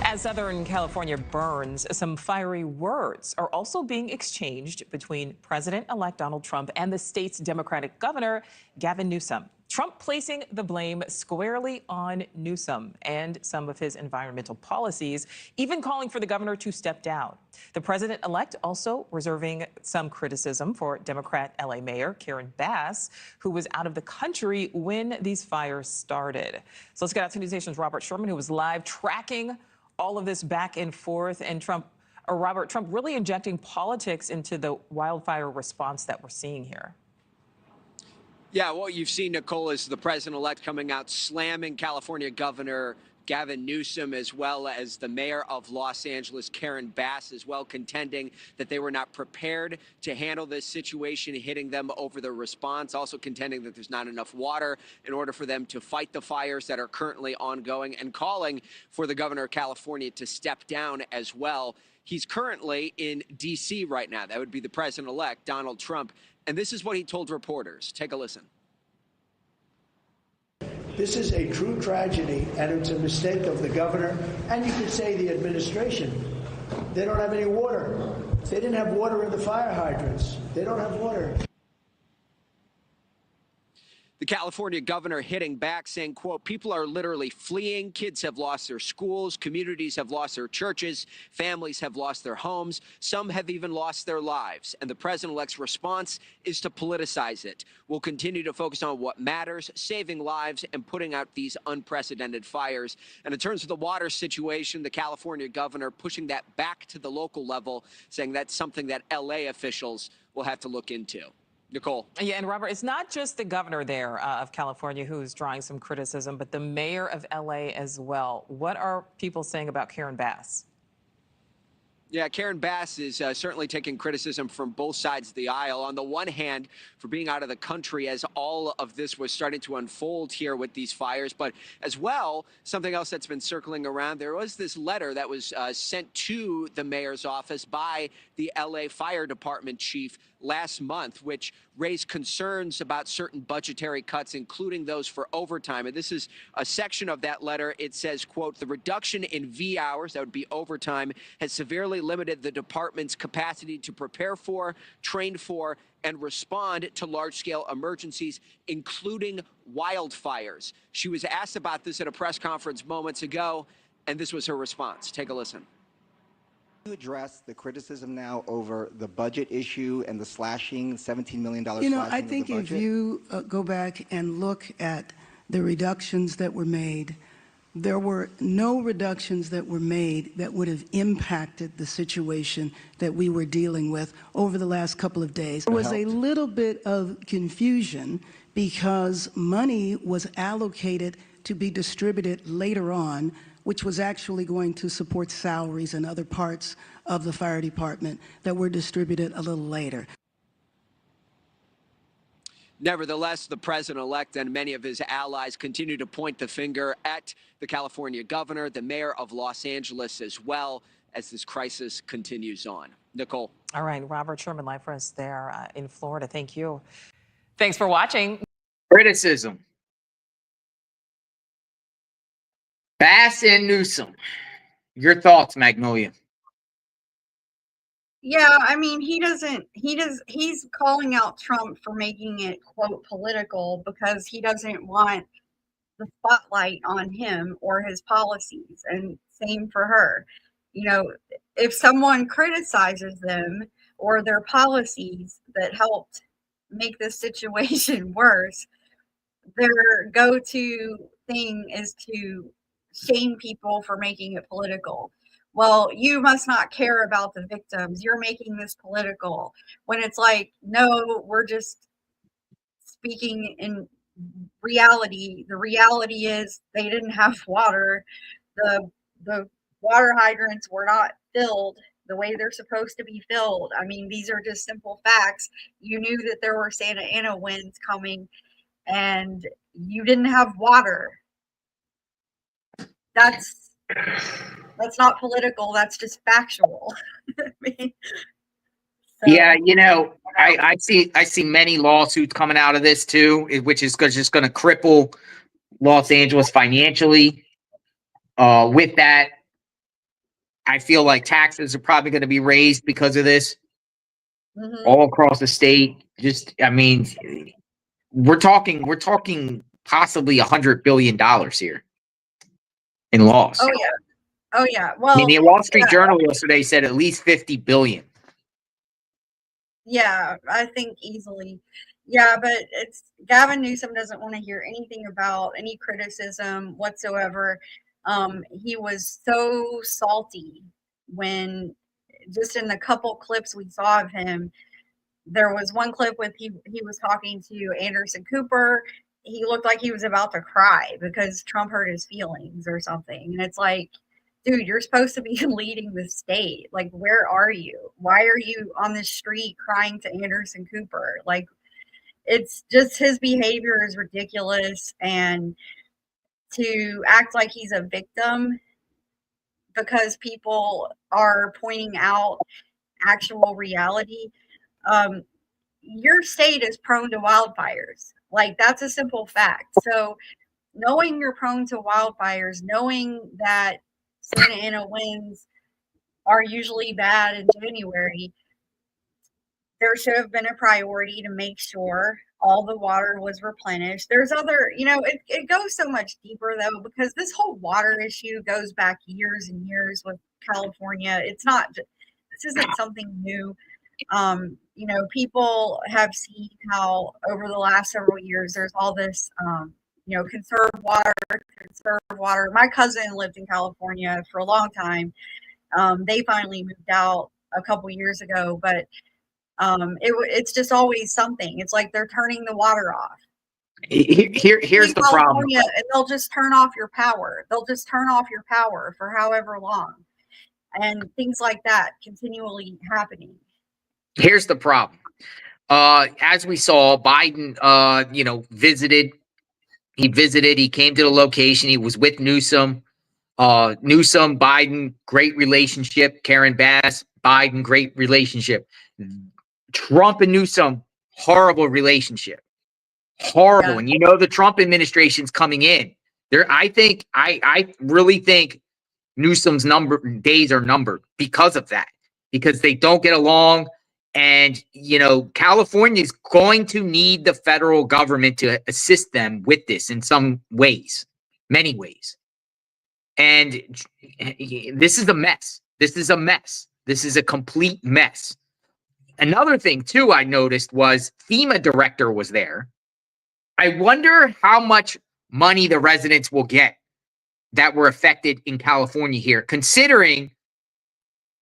S5: As Southern California burns, some fiery words are also being exchanged between President-elect Donald Trump and the state's Democratic governor, Gavin Newsom. Trump placing the blame squarely on Newsom and some of his environmental policies, even calling for the governor to step down. The president-elect also reserving some criticism for Democrat LA Mayor Karen Bass, who was out of the country when these fires started. So let's get out to News Nation's Robert Sherman, who was live tracking all of this back and forth, and Trump really injecting politics into the wildfire response that we're seeing here.
S20: Yeah, what you've seen, Nicole, is the president-elect coming out slamming California Governor Gavin Newsom, as well as the mayor of Los Angeles, Karen Bass, as well, contending that they were not prepared to handle this situation, hitting them over the response, also contending that there's not enough water in order for them to fight the fires that are currently ongoing, and calling for the governor of California to step down as well. He's currently in D.C. right now. That would be the president-elect, Donald Trump. And this is what he told reporters. Take a listen.
S23: This is a true tragedy, and it's a mistake of the governor, and you could say the administration. They don't have any water. They didn't have water in the fire hydrants. They don't have water.
S20: The California governor hitting back, saying, quote, people are literally fleeing. Kids have lost their schools. Communities have lost their churches. Families have lost their homes. Some have even lost their lives. And the president-elect's response is to politicize it. We'll continue to focus on what matters, saving lives and putting out these unprecedented fires. And in terms of the water situation, the California governor pushing that back to the local level, saying that's something that LA officials will have to look into. Nicole.
S5: Yeah, and Robert, it's not just the governor there of California who's drawing some criticism, but the mayor of LA as well. What are people saying about Karen Bass?
S20: Yeah, Karen Bass is certainly taking criticism from both sides of the aisle. On the one hand, for being out of the country as all of this was starting to unfold here with these fires, but as well, something else that's been circling around, there was this letter that was sent to the mayor's office by the LA Fire Department chief last month, which raised concerns about certain budgetary cuts, including those for overtime. And this is a section of that letter. It says, quote, the reduction in V hours, that would be overtime, has severely limited the department's capacity to prepare for, train for, and respond to large-scale emergencies, including wildfires. She was asked about this at a press conference moments ago, and this was her response. Take a listen.
S15: You address the criticism now over the budget issue and the slashing, $17 million
S3: You know,
S15: slashing
S3: I
S15: of the
S3: think if
S15: budget?
S3: you go back and look at the reductions that were made, there were no reductions that were made that would have impacted the situation that we were dealing with over the last couple of days. There was a little bit of confusion because money was allocated to be distributed later on, which was actually going to support salaries and other parts of the fire department that were distributed a little later.
S20: Nevertheless, the president-elect and many of his allies continue to point the finger at the California governor, the mayor of Los Angeles as well, as this crisis continues on. Nicole.
S5: All right, Robert Sherman, live for us there in Florida. Thank you. Thanks for watching.
S1: Criticism. Bass and Newsom. Your thoughts, Magnolia?
S2: Yeah, I mean, he's calling out Trump for making it, quote, political because he doesn't want the spotlight on him or his policies. And same for her. You know, if someone criticizes them or their policies that helped make this situation worse, their go-to thing is to shame people for making it political. Well, you must not care about the victims. You're making this political. When it's like, no, we're just speaking in reality. The reality is they didn't have water. The water hydrants were not filled the way they're supposed to be filled. I mean, these are just simple facts. You knew that there were Santa Ana winds coming and you didn't have water. That's not political. That's just factual. I mean,
S1: Yeah, you know, I see many lawsuits coming out of this too, which is just going to cripple Los Angeles financially. With that, I feel like taxes are probably going to be raised because of this all across the state. Just, I mean, we're talking possibly $100 billion here in loss.
S2: Oh yeah. Oh yeah. Well,
S1: I mean, the Wall Street Journal yesterday said at least 50 billion.
S2: Yeah, I think easily. Yeah, but it's Gavin Newsom doesn't want to hear anything about any criticism whatsoever. He was so salty when just in the couple clips we saw of him. There was one clip with he was talking to Anderson Cooper. He looked like he was about to cry because Trump hurt his feelings or something. And it's like, dude, you're supposed to be leading the state. Like, where are you? Why are you on the street crying to Anderson Cooper? Like, it's just his behavior is ridiculous. And to act like he's a victim because people are pointing out actual reality. Your state is prone to wildfires. Like, that's a simple fact. So knowing you're prone to wildfires, knowing that Santa Ana winds are usually bad in January, there should have been a priority to make sure all the water was replenished. There's other, it goes so much deeper though, because this whole water issue goes back years and years with California. It's not, this isn't something new. People have seen how over the last several years, there's all this, conserve water. My cousin lived in California for a long time. They finally moved out a couple years ago, but it's just always something. It's like they're turning the water off.
S1: Here's the problem.
S2: And they'll just turn off your power. They'll just turn off your power for however long, and things like that continually happening.
S1: Here's the problem. As we saw, Biden, visited. He came to the location. He was with Newsom. Newsom, Biden, great relationship. Karen Bass, Biden, great relationship. Trump and Newsom, horrible relationship. Horrible. Yeah. And the Trump administration's coming in. I really think Newsom's days are numbered because of that. Because they don't get along. And, California is going to need the federal government to assist them with this in some ways, many ways. And this is a mess. This is a mess. This is a complete mess. Another thing, too, I noticed was FEMA director was there. I wonder how much money the residents will get that were affected in California here, considering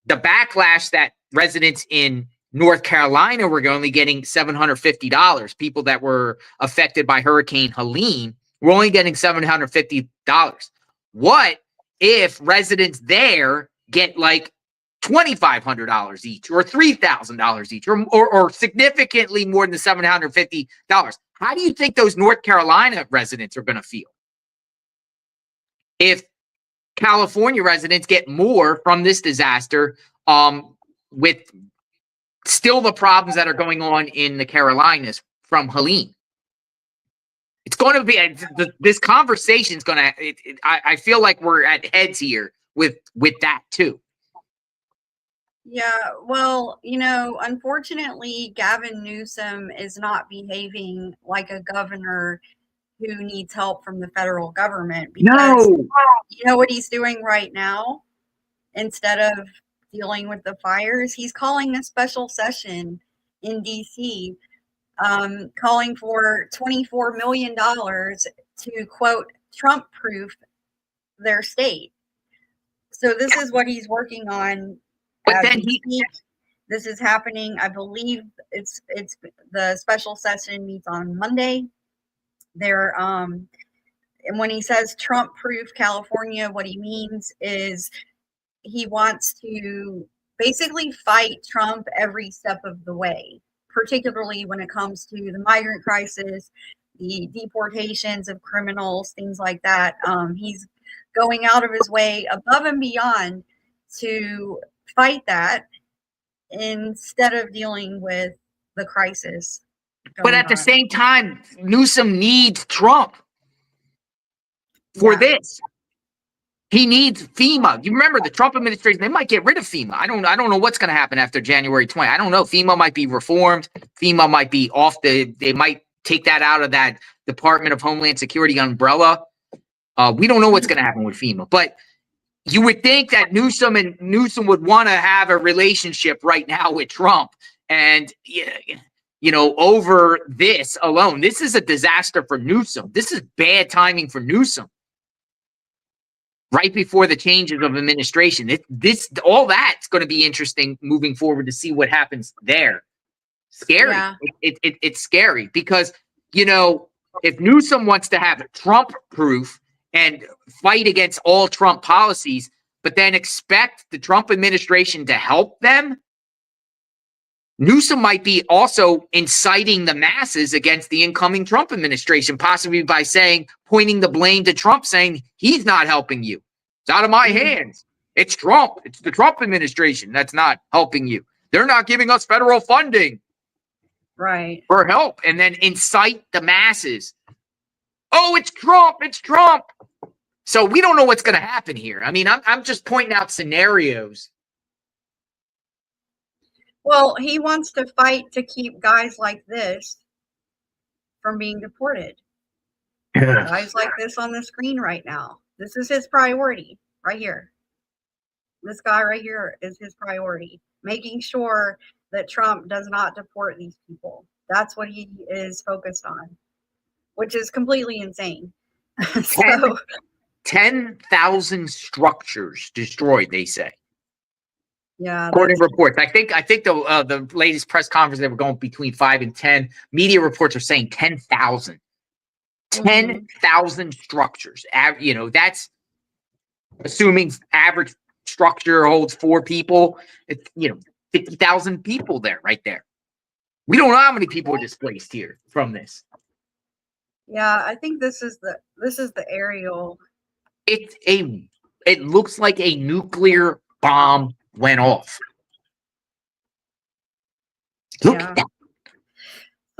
S1: the backlash that residents in North Carolina were only getting $750. People that were affected by Hurricane Helene were only getting $750. What if residents there get like $2,500 each or $3,000 each or significantly more than $750? How do you think those North Carolina residents are going to feel if California residents get more from this disaster with still the problems that are going on in the Carolinas from Helene? It's going to be this conversation is going to. I feel like we're at heads here with that too.
S2: Yeah, well, unfortunately, Gavin Newsom is not behaving like a governor who needs help from the federal government. Because you know what he's doing right now? Instead of dealing with the fires, he's calling a special session in D.C., calling for $24 million to, quote, Trump-proof their state. So this is what he's working on. But then this is happening. I believe it's the special session meets on Monday. They're and when he says Trump-proof California, what he means is he wants to basically fight Trump every step of the way, particularly when it comes to the migrant crisis, the deportations of criminals, things like that. He's going out of his way above and beyond to fight that instead of dealing with the crisis.
S1: But at the same time, Newsom needs Trump for this. He needs FEMA. You remember the Trump administration, they might get rid of FEMA. I don't know what's going to happen after January 20. I don't know. FEMA might be reformed. FEMA might be off they might take that out of that Department of Homeland Security umbrella. We don't know what's going to happen with FEMA, but you would think that Newsom would want to have a relationship right now with Trump. And, over this alone, this is a disaster for Newsom. This is bad timing for Newsom. Right before the changes of administration, all that's going to be interesting moving forward to see what happens there. Scary. Yeah. It's scary because if Newsom wants to have Trump-proof and fight against all Trump policies, but then expect the Trump administration to help them, Newsom might be also inciting the masses against the incoming Trump administration, possibly by pointing the blame to Trump, saying he's not helping you. It's out of my hands. It's Trump. It's the Trump administration that's not helping you. They're not giving us federal funding.
S2: Right.
S1: For help, and then incite the masses. Oh, it's Trump. It's Trump. So we don't know what's going to happen here. I mean, I'm just pointing out scenarios.
S2: Well, he wants to fight to keep guys like this from being deported. Guys like this on the screen right now. This is his priority right here. This guy right here is his priority, making sure that Trump does not deport these people. That's what he is focused on, which is completely insane. So
S1: 10,000 structures destroyed, they say.
S2: yeah,
S1: According to reports, I think the latest press conference, they were going between 5 and 10. Media reports are saying 10,000. 10,000 structures. You know, that's assuming average structure holds 4 people. It's, you know, 50,000 people there, right there. We don't know how many people are displaced here from this.
S2: yeah, I think this is the aerial.
S1: It looks like a nuclear bomb went off. Look at that.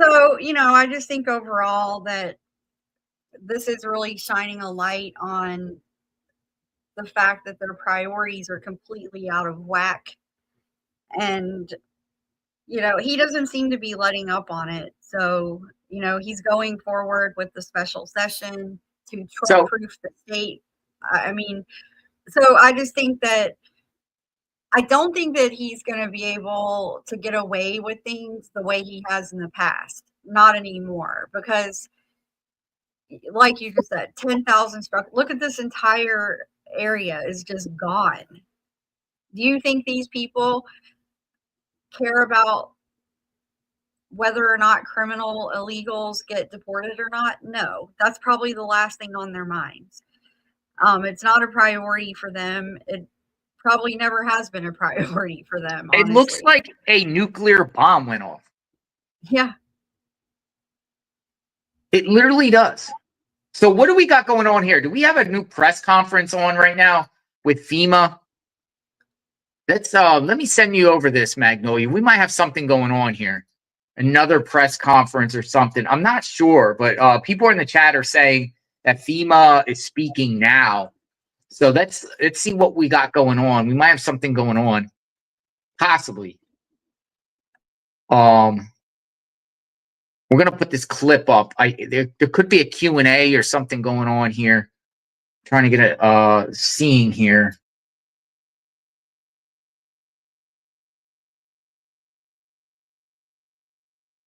S2: So, you know, I just think overall that this is really shining a light on the fact that their priorities are completely out of whack. And, you know, he doesn't seem to be letting up on it. So, you know, he's going forward with the special session to Trump-proof the state. I mean, so I just think that I don't think that he's going to be able to get away with things the way he has in the past. Not anymore, because like you just said, 10,000 struck. Look at this entire area is just gone. Do you think these people care about whether or not criminal illegals get deported or not? No, that's probably the last thing on their minds. It's not a priority for them. It probably never has been a priority for them.
S1: It looks like a nuclear bomb went off.
S2: Yeah.
S1: It literally does. So what do we got going on here? Do we have a new press conference on right now with FEMA? Let's let me send you over this, Magnolia. We might have something going on here. Another press conference or something. I'm not sure, but people in the chat are saying that FEMA is speaking now. So let's see what we got going on. We might have something going on. Possibly. We're going to put this clip up. There could be a Q&A or something going on here. Trying to get a scene here.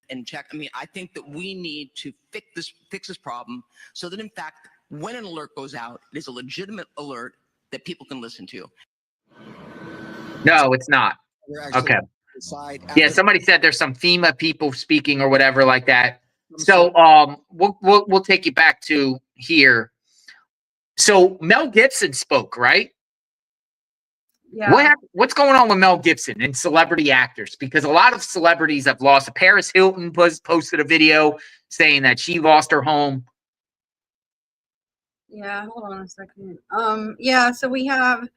S22: And check. I mean, I think that we need to fix this problem so that, in fact, when an alert goes out, it is a legitimate alert that people can listen to.
S1: No, it's not. Okay. Yeah, somebody said there's some FEMA people speaking or whatever like that. So we'll take you back to here. So Mel Gibson spoke, right?
S2: Yeah.
S1: What's going on with Mel Gibson and celebrity actors? Because a lot of celebrities have lost. Paris Hilton posted a video saying that she lost her home.
S2: Yeah, hold on a second. Yeah, so we have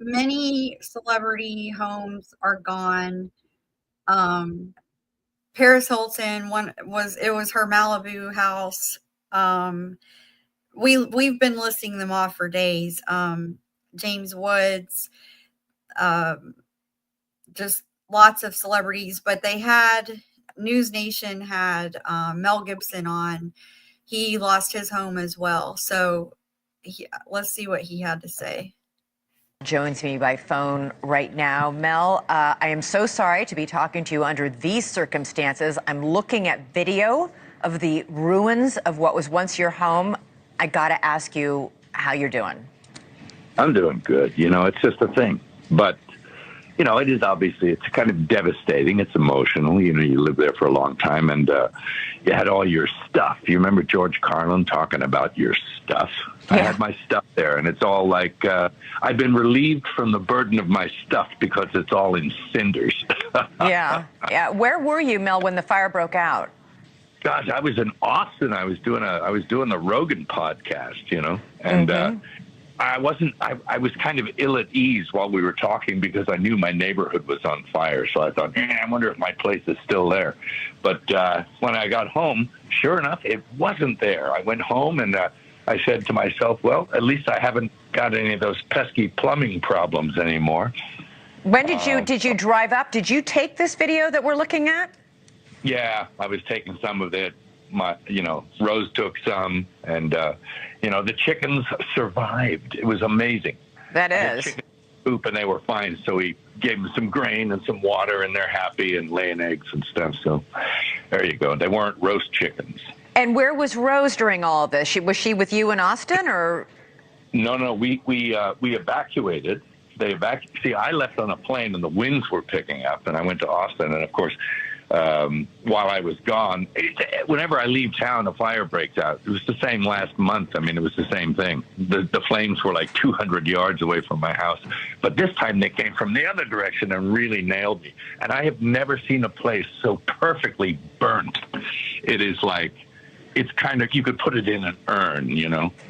S2: many celebrity homes are gone. Paris Hilton, it was her Malibu house. We've been listing them off for days. James Woods, just lots of celebrities, but they had News Nation had Mel Gibson on. He lost his home as well. So let's see what he had to say.
S4: Joins me by phone right now. Mel, I am so sorry to be talking to you under these circumstances. I'm looking at video of the ruins of what was once your home. I got to ask you how you're doing.
S6: I'm doing good. You know, it's just a thing. But, you know, it is obviously, it's kind of devastating. It's emotional. You know, you lived there for a long time and you had all your stuff. You remember George Carlin talking about your stuff? Yeah. I had my stuff there, and it's all like, I've been relieved from the burden of my stuff because it's all in cinders.
S4: Yeah. Where were you, Mel, when the fire broke out?
S6: Gosh, I was in Austin. I was doing the Rogan podcast, you know, and I was kind of ill at ease while we were talking because I knew my neighborhood was on fire. So I thought, I wonder if my place is still there. But when I got home, sure enough, it wasn't there. I went home and I said to myself, well, at least I haven't got any of those pesky plumbing problems anymore.
S4: When did you drive up? Did you take this video that we're looking at?
S6: Yeah, I was taking some of it. Rose took some, and the chickens survived. It was amazing.
S4: That
S6: I had
S4: is.
S6: chicken poop, and they were fine. So we gave them some grain and some water, and they're happy and laying eggs and stuff. So there you go. They weren't roast chickens.
S4: And where was Rose during all of this? Was she with you in Austin, or?
S6: No, we evacuated. See, I left on a plane, and the winds were picking up, and I went to Austin, and of course, while I was gone, whenever I leave town, a fire breaks out. It was the same last month. I mean, it was the same thing. The flames were like 200 yards away from my house, but this time they came from the other direction and really nailed me. And I have never seen a place so perfectly burnt. It is like, it's kind of, you could put it in an urn,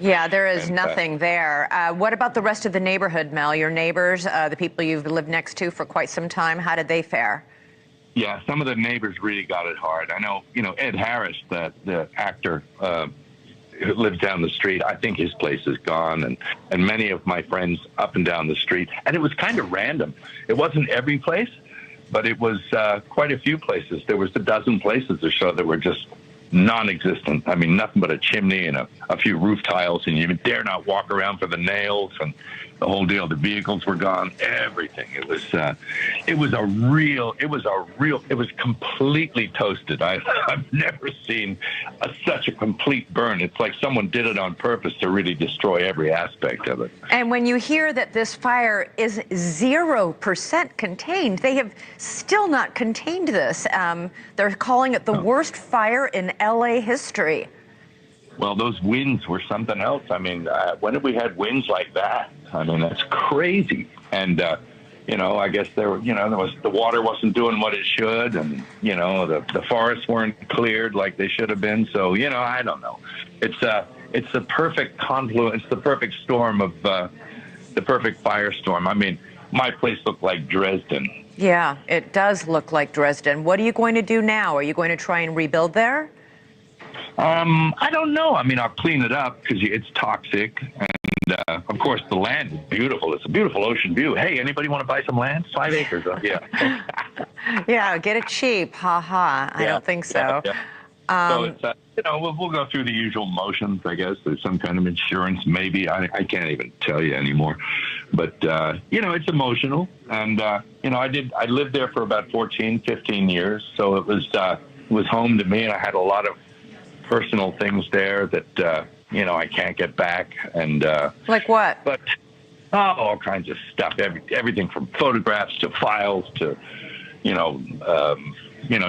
S4: Yeah, there is nothing there. What about the rest of the neighborhood, Mel? Your neighbors, the people you've lived next to for quite some time, how did they fare?
S6: Yeah, some of the neighbors really got it hard. I know, Ed Harris, the actor who lives down the street, I think his place is gone, and many of my friends up and down the street. And it was kind of random. It wasn't every place, but it was quite a few places. There was a dozen places or so that were just non-existent. I mean, nothing but a chimney and a few roof tiles, and you dare not walk around for the nails and the whole deal. The vehicles were gone, everything. It was completely toasted. I've never seen such a complete burn. It's like someone did it on purpose to really destroy every aspect of it.
S4: And when you hear that this fire is 0% contained, they have still not contained this. They're calling it the worst fire in LA history.
S6: Well, those winds were something else. I mean, when have we had winds like that? I mean, that's crazy. And, I guess the water wasn't doing what it should, and, the forests weren't cleared like they should have been. So, I don't know. It's the perfect confluence, the perfect storm of the perfect firestorm. I mean, my place looked like Dresden.
S4: Yeah, it does look like Dresden. What are you going to do now? Are you going to try and rebuild there?
S6: I don't know. I mean, I'll clean it up because it's toxic. And, of course, the land is beautiful. It's a beautiful ocean view. Hey, anybody want to buy some land? 5 acres. Yeah.
S4: Yeah, get it cheap. Ha ha. I don't think so.
S6: Yeah. So it's, we'll go through the usual motions, I guess. There's some kind of insurance, maybe. I can't even tell you anymore. But, it's emotional. And, I lived there for about 14, 15 years. So it was home to me, and I had a lot of personal things there that I can't get back, and
S4: like what?
S6: But all kinds of stuff, everything from photographs to files to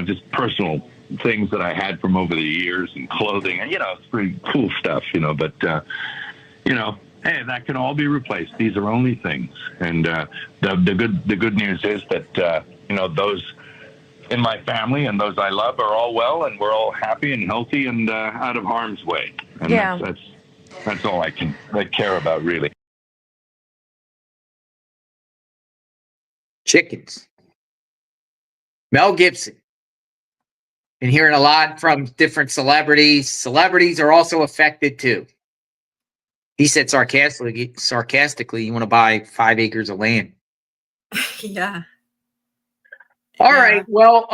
S6: just personal things that I had from over the years, and clothing, and it's pretty cool stuff, but hey, that can all be replaced. These are only things, and the good news is that those in my family and those I love are all well, and we're all happy and healthy and out of harm's way. And
S4: yeah.
S6: That's all I care about, really.
S1: Chickens. Mel Gibson. Been hearing a lot from different celebrities. Celebrities are also affected too. He said sarcastically, you want to buy 5 acres of land.
S2: Yeah.
S1: All right. Well,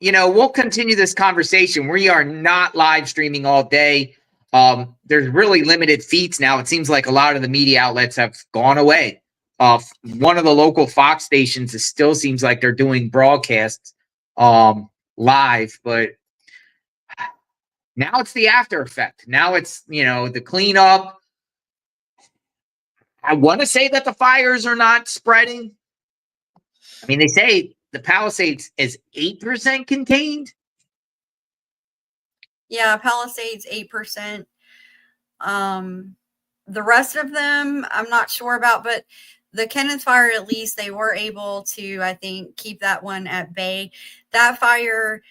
S1: we'll continue this conversation. We are not live streaming all day. There's really limited feeds now. It seems like a lot of the media outlets have gone away. One of the local Fox stations, it still seems like they're doing broadcasts live, but now it's the after effect. Now it's, the cleanup. I want to say that the fires are not spreading. I mean, they say the Palisades is 8% contained.
S2: Yeah, Palisades 8%. The rest of them, I'm not sure about, but the Kenneth fire, at least they were able to, I think, keep that one at bay. That fire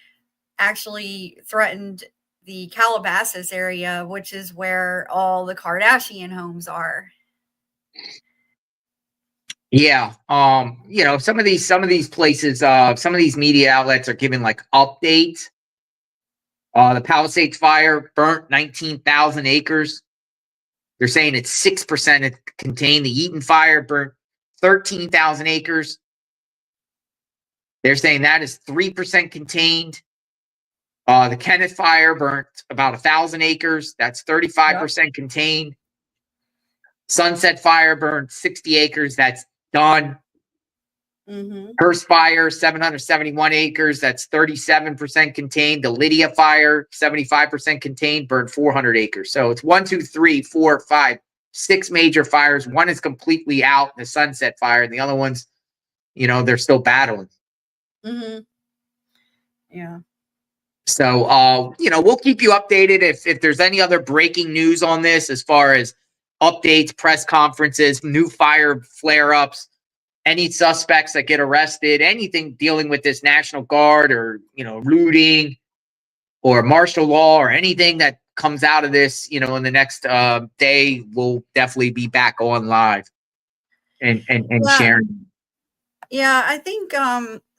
S2: actually threatened the Calabasas area, which is where all the Kardashian homes are.
S1: Yeah. Some of these places, some of these media outlets are giving like updates. The Palisades fire burnt 19,000 acres. They're saying it's 6% contained. The Eaton fire burnt 13,000 acres. They're saying that is 3% contained. The Kenneth fire burnt about 1,000 acres. That's 35% contained. Sunset fire burned 60 acres. That's done. Hearst fire, 771 acres. That's 37% contained. The Lydia fire, 75% contained, burned 400 acres. So it's 1, 2, 3, 4, 5, 6 major fires. One is completely out, the Sunset fire, and the other ones, you know, they're still battling.
S2: Yeah.
S1: So, you know, we'll keep you updated if there's any other breaking news on this, as far as updates, press conferences, new fire flare-ups, any suspects that get arrested, anything dealing with this National Guard or, you know, looting or martial law or anything that comes out of this, you know, in the next day, we'll definitely be back on live and sharing.
S2: Yeah, I think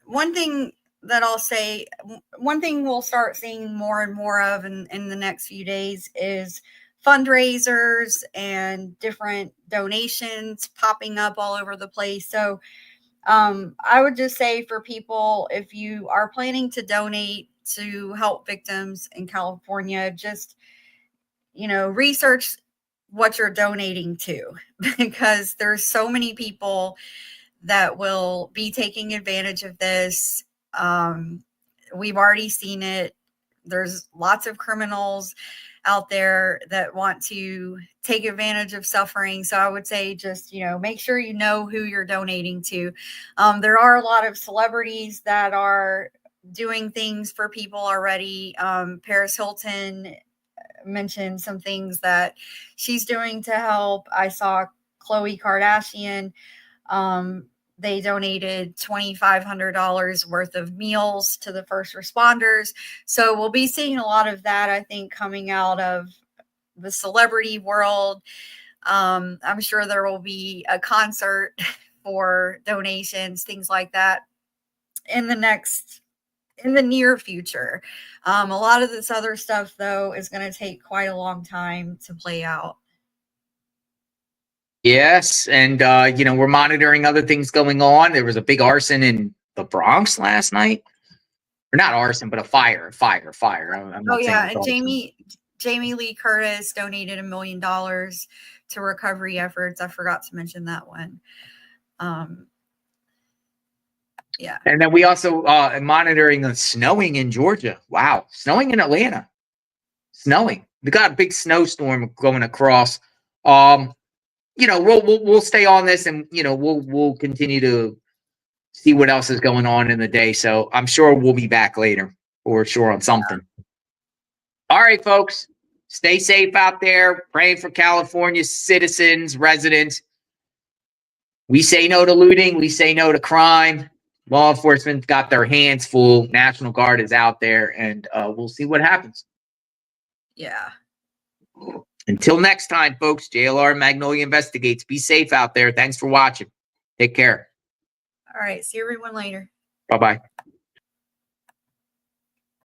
S2: one thing that I'll say, one thing we'll start seeing more and more of in the next few days is fundraisers and different donations popping up all over the place. So I would just say for people, if you are planning to donate to help victims in California, just, you know, research what you're donating to, because there's so many people that will be taking advantage of this. We've already seen it. There's lots of criminals out there that want to take advantage of suffering. So I would say just, you know, make sure you know who you're donating to. There are a lot of celebrities that are doing things for people already. Paris Hilton mentioned some things that she's doing to help. I saw Khloe Kardashian. They donated $2,500 worth of meals to the first responders. So we'll be seeing a lot of that, I think, coming out of the celebrity world. I'm sure there will be a concert for donations, things like that in the near future. A lot of this other stuff, though, is going to take quite a long time to play out.
S1: Yes, and you know, we're monitoring other things going on. There was a big arson in the Bronx last night, or not arson, but a fire. I'm not saying
S2: And
S1: it's arson.
S2: Jamie Lee Curtis donated $1 million to recovery efforts. I forgot to mention that one. Yeah.
S1: And then we also monitoring the snowing in Georgia. Wow, snowing in Atlanta. Snowing. We got a big snowstorm going across. You know, we'll stay on this, and you know, we'll continue to see what else is going on in the day. So I'm sure we'll be back later for sure on something. All right, folks, stay safe out there. Praying for California citizens, residents. We say no to looting. We say no to crime. Law enforcement got their hands full. National Guard is out there, and we'll see what happens.
S2: Yeah.
S1: Until next time, folks, JLR Magnolia Investigates. Be safe out there. Thanks for watching. Take care.
S2: All right. See everyone later.
S1: Bye-bye.